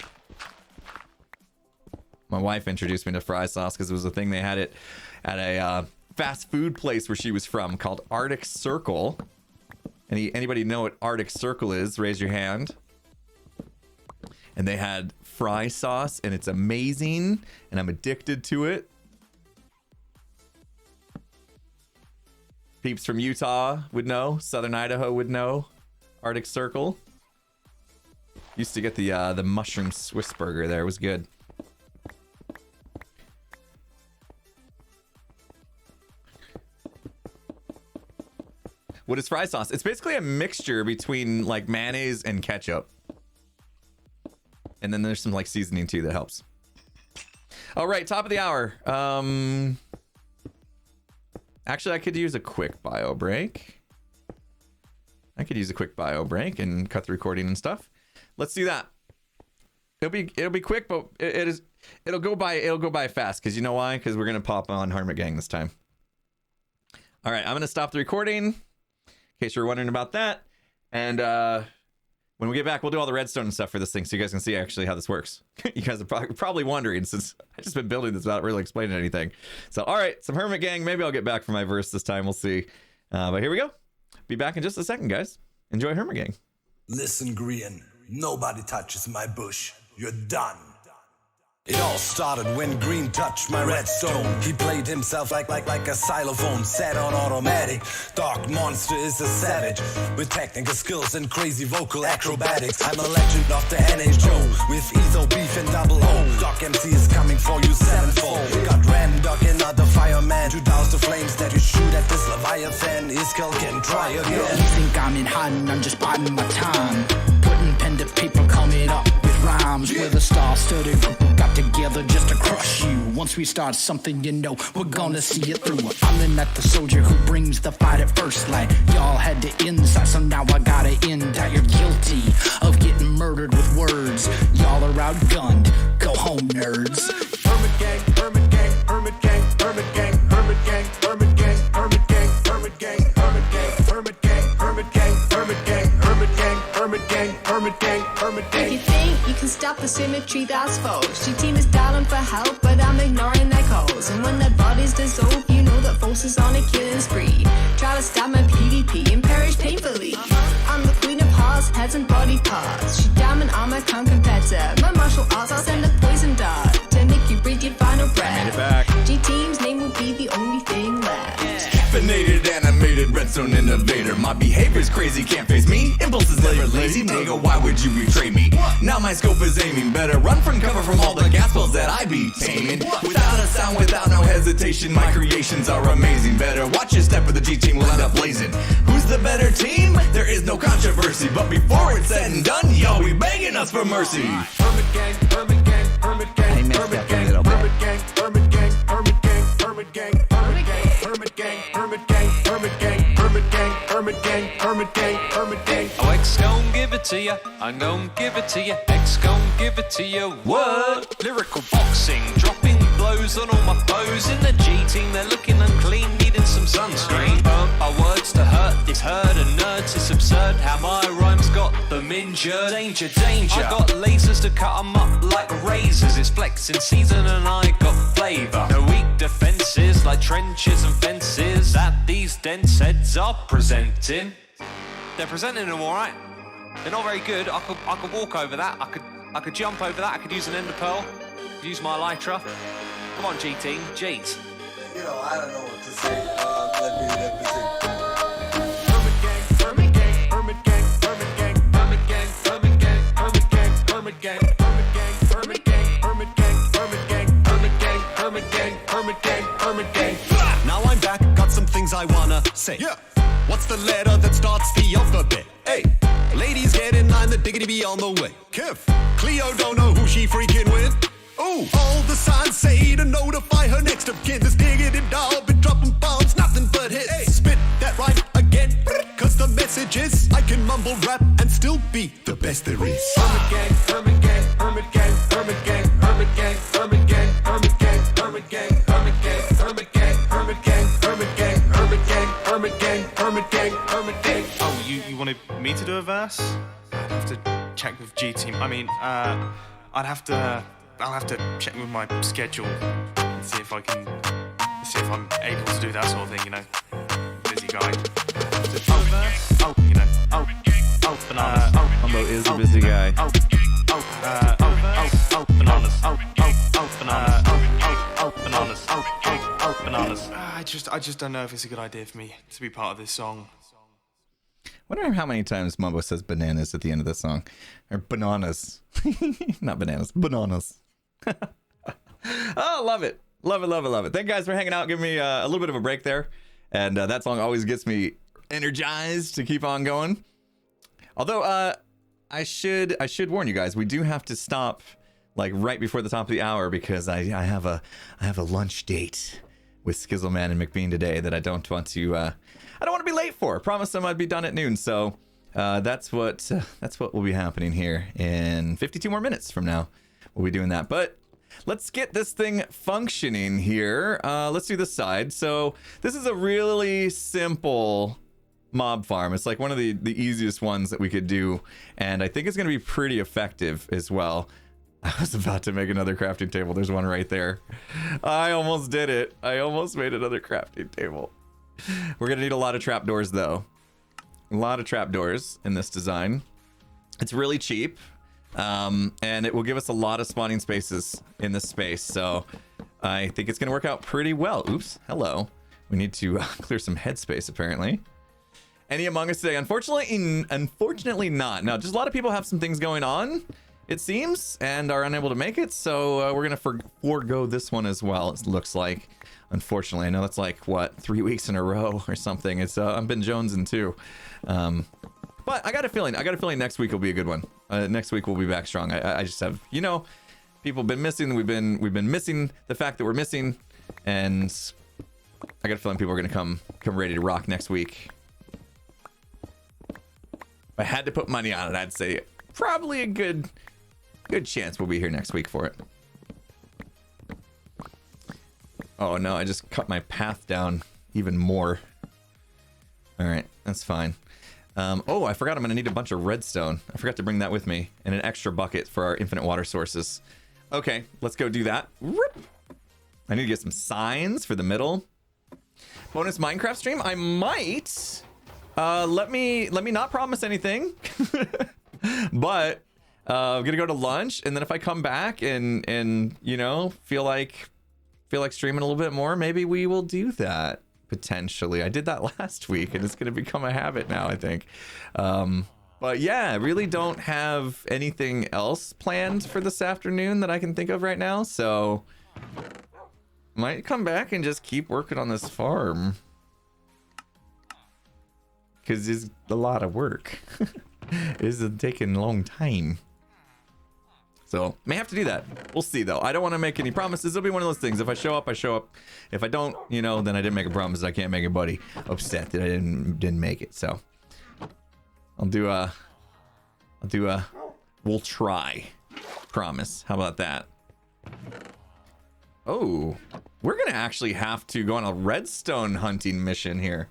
My wife introduced me to fry sauce because it was a thing they had it at a fast food place where she was from called Arctic Circle. Anybody know what Arctic Circle is? Raise your hand. And they had fry sauce, and it's amazing, and I'm addicted to it. Peeps from Utah would know. Southern Idaho would know. Arctic Circle. Used to get the mushroom Swiss burger there. It was good. What is fry sauce? It's basically a mixture between like mayonnaise and ketchup. And then there's some like seasoning too that helps. All right, top of the hour. Actually, I could use a quick bio break. I could use a quick bio break and cut the recording and stuff. Let's do that. It'll be quick, but it'll go by fast. Because you know why? Because we're gonna pop on Hermit Gang this time. All right, I'm gonna stop the recording in case you're wondering about that. And when we get back, we'll do all the redstone and stuff for this thing, so you guys can see actually how this works. You guys are probably wondering, since I've just been building this without really explaining anything. So, all right, some Hermit Gang. Maybe I'll get back for my verse this time. We'll see. But here we go. Be back in just a second, guys. Enjoy Hermit Gang. Listen, Green. Nobody touches my bush. You're done. It all started when Green touched my redstone. He played himself like a xylophone, set on automatic. Dark Monster is a savage with technical skills and crazy vocal acrobatics. I'm a legend of the NHO with Etho, Beef, and Double O. Doc MC is coming for you sevenfold. Got Randoc, another fireman, to douse the flames that you shoot at this Leviathan. Iskall can try again. You think I'm in hiding, I'm just biding my time. Putting pen to paper, coming up with rhymes. With a star-studded got together just to crush you. Once we start something, you know we're gonna see it through. I'm not the soldier who brings the fight at first light. Y'all had to inside, so now I gotta end out. You're guilty of getting murdered with words. Y'all are outgunned. Go home, nerds. Hermit Gang, Hermit Gang, Hermit Gang, Hermit Gang, Hermit Gang, Hermit Gang, Hermit Gang, Hermit Gang, Hermit Gang, Hermit Gang, Hermit Gang, Hermit Gang, Hermit Gang, Hermit Gang, Hermit Gang. If you think you can stop the symmetry, that's false. Your team is dialing for help, but I'm ignoring their calls. And when their bodies dissolve, you know that force is on a killing spree. Try to stab my PvP and perish painfully. I'm the queen of hearts, heads and body parts. She diamond armor, can't compare to my martial arts. I'll send a poison dart to make you breathe your final breath. Made it back. G-Team's name will be the only thing left. Caffeinated, animated, redstone innovator. My behavior's crazy, can't face me. Impulses never lazy, nigga, why would you betray me? Now my scope is aiming, better run from cover from all the gas balls that I be taming. Without a sound, without no hesitation, my creations are amazing. Better watch your step or the G-Team will end up blazing. Who's the better team? There is no controversy, but before it's said and done, y'all be begging us for mercy. Hermit gang, Hermit gang, Hermit gang, Hermit gang, Hermit gang, Hermit gang, Hermit gang, Hermit gang, Hermit gang, Hermit gang, Hermit gang, Hermit gang, Hermit gang, Hermit gang, Hermit gang, Hermit gang. Oh, X gon' give it to ya, I'm gon' give it to ya, X gon' give it to ya. What? Lyrical boxing, dropping blows on all my foes. In the G-Team, they're looking unclean, needing some sunscreen. Our words to hurt this herd of nerds, it's absurd how my rhymes got them injured. Danger, danger, I got lasers to cut them up like razors. It's flexing season and I got flavour. No weak defences like trenches and fences that these dense heads are presenting. They're presenting them alright. They're not very good. I could walk over that. I could jump over that. I could use an ender pearl. Use my elytra. Come on, G-Team. Jeez. You know, I don't know what to say. Let me sing. Hermit gang, Hermit gang, Hermit gang, Hermit gang, Hermit gang, Hermit gang, Hermit gang, Hermit gang, Hermit gang, Hermit gang, Hermit gang, Hermit gang, Hermit gang, Hermit gang, Hermit gang, Hermit gang. Now I'm back, got some things I wanna say. Yeah. What's the letter that starts the alphabet? Hey, ladies get in line, the diggity be on the way. Kev, Cleo don't know who she freaking with. Ooh, all the signs say to notify her next of kin. This diggity doll been dropping bombs, nothing but hits. Hey, spit that right again, cause the message is I can mumble rap and still be the best there is. Hermit gang, Hermit gang, Hermit gang, Hermit gang, Hermit gang, Hermit gang, Hermit gang, Hermit gang, Hermit gang, Hermit gang, Hermit gang, Hermit gang, Hermit gang, Hermit gang, Hermit gang, Hermit gang. Oh, you wanted me to do a verse? I'd have to check with G-Team. I mean, I'll have to check with my schedule and see if I'm able to do that sort of thing, you know. Busy guy. Bananas. Humbo is a busy guy. Bananas. I just don't know if it's a good idea for me to be part of this song. Wonder how many times Mumbo says bananas at the end of the song. Or bananas. Not bananas. Bananas. Oh, love it. Love it, love it, love it. Thank you guys for hanging out, giving me a little bit of a break there. And that song always gets me energized to keep on going. Although, I should warn you guys, we do have to stop like right before the top of the hour because I have a lunch date with Skizzleman and McBean today that I don't want to be late for. I promised them I'd be done at noon, so that's what will be happening here in 52 more minutes from now. We'll be doing that, but let's get this thing functioning here. Let's do this side. So this is a really simple mob farm. It's like one of the easiest ones that we could do, and I think it's going to be pretty effective as well. I was about to make another crafting table. There's one right there. I almost did it. I almost made another crafting table. We're going to need a lot of trapdoors, though. A lot of trapdoors in this design. It's really cheap, and it will give us a lot of spawning spaces in this space, so I think it's going to work out pretty well. Oops, hello. We need to clear some headspace, apparently. Any Among Us today? Unfortunately not. Now, just a lot of people have some things going on, it seems, and are unable to make it, so we're going to forego this one as well, it looks like. Unfortunately, I know that's like, what, 3 weeks in a row or something. It's I've been jonesing too. But I got a feeling next week will be a good one. Next week we'll be back strong. I just have, you know, people have been missing. We've been missing the fact that we're missing, and I got a feeling people are gonna come ready to rock next week. If I had to put money on it, I'd say probably a good chance we'll be here next week for it. Oh no, I just cut my path down even more. All right, that's fine. Oh, I forgot I'm gonna need a bunch of redstone. I forgot to bring that with me, and an extra bucket for our infinite water sources. Okay, let's go do that. I need to get some signs for the middle. Bonus Minecraft stream? I might. Let me not promise anything. But I'm gonna go to lunch, and then if I come back and you know, feel like streaming a little bit more, maybe we will do that. Potentially. I did that last week, and it's going to become a habit now, I think. But yeah, I really don't have anything else planned for this afternoon that I can think of right now. So might come back and just keep working on this farm. Because it's a lot of work. It's taking a long time. So may have to do that. We'll see though. I don't want to make any promises. It'll be one of those things. If I show up, I show up. If I don't, you know, then I didn't make a promise. I can't make anybody upset that I didn't make it. So we'll try. Promise. How about that? Oh, we're gonna actually have to go on a redstone hunting mission here.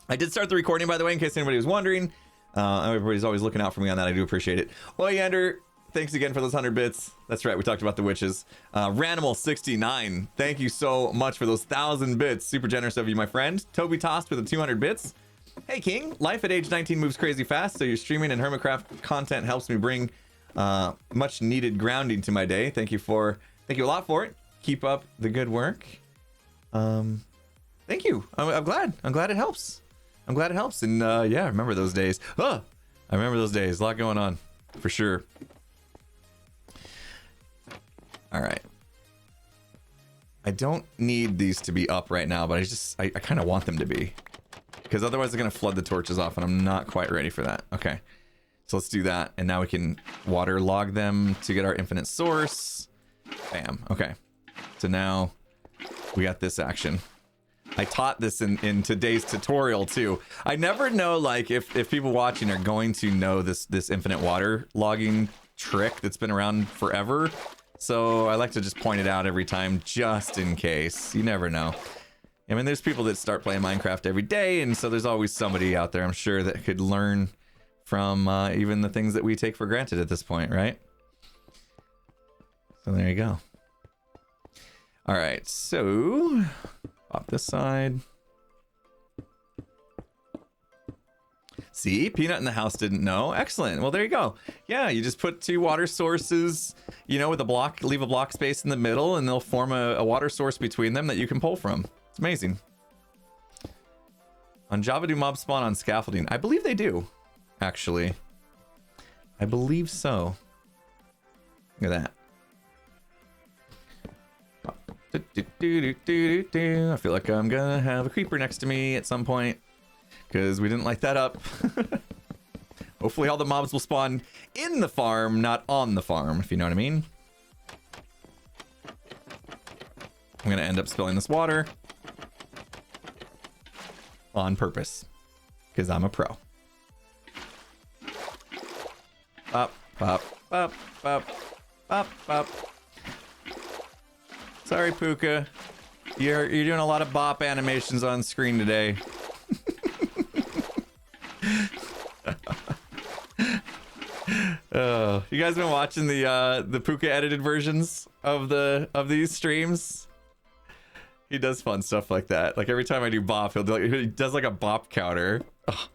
I did start the recording, by the way, in case anybody was wondering. Everybody's always looking out for me on that. I do appreciate it. Oleander, thanks again for those 100 bits. That's right, we talked about the witches. Ranimal69, thank you so much for those 1,000 bits. Super generous of you, my friend. Toby Tossed with the 200 bits. Hey King, life at age 19 moves crazy fast, so your streaming and Hermitcraft content helps me bring much needed grounding to my day. Thank you a lot for it. Keep up the good work. Thank you. I'm glad it helps. And yeah, I remember those days. I remember those days. A lot going on, for sure. All right. I don't need these to be up right now, but I kind of want them to be. Because otherwise they're going to flood the torches off, and I'm not quite ready for that. Okay. So let's do that. And now we can water log them to get our infinite source. Bam. Okay. So now we got this action. I taught this in today's tutorial too. I never know like if people watching are going to know this infinite water logging trick that's been around forever. So I like to just point it out every time just in case. You never know. I mean, there's people that start playing Minecraft every day, and so there's always somebody out there, I'm sure, that could learn from even the things that we take for granted at this point, right? So there you go. All right, so pop this side. See, Peanut in the house didn't know. Excellent. Well, there you go. Yeah, you just put two water sources, you know, with a block, leave a block space in the middle, and they'll form a water source between them that you can pull from. It's amazing. On Java, do mobs spawn on scaffolding? I believe they do, actually. I believe so. Look at that. I feel like I'm gonna have a creeper next to me at some point because we didn't light that up. Hopefully all the mobs will spawn in the farm, not on the farm, if you know what I mean. I'm gonna end up spilling this water on purpose because I'm a pro. Up, up, up, up, up, up. Sorry, Puka. You're doing a lot of bop animations on screen today. You guys been watching the Puka edited versions of these streams? He does fun stuff like that. Like every time I do bop, he does like a bop counter. Oh,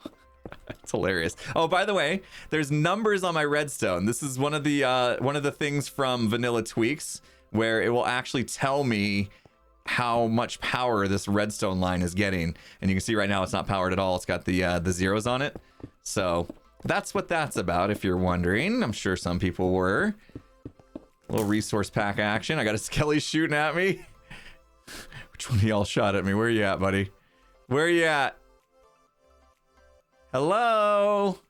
it's hilarious. Oh, by the way, there's numbers on my redstone. This is one of the things from Vanilla Tweaks where it will actually tell me how much power this redstone line is getting. And you can see right now it's not powered at all. It's got the zeros on it. So that's what that's about, if you're wondering. I'm sure some people were. A little resource pack action. I got a Skelly shooting at me. Which one of y'all shot at me? Where you at, buddy? Where you at? Hello?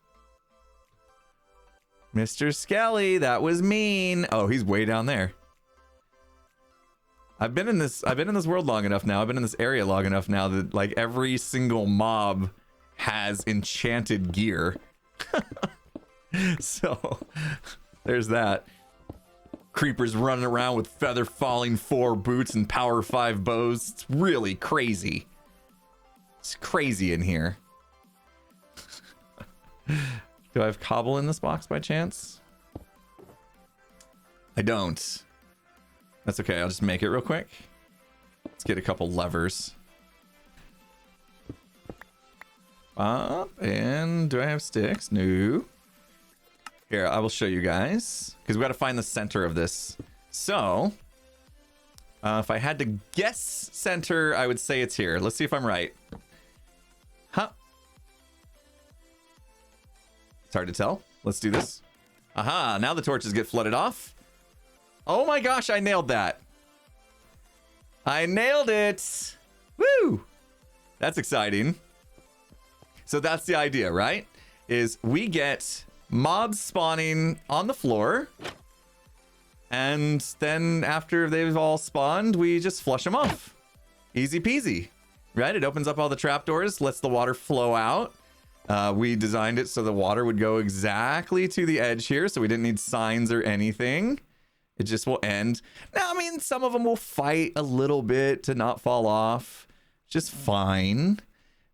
Mr. Skelly, that was mean. Oh, he's way down there. I've been in this world long enough now. I've been in this area long enough now that like every single mob has enchanted gear. So there's that. Creepers running around with feather falling 4 boots and power 5 bows. It's really crazy. It's crazy in here. Do I have cobble in this box by chance? I don't. That's okay. I'll just make it real quick. Let's get a couple levers. And do I have sticks? No. Here, I will show you guys. Because we got to find the center of this. So, if I had to guess center, I would say it's here. Let's see if I'm right. Huh. It's hard to tell. Let's do this. Aha, now the torches get flooded off. Oh my gosh, I nailed that. I nailed it. Woo! That's exciting. So that's the idea, right? Is we get mobs spawning on the floor. And then after they've all spawned, we just flush them off. Easy peasy, right? It opens up all the trapdoors, lets the water flow out. We designed it so the water would go exactly to the edge here, so we didn't need signs or anything. It just will end. Now, I mean, some of them will fight a little bit to not fall off. Just fine.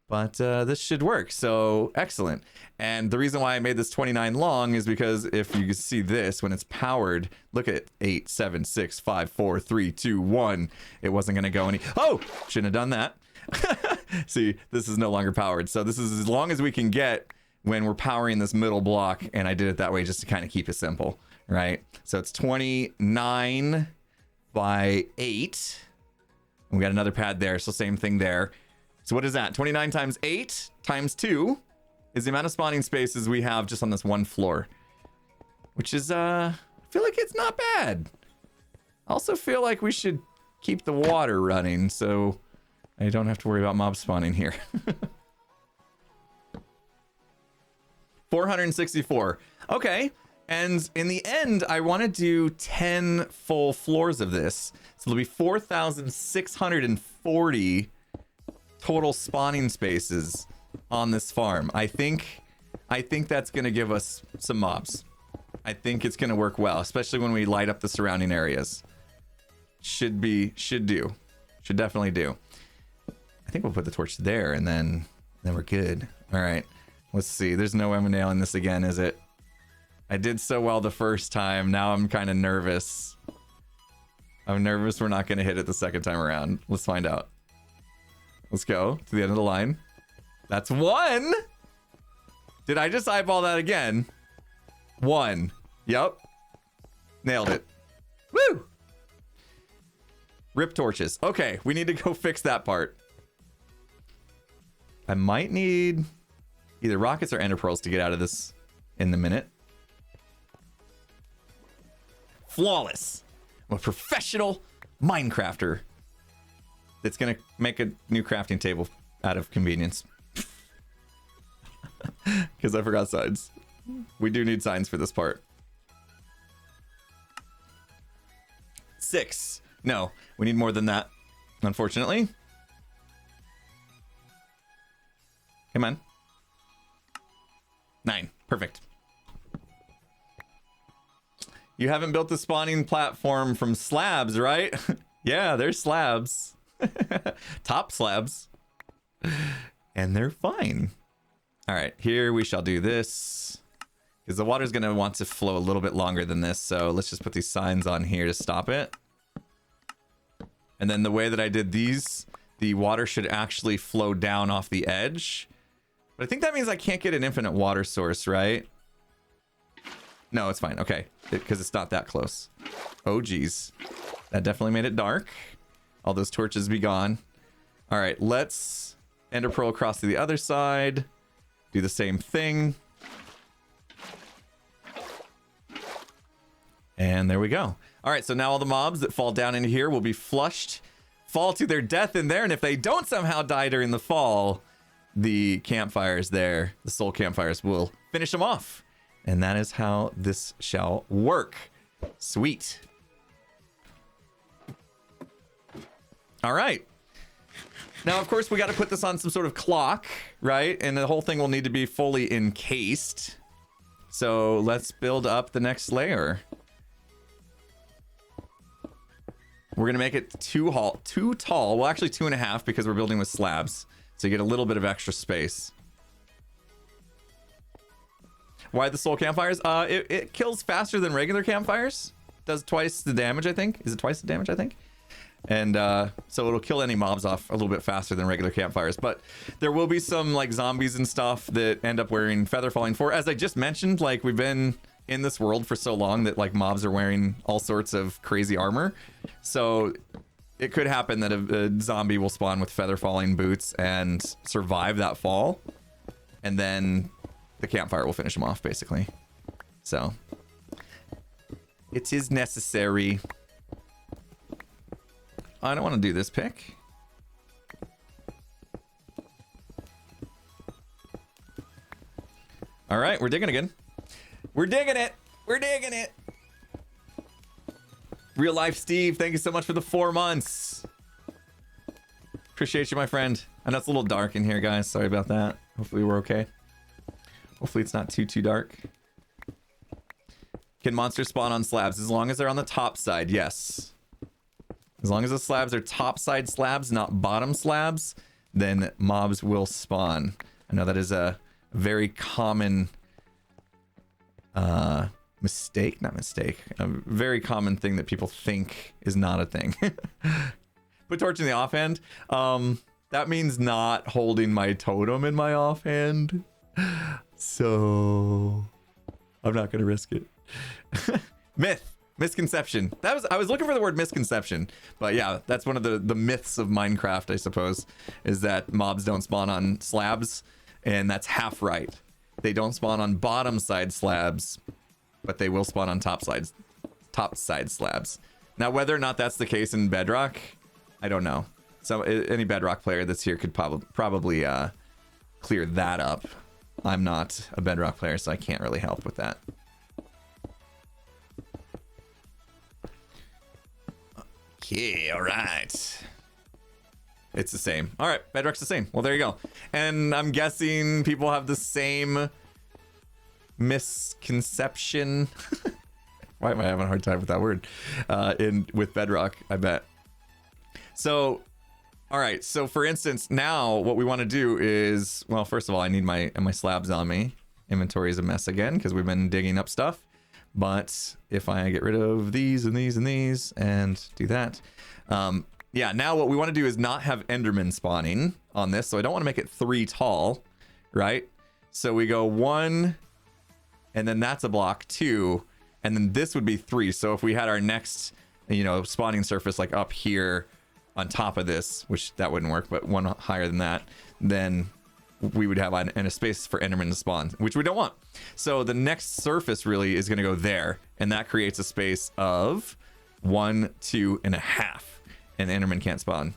But this should work, so excellent. And the reason why I made this 29 long is because if you can see this, when it's powered, look at 8, 7, 6, 5, 4, 3, 2, 1. It wasn't going to go any... Oh! Shouldn't have done that. See, this is no longer powered. So this is as long as we can get when we're powering this middle block. And I did it that way just to kind of keep it simple, right? So it's 29 by 8. And we got another pad there, so same thing there. So what is that? 29 times 8 times 2 is the amount of spawning spaces we have just on this one floor. Which is, I feel like it's not bad. I also feel like we should keep the water running so I don't have to worry about mob spawning here. 464. Okay. And in the end, I want to do 10 full floors of this. So there'll be 4,640 total spawning spaces on this farm. I think that's going to give us some mobs. I think it's going to work well, especially when we light up the surrounding areas. Should definitely do. I think we'll put the torch there and then we're good. All right. Let's see. There's no way I'm nailing this again, is it? I did so well the first time. Now I'm kind of nervous. I'm nervous we're not going to hit it the second time around. Let's find out. Let's go to the end of the line. That's 1. Did I just eyeball that again? 1. Yep. Nailed it. Woo! Rip torches. Okay, we need to go fix that part. I might need either rockets or ender pearls to get out of this in the minute. Flawless. I'm a professional Minecrafter that's gonna make a new crafting table out of convenience. Because I forgot signs. We do need signs for this part. 6. No, we need more than that, unfortunately. Come on. 9. Perfect. You haven't built the spawning platform from slabs, right? Yeah, there's slabs. Top slabs. And they're fine. All right, here we shall do this. Because the water's going to want to flow a little bit longer than this. So let's just put these signs on here to stop it. And then the way that I did these, the water should actually flow down off the edge. But I think that means I can't get an infinite water source, right? No, it's fine. Okay, because it's not that close. Oh, geez. That definitely made it dark. All those torches be gone. All right, let's ender pearl across to the other side. Do the same thing. And there we go. All right, so now all the mobs that fall down into here will be flushed, fall to their death in there. And if they don't somehow die during the fall, the campfires there, the soul campfires, will finish them off. And that is how this shall work. Sweet. All right. Now, of course, we got to put this on some sort of clock, right? And the whole thing will need to be fully encased. So let's build up the next layer. We're going to make it too tall. Well, actually 2.5 because we're building with slabs. So you get a little bit of extra space. Why the soul campfires? It kills faster than regular campfires. Does twice the damage, I think. Is it twice the damage, I think? And so it'll kill any mobs off a little bit faster than regular campfires. But there will be some like zombies and stuff that end up wearing feather falling 4. As I just mentioned, like we've been in this world for so long that like mobs are wearing all sorts of crazy armor. So it could happen that a zombie will spawn with feather falling boots and survive that fall. And then the campfire will finish him off, basically. So it is necessary. I don't want to do this pick. All right, we're digging again. We're digging it. We're digging it. Real life Steve, thank you so much for the 4 months. Appreciate you, my friend. I know it's a little dark in here, guys. Sorry about that. Hopefully we're okay. Hopefully it's not too dark. Can monsters spawn on slabs? As long as they're on the top side, yes. As long as the slabs are top side slabs, not bottom slabs, then mobs will spawn. I know that is a very common mistake, not mistake, a very common thing that people think is not a thing. Put torch in the offhand. That means not holding my totem in my offhand. So I'm not gonna risk it. Misconception. I was looking for the word misconception, but yeah, that's one of the myths of Minecraft, I suppose, is that mobs don't spawn on slabs, and that's half right. They don't spawn on bottom side slabs, but they will spawn on top side slabs. Now, whether or not that's the case in Bedrock, I don't know. So any Bedrock player that's here could probably clear that up. I'm not a Bedrock player, so I can't really help with that. Okay, all right. It's the same. All right, Bedrock's the same. Well, there you go. And I'm guessing people have the same misconception. Why am I having a hard time with that word? With Bedrock, I bet. So, all right. So, for instance, now what we want to do is, well, first of all, I need my slabs on me. Inventory is a mess again because we've been digging up stuff. But if I get rid of these and these and these and do that, yeah, now what we want to do is not have Enderman spawning on this. So I don't want to make it 3 tall, right? So we go 1, and then that's a block 2, and then this would be 3. So if we had our next, spawning surface like up here on top of this, which that wouldn't work, but 1 higher than that, then we would have a space for Enderman to spawn, which we don't want. So the next surface really is going to go there, and that creates a space of 1, 2.5, and Enderman can't spawn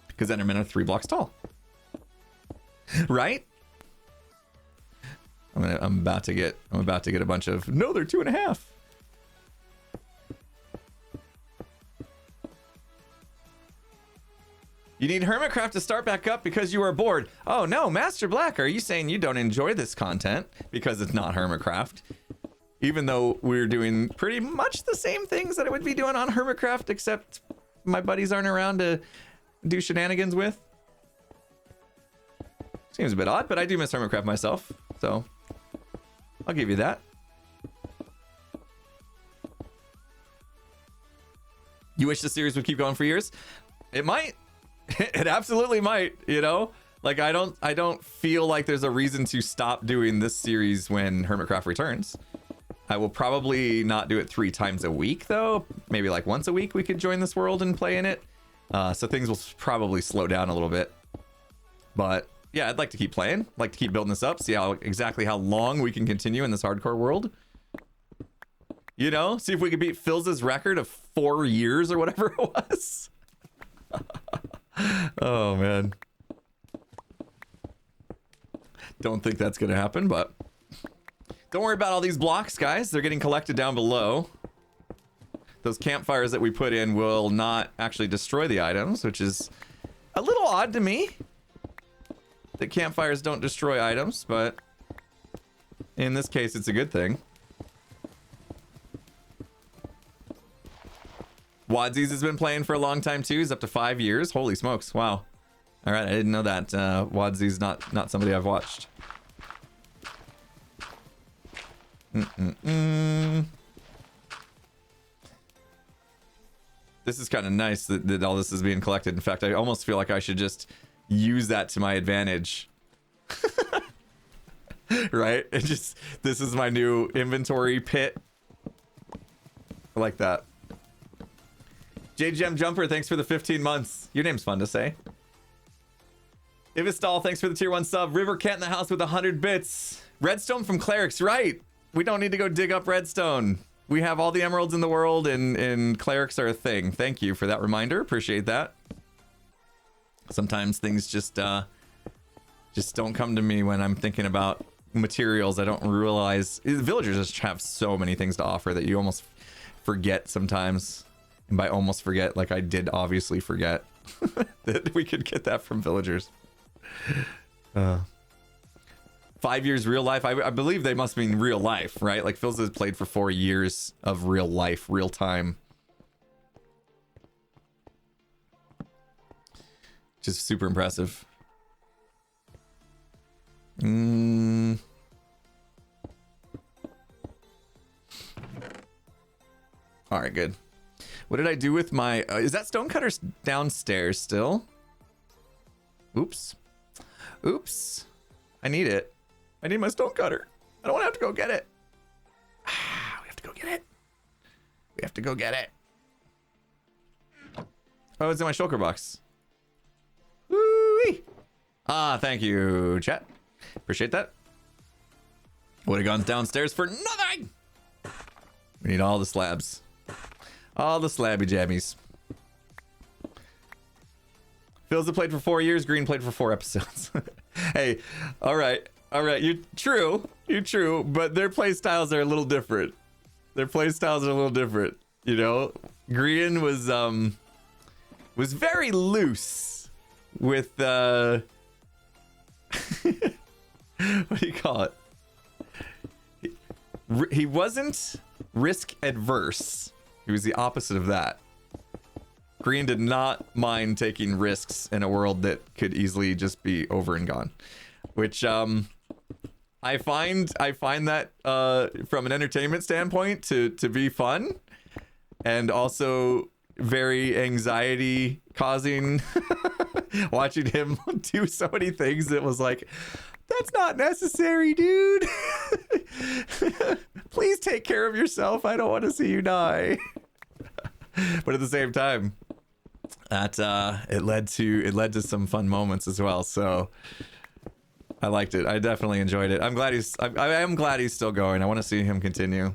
because Endermen are 3 blocks tall, right? I'm about to get a bunch of no, they're 2.5. You need Hermitcraft to start back up because you are bored. Oh no, Master Black, are you saying you don't enjoy this content because it's not Hermitcraft? Even though we're doing pretty much the same things that I would be doing on Hermitcraft, except my buddies aren't around to do shenanigans with. Seems a bit odd, but I do miss Hermitcraft myself, so I'll give you that. You wish the series would keep going for years? It might. It absolutely might, like I don't feel like there's a reason to stop doing this series when Hermitcraft returns. I will probably not do it 3 times a week though. Maybe like once a week we could join this world and play in it. So things will probably slow down a little bit, but yeah, I'd like to keep playing, like to keep building this up, see exactly how long we can continue in this hardcore world. See if we could beat Phil's record of 4 years or whatever it was. Oh man, don't think that's gonna happen, but don't worry about all these blocks, guys. They're getting collected down below. Those campfires that we put in will not actually destroy the items, which is a little odd to me that campfires don't destroy items, but in this case it's a good thing. Wadsies has been playing for a long time too. He's up to 5 years. Holy smokes. Wow. All right. I didn't know that. Wadsies not somebody I've watched. This is kind of nice that all this is being collected. In fact, I almost feel like I should just use that to my advantage. Right? This is my new inventory pit. I like that. JGM Jumper, thanks for the 15 months. Your name's fun to say. Ivistal, thanks for the tier 1 sub. River Cat in the house with 100 bits. Redstone from Clerics, right? We don't need to go dig up redstone. We have all the emeralds in the world, and clerics are a thing. Thank you for that reminder. Appreciate that. Sometimes things just don't come to me when I'm thinking about materials. I don't realize villagers just have so many things to offer that you almost forget sometimes. And by almost forget, like I did obviously forget that we could get that from villagers. 5 years real life. I believe they must mean real life, right? Like Phil's has played for 4 years of real life, real time. Just super impressive. All right, good. What did I do with my... is that stonecutter downstairs still? Oops. Oops. I need it. I need my stonecutter. I don't want to have to go get it. We have to go get it. We have to go get it. Oh, it's in my shulker box. Woo-wee. Ah, thank you, chat. Appreciate that. Would have gone downstairs for nothing. We need all the slabs. All the slabby jammies. Phil's have played for 4 years. Green played for 4 episodes. Hey, all right. All right. You're true. But their play styles are a little different. You know, Green was very loose with what do you call it? He wasn't risk adverse. He was the opposite of that. Green did not mind taking risks in a world that could easily just be over and gone, which I find that from an entertainment standpoint to be fun, and also very anxiety causing. Watching him do so many things, it was like, that's not necessary, dude. Please take care of yourself. I don't want to see you die. But at the same time, that it led to some fun moments as well. So I liked it. I definitely enjoyed it. I'm glad I am glad he's still going. I want to see him continue.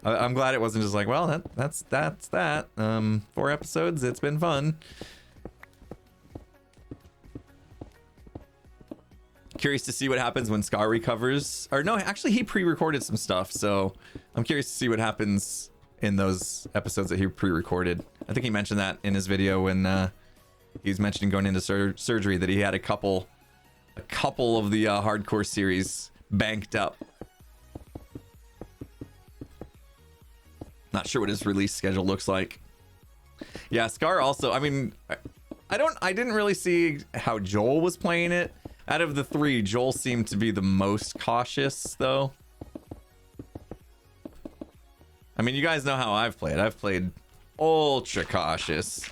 I'm glad it wasn't just like, well, that's that. 4 episodes. It's been fun. Curious to see what happens when Scar recovers. Or no, actually he pre-recorded some stuff, so I'm curious to see what happens in those episodes that he pre-recorded. I think he mentioned that in his video when he was mentioning going into surgery, that he had a couple of the hardcore series banked up. Not sure what his release schedule looks like. Yeah, Scar also, I mean, I didn't really see how Joel was playing it. Out of the 3, Joel seemed to be the most cautious, though. I mean, you guys know how I've played. I've played ultra cautious,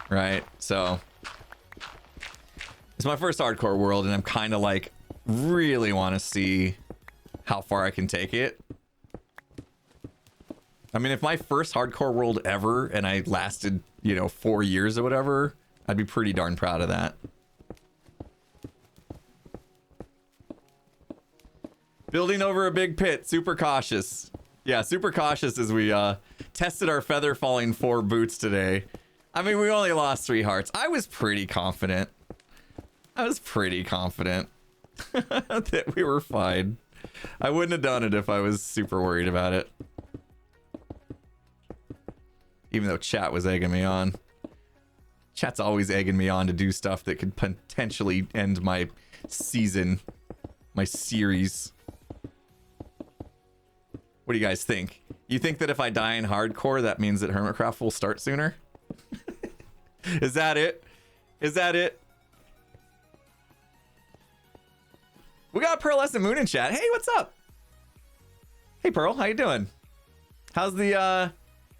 right? So it's my first hardcore world, and I'm kind of like really want to see how far I can take it. I mean, if my first hardcore world ever, and I lasted, 4 years or whatever, I'd be pretty darn proud of that. Building over a big pit, super cautious. Yeah, super cautious as we tested our feather falling 4 boots today. I mean, we only lost 3 hearts. I was pretty confident. That we were fine. I wouldn't have done it if I was super worried about it. Even though chat was egging me on. Chat's always egging me on to do stuff that could potentially end my season, my series. What do you guys think? You think that if I die in hardcore, that means that Hermitcraft will start sooner? Is that it? We got Pearlescent Moon in chat. Hey, what's up? Hey Pearl, how you doing? How's the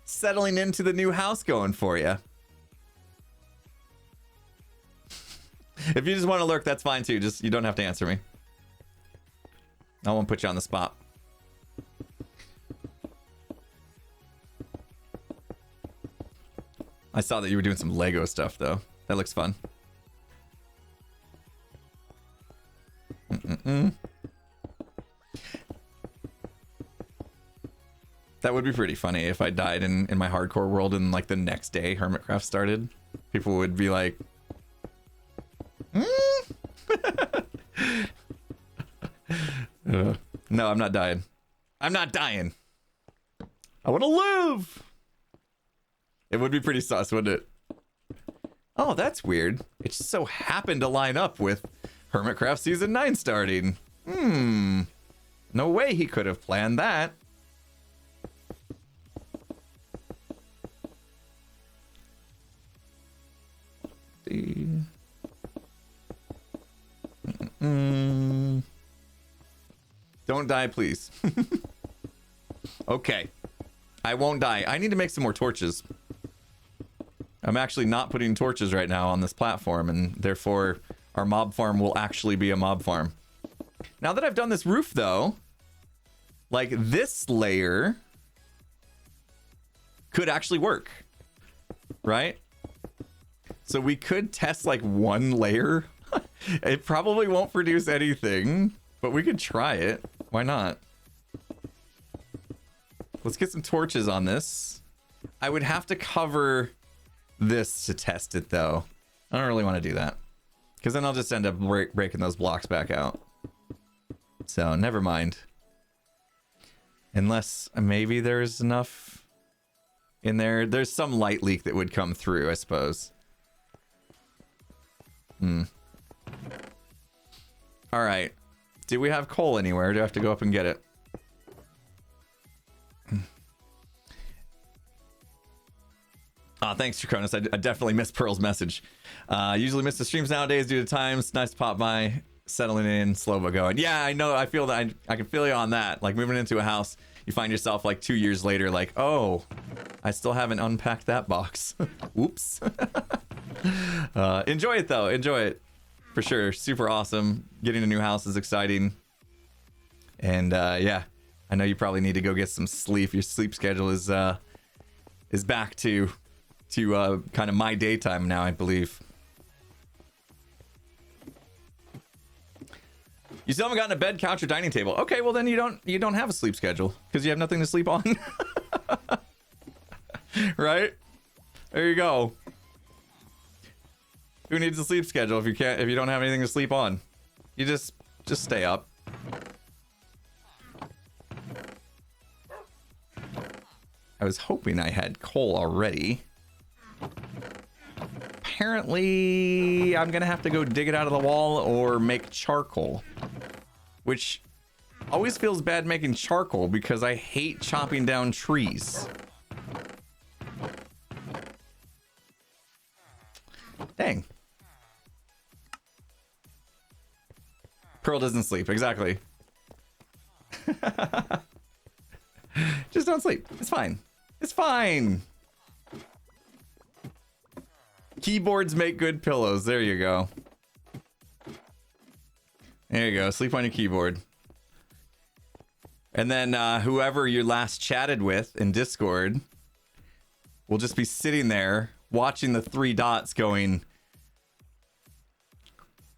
settling into the new house going for you? If you just want to lurk, that's fine too. Just you don't have to answer me. I won't put you on the spot. I saw that you were doing some Lego stuff though. That looks fun. That would be pretty funny if I died in my hardcore world and like the next day Hermitcraft started. People would be like, no, I'm not dying. I'm not dying. I want to live. It would be pretty sus, wouldn't it? Oh, that's weird. It just so happened to line up with Hermitcraft Season 9 starting. No way he could have planned that. Don't die, please. Okay. I won't die. I need to make some more torches. I'm actually not putting torches right now on this platform, and therefore our mob farm will actually be a mob farm. Now that I've done this roof, though, like this layer could actually work, right? So we could test like one layer. It probably won't produce anything, but we could try it. Why not? Let's get some torches on this. I would have to cover this to test it though. I don't really want to do that because then I'll just end up breaking those blocks back out. So never mind. Unless maybe there's enough in there. There's some light leak that would come through, I suppose. All right. Do we have coal anywhere? Do I have to go up and get it? Thanks, Draconis. I definitely missed Pearl's message. Usually miss the streams nowadays due to times. Nice to pop by, settling in, slow but going. Yeah, I know. I feel that. I can feel you on that. Like moving into a house, you find yourself like 2 years later, like, oh, I still haven't unpacked that box. Oops. Enjoy it though. Enjoy it for sure. Super awesome. Getting a new house is exciting. And yeah, I know you probably need to go get some sleep. Your sleep schedule is back to kind of my daytime now, I believe. You still haven't gotten a bed, couch, or dining table. Okay, well then you don't have a sleep schedule because you have nothing to sleep on. Right? There you go. Who needs a sleep schedule if you don't have anything to sleep on? You just stay up. I was hoping I had coal already. Apparently, I'm gonna have to go dig it out of the wall or make charcoal. Which always feels bad making charcoal because I hate chopping down trees. Dang. Pearl doesn't sleep, exactly. Just don't sleep. It's fine. It's fine. Keyboards make good pillows. There you go. There you go. Sleep on your keyboard. And then whoever you last chatted with in Discord will just be sitting there watching the 3 dots going,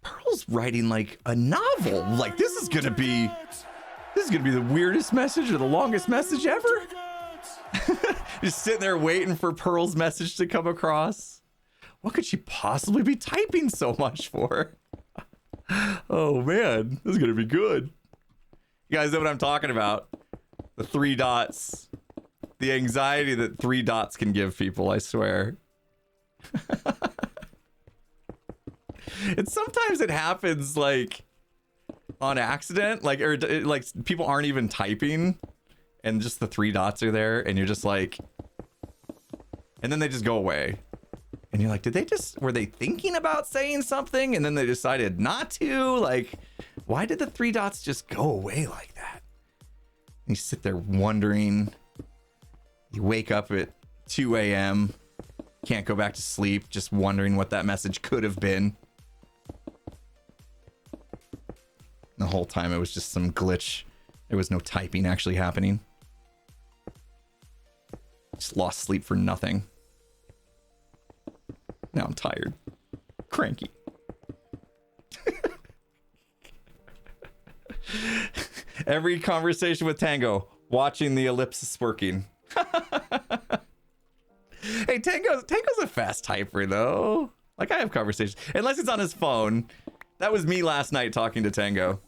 Pearl's writing like a novel. Like this is gonna be the weirdest message or the longest message ever. Just sitting there waiting for Pearl's message to come across. What could she possibly be typing so much for? Oh man, this is gonna be good. You guys know what I'm talking about. The 3 dots. The anxiety that 3 dots can give people, I swear. And sometimes it happens like on accident, like like people aren't even typing and just the 3 dots are there and you're just like, and then they just go away. And you're like, were they thinking about saying something and then they decided not to? Like, why did the 3 dots just go away like that? You sit there wondering. You wake up at 2 a.m. Can't go back to sleep, just wondering what that message could have been. The whole time it was just some glitch. There was no typing actually happening. Just lost sleep for nothing. Now I'm tired. Cranky. Every conversation with Tango, watching the ellipsis working. Hey, Tango's a fast typer though. Like, I have conversations, unless it's on his phone. That was me last night talking to Tango.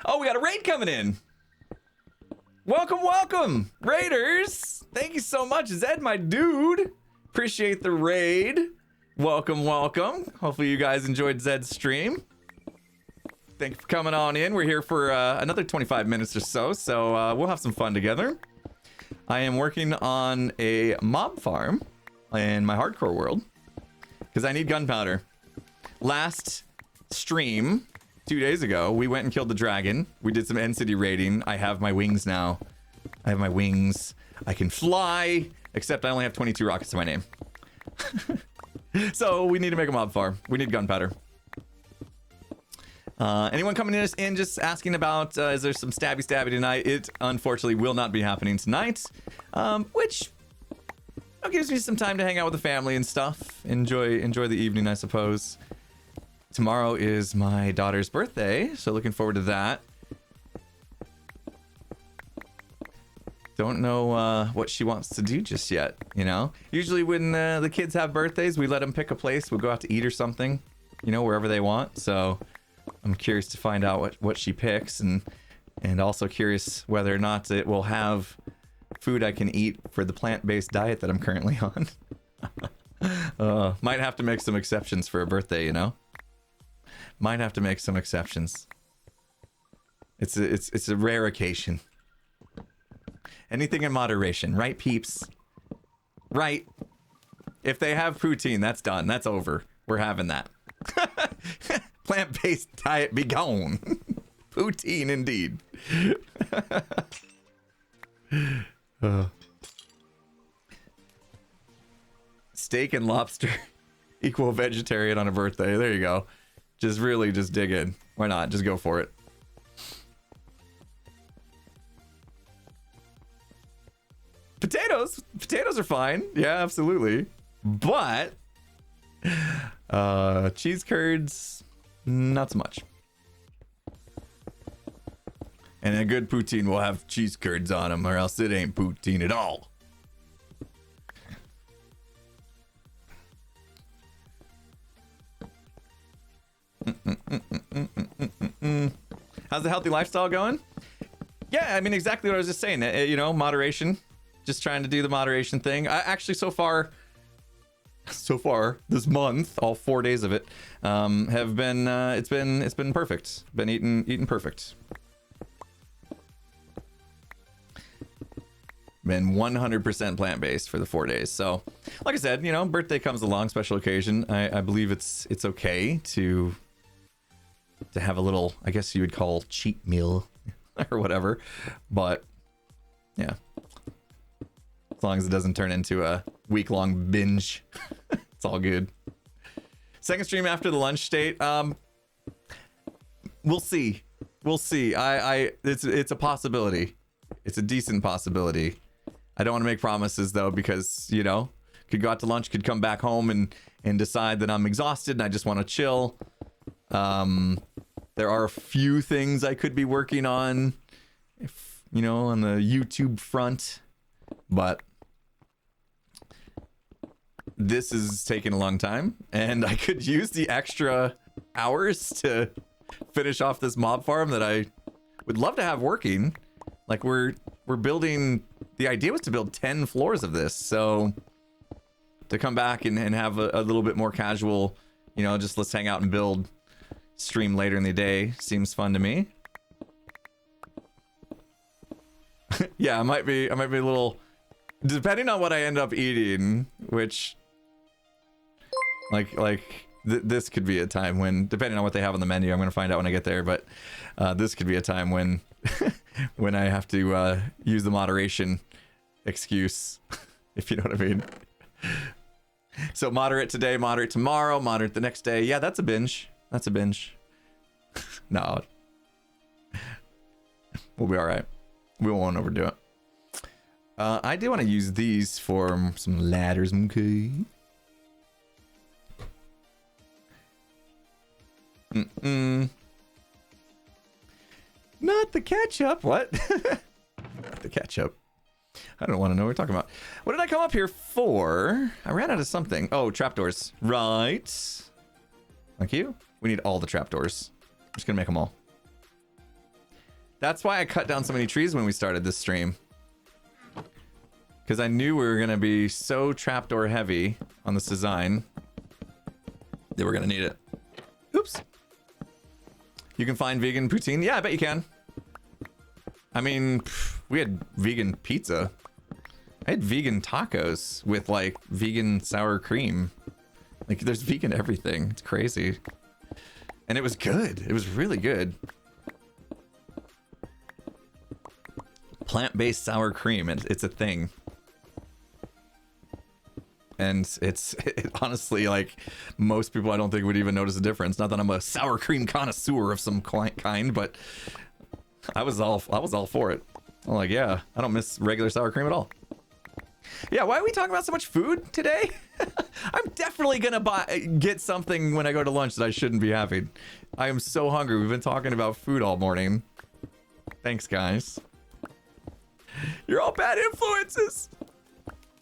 Oh, we got a raid coming in. Welcome, welcome, raiders. Thank you so much, Zed, my dude. Appreciate the raid. Welcome, welcome. Hopefully you guys enjoyed Zed's stream. Thank you for coming on in. We're here for another 25 minutes or so, so we'll have some fun together. I am working on a mob farm in my hardcore world because I need gunpowder. Last stream, 2 days ago, we went and killed the dragon. We did some end city raiding. I have my wings now. I have my wings. I can fly, except I only have 22 rockets to my name. So we need to make a mob farm. We need gunpowder. Anyone coming in just asking about is there some stabby tonight? It unfortunately will not be happening tonight, which gives me some time to hang out with the family and stuff. Enjoy the evening, I suppose. Tomorrow is my daughter's birthday, so looking forward to that. Don't know what she wants to do just yet, you know? Usually when the kids have birthdays, we let them pick a place. We'll go out to eat or something, you know, wherever they want. So I'm curious to find out what she picks, and also curious whether or not it will have food I can eat for the plant-based diet that I'm currently on. Might have to make some exceptions for a birthday, you know? Might have to make some exceptions. It's a rare occasion. Anything in moderation, right, peeps? Right. If they have poutine, that's done. That's over. We're having that. Plant-based diet be gone. Poutine indeed. Steak and lobster equal vegetarian on a birthday. There you go. Just really just dig in. Why not? Just go for it. Potatoes are fine. Yeah, absolutely. But cheese curds, not so much. And a good poutine will have cheese curds on them, or else it ain't poutine at all. How's the healthy lifestyle going? Yeah, I mean, exactly what I was just saying. You know, moderation. Just trying to do the moderation thing. I actually, so far this month, all 4 days of it, have been it's been perfect. Been eating perfect. Been 100% plant-based for the 4 days. So, like I said, you know, birthday comes along, special occasion. I believe it's okay to have a little, I guess you would call, cheat meal or whatever. But yeah, as long as it doesn't turn into a week-long binge, it's all good. Second stream after the lunch state. We'll see. It's a possibility. It's a decent possibility. I don't want to make promises though, because, you know, could go out to lunch, could come back home and decide that I'm exhausted and I just want to chill. There are a few things I could be working on, if, you know, on the YouTube front, but this is taking a long time and I could use the extra hours to finish off this mob farm that I would love to have working. Like we're building, the idea was to build 10 floors of this. So to come back and have a little bit more casual, you know, just let's hang out and build, stream later in the day seems fun to me. Yeah, I might be a little, depending on what I end up eating, which this could be a time when, depending on what they have on the menu, I'm going to find out when I get there, but this could be a time when when I have to use the moderation excuse, if you know what I mean. So moderate today, moderate tomorrow, moderate the next day. Yeah, that's a binge. That's a binge. No. We'll be all right. We won't overdo it. I do want to use these for some ladders, okay? Not the ketchup. What? Not the ketchup. I don't want to know what we're talking about. What did I come up here for? I ran out of something. Oh, trapdoors. Right. Thank you. We need all the trapdoors. I'm just going to make them all. That's why I cut down so many trees when we started this stream. Because I knew we were going to be so trapdoor heavy on this design that we're going to need it. Oops. You can find vegan poutine? Yeah, I bet you can. I mean, we had vegan pizza. I had vegan tacos with like vegan sour cream. Like there's vegan everything. It's crazy. And it was good. It was really good. Plant-based sour cream. It's a thing. And it's honestly like most people I don't think would even notice a difference. Not that I'm a sour cream connoisseur of some kind, but I was all for it. I'm like, yeah, I don't miss regular sour cream at all. Yeah, why are we talking about so much food today? I'm definitely gonna get something when I go to lunch that I shouldn't be having. I am so hungry. We've been talking about food all morning. Thanks, guys. You're all bad influences.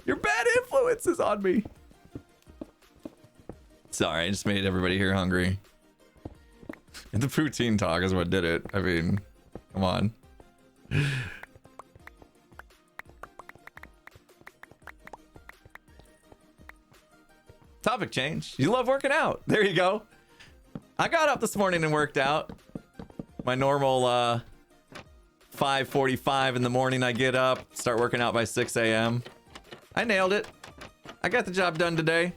You're bad influences on me. Sorry, I just made everybody here hungry. And the poutine talk is what did it. I mean, come on. Topic change. You love working out. There you go. I got up this morning and worked out. My normal 5:45 in the morning I get up, start working out by 6 a.m. I nailed it. I got the job done today.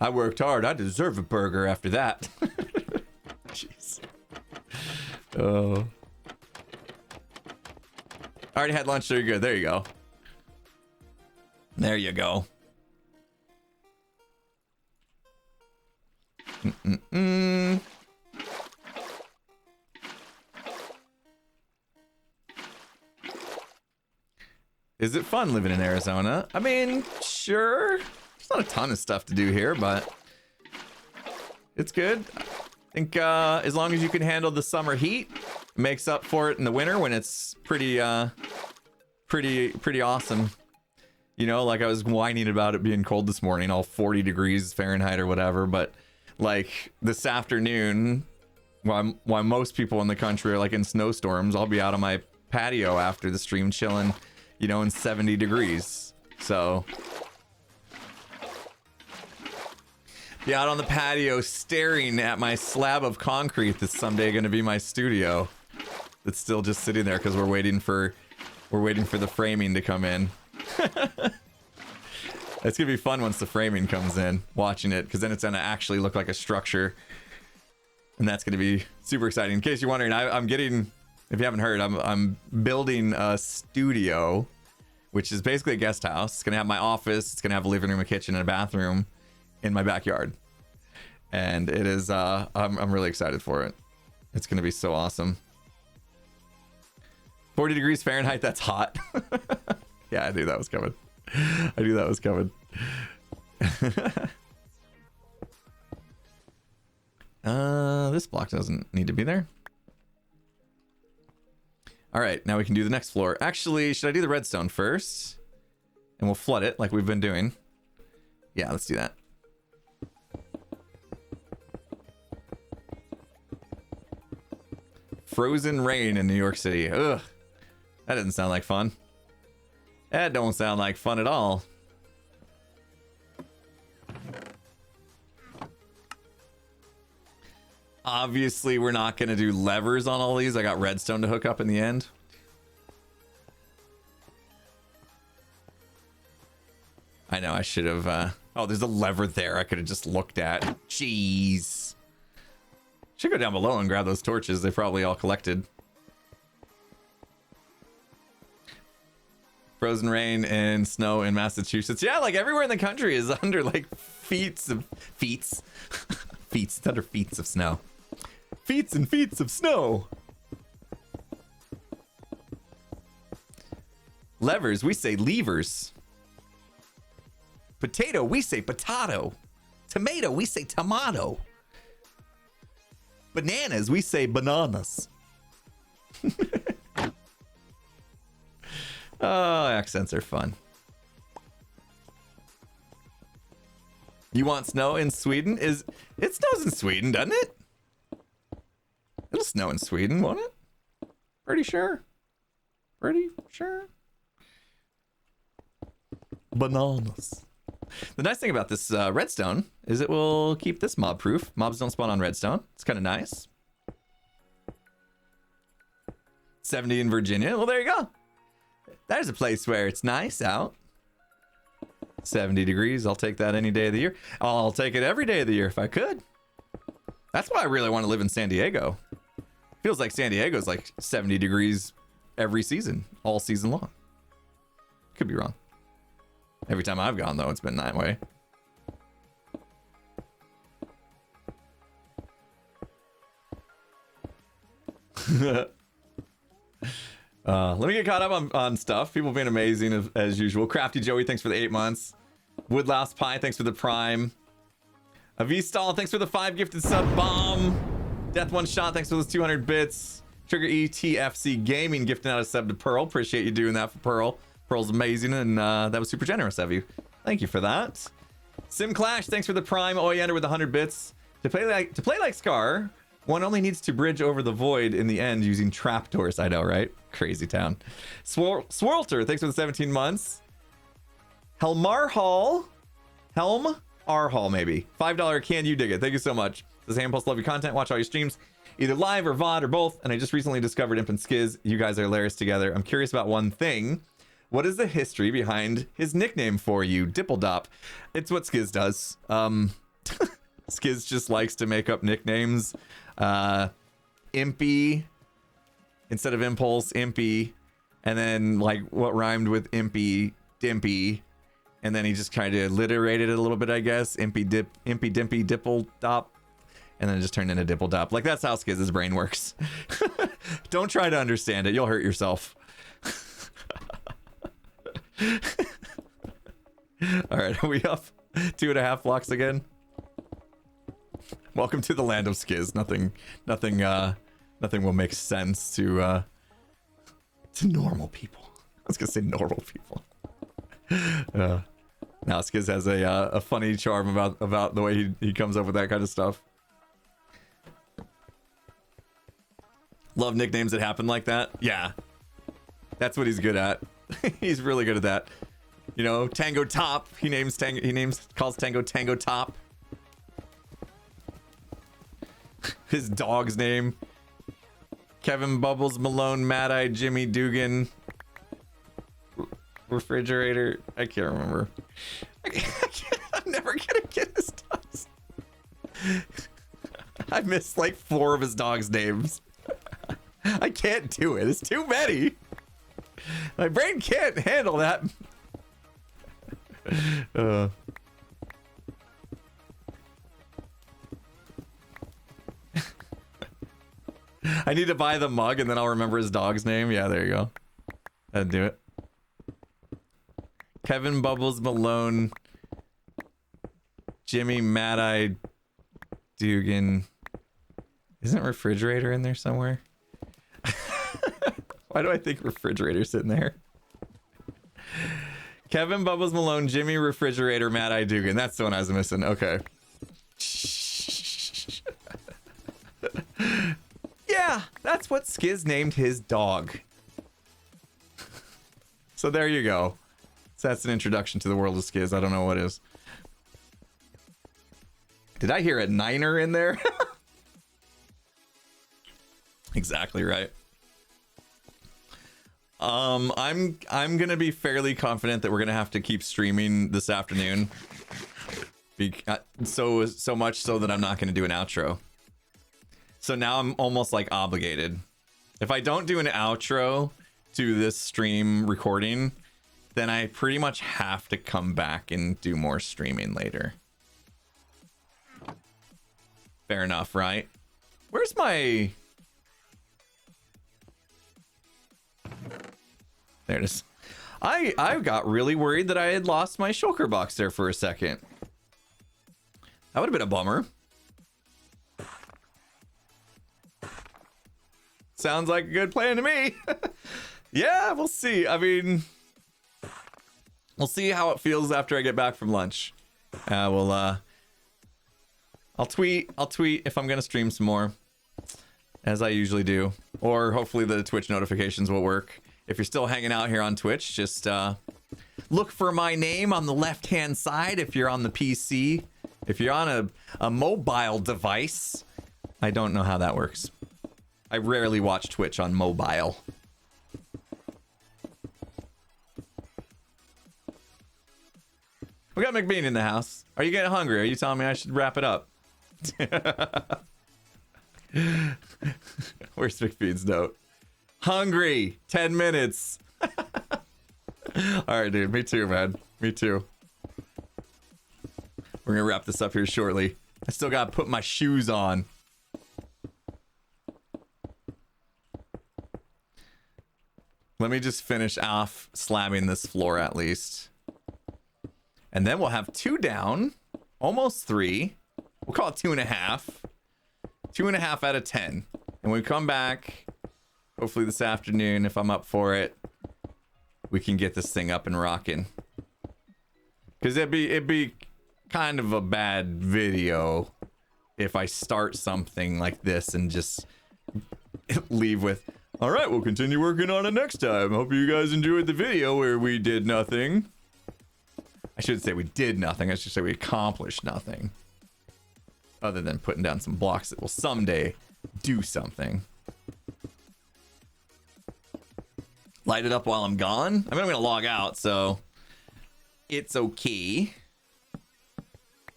I worked hard. I deserve a burger after that. Jeez. Oh. I already had lunch, so you're good. There you go. There you go. Is it fun living in Arizona? I mean, sure. There's not a ton of stuff to do here, but it's good. I think as long as you can handle the summer heat, it makes up for it in the winter when it's pretty awesome. You know, like I was whining about it being cold this morning, all 40 degrees Fahrenheit or whatever, but like this afternoon, while most people in the country are like in snowstorms, I'll be out on my patio after the stream chilling, you know, in 70 degrees. So be out on the patio staring at my slab of concrete that's someday going to be my studio. That's still just sitting there because we're waiting for the framing to come in. It's gonna be fun once the framing comes in, watching it, because then it's gonna actually look like a structure, and that's gonna be super exciting. In case you're wondering, I'm getting, if you haven't heard, I'm building a studio, which is basically a guest house. It's gonna have my office, it's gonna have a living room, a kitchen, and a bathroom in my backyard, and it is I'm really excited for it. It's gonna be so awesome. 40 degrees Fahrenheit, that's hot. Yeah, I knew that was coming. I knew that was coming. This block doesn't need to be there. All right, now we can do the next floor. Actually, should I do the redstone first? And we'll flood it like we've been doing. Yeah, let's do that. Frozen rain in New York City. Ugh. That doesn't sound like fun. That don't sound like fun at all. Obviously, we're not going to do levers on all these. I got redstone to hook up in the end. I know, I should have... Oh, there's a lever there I could have just looked at. Jeez. Should go down below and grab those torches. They probably all collected. Frozen rain and snow in Massachusetts. Yeah, like everywhere in the country is under like feet. It's under feet of snow. Feet of snow. Levers, we say levers. Potato, we say potato. Tomato, we say tomato. Bananas, we say bananas. Oh, accents are fun. You want snow in Sweden? It snows in Sweden, doesn't it? It'll snow in Sweden, won't it? Pretty sure. Pretty sure. Bananas. The nice thing about this redstone is it will keep this mob proof. Mobs don't spawn on redstone. It's kind of nice. 70 in Virginia. Well, there you go. There's a place where it's nice out. 70 degrees. I'll take that any day of the year. I'll take it every day of the year if I could. That's why I really want to live in San Diego. Feels like San Diego's like 70 degrees every season, all season long. Could be wrong. Every time I've gone, though, it's been that way. Let me get caught up on stuff. People being amazing as usual. Crafty Joey, thanks for the 8 months. Woodlouse Pie, thanks for the Prime. Avistall, thanks for the 5 gifted sub. Bomb. Death One Shot, thanks for those 200 bits. Trigger ETFC Gaming gifting out a sub to Pearl. Appreciate you doing that for Pearl. Pearl's amazing, and that was super generous of you. Thank you for that. Sim Clash, thanks for the Prime. Oyander with 100 bits. To play like Scar, one only needs to bridge over the void in the end using trapdoors. I know, right? Crazy town. Swirlter, thanks for the 17 months. Helm R Hall, maybe. $5 can you dig it? Thank you so much. Says Handpost, love your content. Watch all your streams, either live or VOD or both. And I just recently discovered Imp and Skiz. You guys are hilarious together. I'm curious about one thing. What is the history behind his nickname for you, Dippledop? It's what Skiz does. Skiz just likes to make up nicknames. Impy instead of Impulse, Impy, and then like what rhymed with Impy, Dimpy, and then he just kind of alliterated it a little bit, I guess. Impy Dimpy Dippledop, and then it just turned into Dippledop. Like that's how Skiz's brain works. Don't try to understand it; you'll hurt yourself. All right, are we up 2.5 blocks again? Welcome to the land of Skiz. Nothing will make sense to normal people. I was gonna say normal people. Now Skiz has a funny charm about the way he comes up with that kind of stuff. Love nicknames that happen like that. Yeah, that's what he's good at. He's really good at that. You know, Tango Top. He calls Tango Top. His dog's name. Kevin Bubbles Malone, Mad Eye, Jimmy Dugan. Refrigerator. I can't remember. I'm never gonna get his dogs. I missed like 4 of his dog's names. I can't do it. It's too many. My brain can't handle that. I need to buy the mug and then I'll remember his dog's name. Yeah, there you go. That'd do it. Kevin Bubbles Malone, Jimmy Mad Eye Dugan. Isn't Refrigerator in there somewhere? Why do I think Refrigerator's in there? Kevin Bubbles Malone, Jimmy Refrigerator, Mad Eye Dugan. That's the one I was missing. Okay. Yeah, that's what Skiz named his dog. So there you go. So that's an introduction to the world of Skiz. I don't know what is. Did I hear a niner in there? Exactly right. I'm gonna be fairly confident that we're gonna have to keep streaming this afternoon. So much so that I'm not gonna do an outro. So now I'm almost like obligated. If I don't do an outro to this stream recording, then I pretty much have to come back and do more streaming later. Fair enough, right? Where's my... There it is. I got really worried that I had lost my shulker box there for a second. That would have been a bummer. Sounds like a good plan to me. Yeah, we'll see. I mean, we'll see how it feels after I get back from lunch. I'll tweet if I'm gonna stream some more, as I usually do, or hopefully the Twitch notifications will work. If you're still hanging out here on Twitch, just look for my name on the left-hand side if you're on the PC. If you're on a mobile device, I don't know how that works. I rarely watch Twitch on mobile. We got McBean in the house. Are you getting hungry? Are you telling me I should wrap it up? Where's McBean's note? Hungry. 10 minutes. All right, dude. Me too, man. Me too. We're gonna wrap this up here shortly. I still gotta put my shoes on. Let me just finish off slabbing this floor at least. And then we'll have 2 down. Almost 3. We'll call it 2.5. 2.5 out of 10. And when we come back, hopefully this afternoon, if I'm up for it, we can get this thing up and rocking. Because it'd be kind of a bad video if I start something like this and just leave with, all right, we'll continue working on it next time. Hope you guys enjoyed the video where we did nothing. I shouldn't say we did nothing. I should say we accomplished nothing. Other than putting down some blocks that will someday do something. Light it up while I'm gone? I mean, I'm going to log out, so it's okay.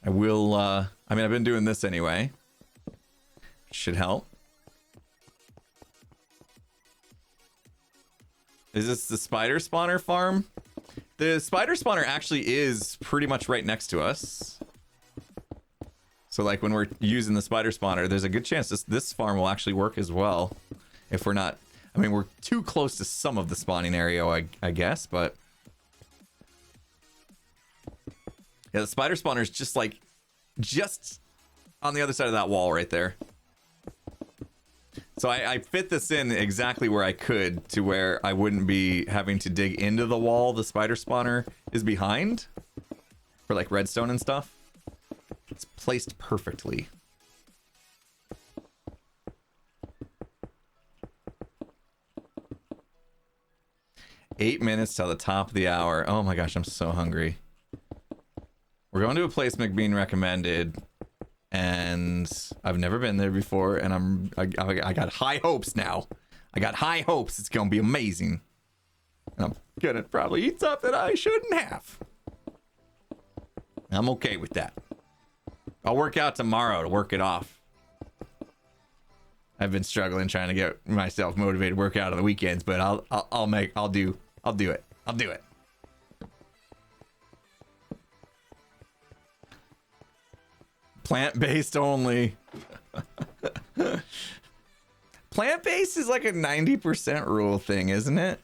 I will, I mean, I've been doing this anyway. Should help. Is this the spider spawner farm? The spider spawner actually is pretty much right next to us. So like when we're using the spider spawner, there's a good chance this farm will actually work as well. If we're not, I mean, we're too close to some of the spawning area, I guess, but yeah, the spider spawner is just on the other side of that wall right there. So I fit this in exactly where I could to where I wouldn't be having to dig into the wall the spider spawner is behind for like redstone and stuff. It's placed perfectly. Eight minutes till the top of the hour. Oh my gosh, I'm so hungry. We're going to a place McBean recommended, and I've never been there before, and I got high hopes now. I got high hopes it's gonna be amazing. And I'm gonna probably eat something I shouldn't have. I'm okay with that. I'll work out tomorrow to work it off. I've been struggling trying to get myself motivated to work out on the weekends, but I'll do it. Plant-based only. Plant-based is like a 90% rule thing, isn't it?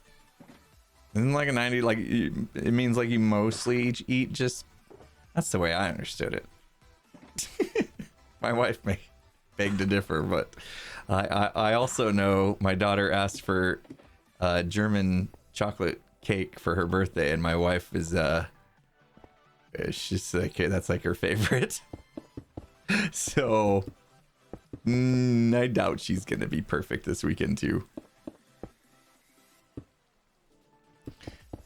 Isn't like a 90, like it means like you mostly eat just, that's the way I understood it. My wife may beg to differ, but I also know my daughter asked for German chocolate cake for her birthday, and my wife is she's like, okay, that's like her favorite. So I doubt she's gonna be perfect this weekend too.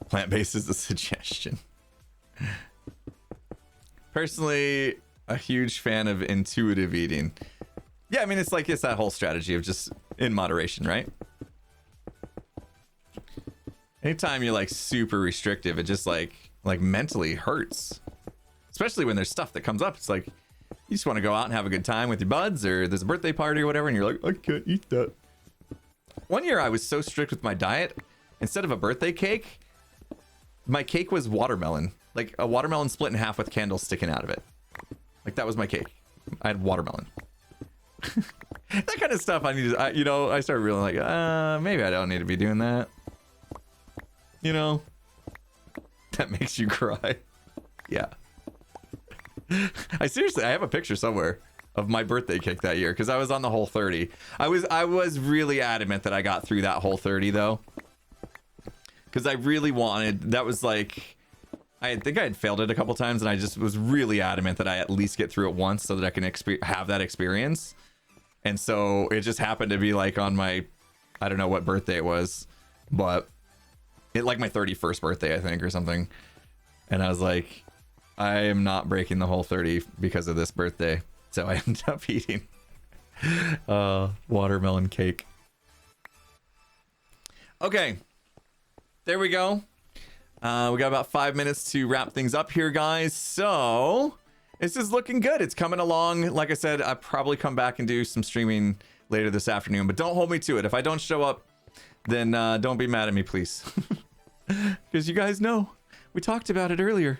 Plant-based is a suggestion. Personally, a huge fan of intuitive eating. Yeah, I mean, it's that whole strategy of just in moderation, right? Anytime you're like super restrictive, it just like mentally hurts. Especially when there's stuff that comes up. It's like, You just want to go out and have a good time with your buds, or there's a birthday party or whatever, and you're like, I can't eat that. One year I was so strict with my diet, instead of a birthday cake, my cake was watermelon. Like a watermelon split in half with candles sticking out of it. Like that was my cake. I had watermelon. That kind of stuff I need to, I started realizing like, maybe I don't need to be doing that. You know? That makes you cry. Yeah. I have a picture somewhere of my birthday cake that year because I was on the whole 30. I was really adamant that I got through that whole 30 though. Because I really wanted, that was like, I think I had failed it a couple times and I just was really adamant that I at least get through it once so that I can have that experience. And so it just happened to be like on my, I don't know what birthday it was, but it like my 31st birthday, I think, or something. And I was like, I am not breaking the whole 30 because of this birthday. So I ended up eating watermelon cake. Okay. There we go. We got about 5 minutes to wrap things up here, guys. So this is looking good. It's coming along. Like I said, I'll probably come back and do some streaming later this afternoon, but don't hold me to it. If I don't show up, then don't be mad at me, please. Because you guys know, we talked about it earlier.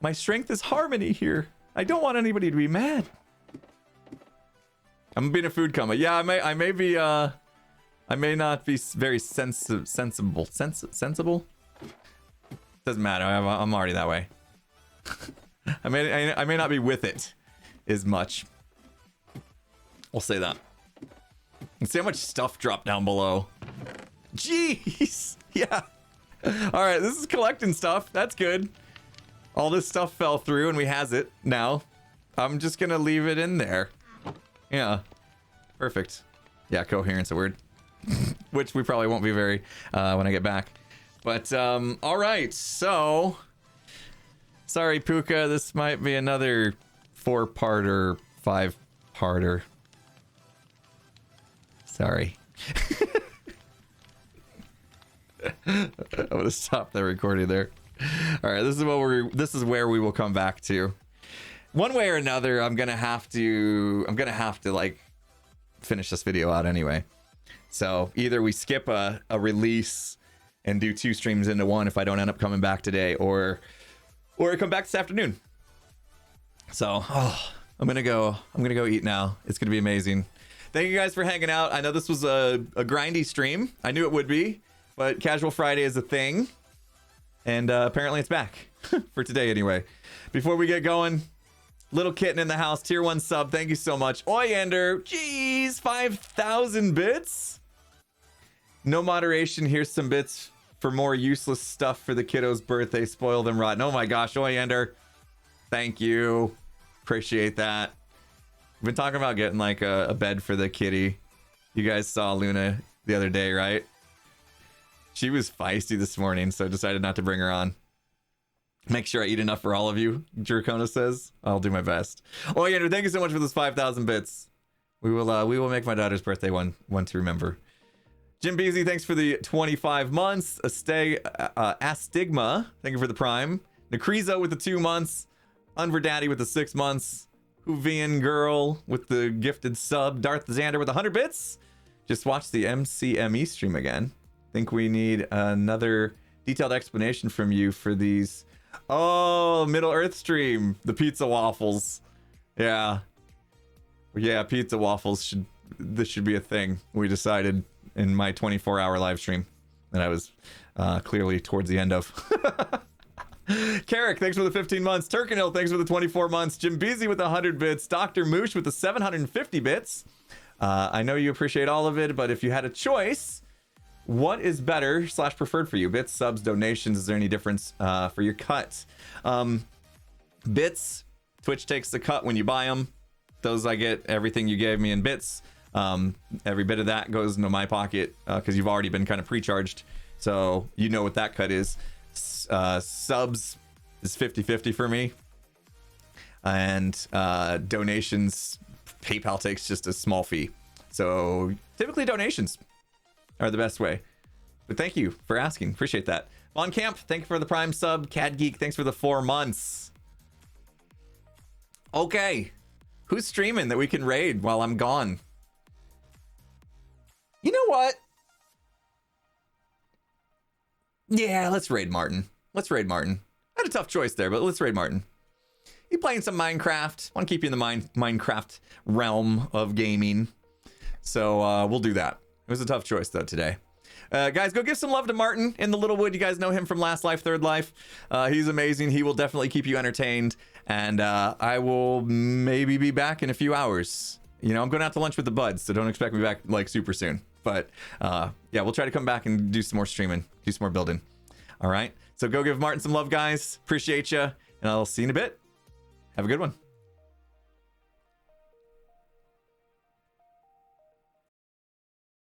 My strength is harmony here. I don't want anybody to be mad. I'm being a food coma. Yeah, I may be, I may not be very sensible. Sensible? Doesn't matter. I'm already that way. I may not be with it as much. We'll say that. And see how much stuff dropped down below. Jeez. Yeah. All right. This is collecting stuff. That's good. All this stuff fell through and we has it now. I'm just going to leave it in there. Yeah. Perfect. Yeah. Coherence a word. Which we probably won't be very when I get back. But all right. So sorry, Puka. This might be another 4-parter, 5-parter. Sorry. I'm gonna stop the recording there. All right, this is where we will come back to. One way or another, I'm gonna have to like finish this video out anyway. So either we skip a release and do 2 streams into one if I don't end up coming back today, or I come back this afternoon. So I'm gonna go eat now. It's gonna be amazing. Thank you guys for hanging out. I know this was a grindy stream. I knew it would be, but Casual Friday is a thing. And apparently it's back for today anyway. Before we get going, Little Kitten in the house, tier 1 sub. Thank you so much. Oyander, jeez, 5,000 bits. No moderation. Here's some bits for more useless stuff for the kiddo's birthday. Spoil them rotten. Oh my gosh, Oyander. Thank you. Appreciate that. We've been talking about getting like a bed for the kitty. You guys saw Luna the other day, right? She was feisty this morning, so I decided not to bring her on. Make sure I eat enough for all of you, Jerkona says. I'll do my best. Oh, Andrew, thank you so much for those 5,000 bits. We will make my daughter's birthday one to remember. Jim Beasy, thanks for the 25 months. Astigma, thank you for the prime. Nakrizo with the 2 months. Unverdaddy with the 6 months. Hoovian Girl with the gifted sub. Darth Xander with 100 bits. Just watched the MCME stream again. Think we need another detailed explanation from you for these. Oh, Middle Earth stream. The pizza waffles. Yeah. Yeah, pizza waffles this should be a thing. We decided in my 24-hour live stream that I was clearly towards the end of. Carrick, thanks for the 15 months. Turkinhill, thanks for the 24 months. Jim Beasy with 100 bits. Dr. Moosh with the 750 bits. I know you appreciate all of it, but if you had a choice, what is better / preferred for you? Bits, subs, donations? Is there any difference for your cut? Bits, Twitch takes the cut when you buy them. Those I get everything you gave me in bits. Every bit of that goes into my pocket because you've already been kind of pre-charged. So you know what that cut is. Subs is 50-50 for me. And donations, PayPal takes just a small fee. So typically donations are the best way. But thank you for asking. Appreciate that. Von Camp, thank you for the prime sub. Cad Geek, thanks for the 4 months. Okay. Who's streaming that we can raid while I'm gone? You know what? Yeah, let's raid Martin. Let's raid Martin. I had a tough choice there, but let's raid Martin. You playing some Minecraft? Want to keep you in the Minecraft realm of gaming. So we'll do that. It was a tough choice though today. Guys, go give some love to Martin in the Littlewood. You guys know him from Last Life, Third Life. He's amazing. He will definitely keep you entertained. And I will maybe be back in a few hours. You know, I'm going out to lunch with the buds, so don't expect me back like super soon. But yeah, we'll try to come back and do some more streaming, do some more building. All right. So go give Martin some love, guys. Appreciate you. And I'll see you in a bit. Have a good one.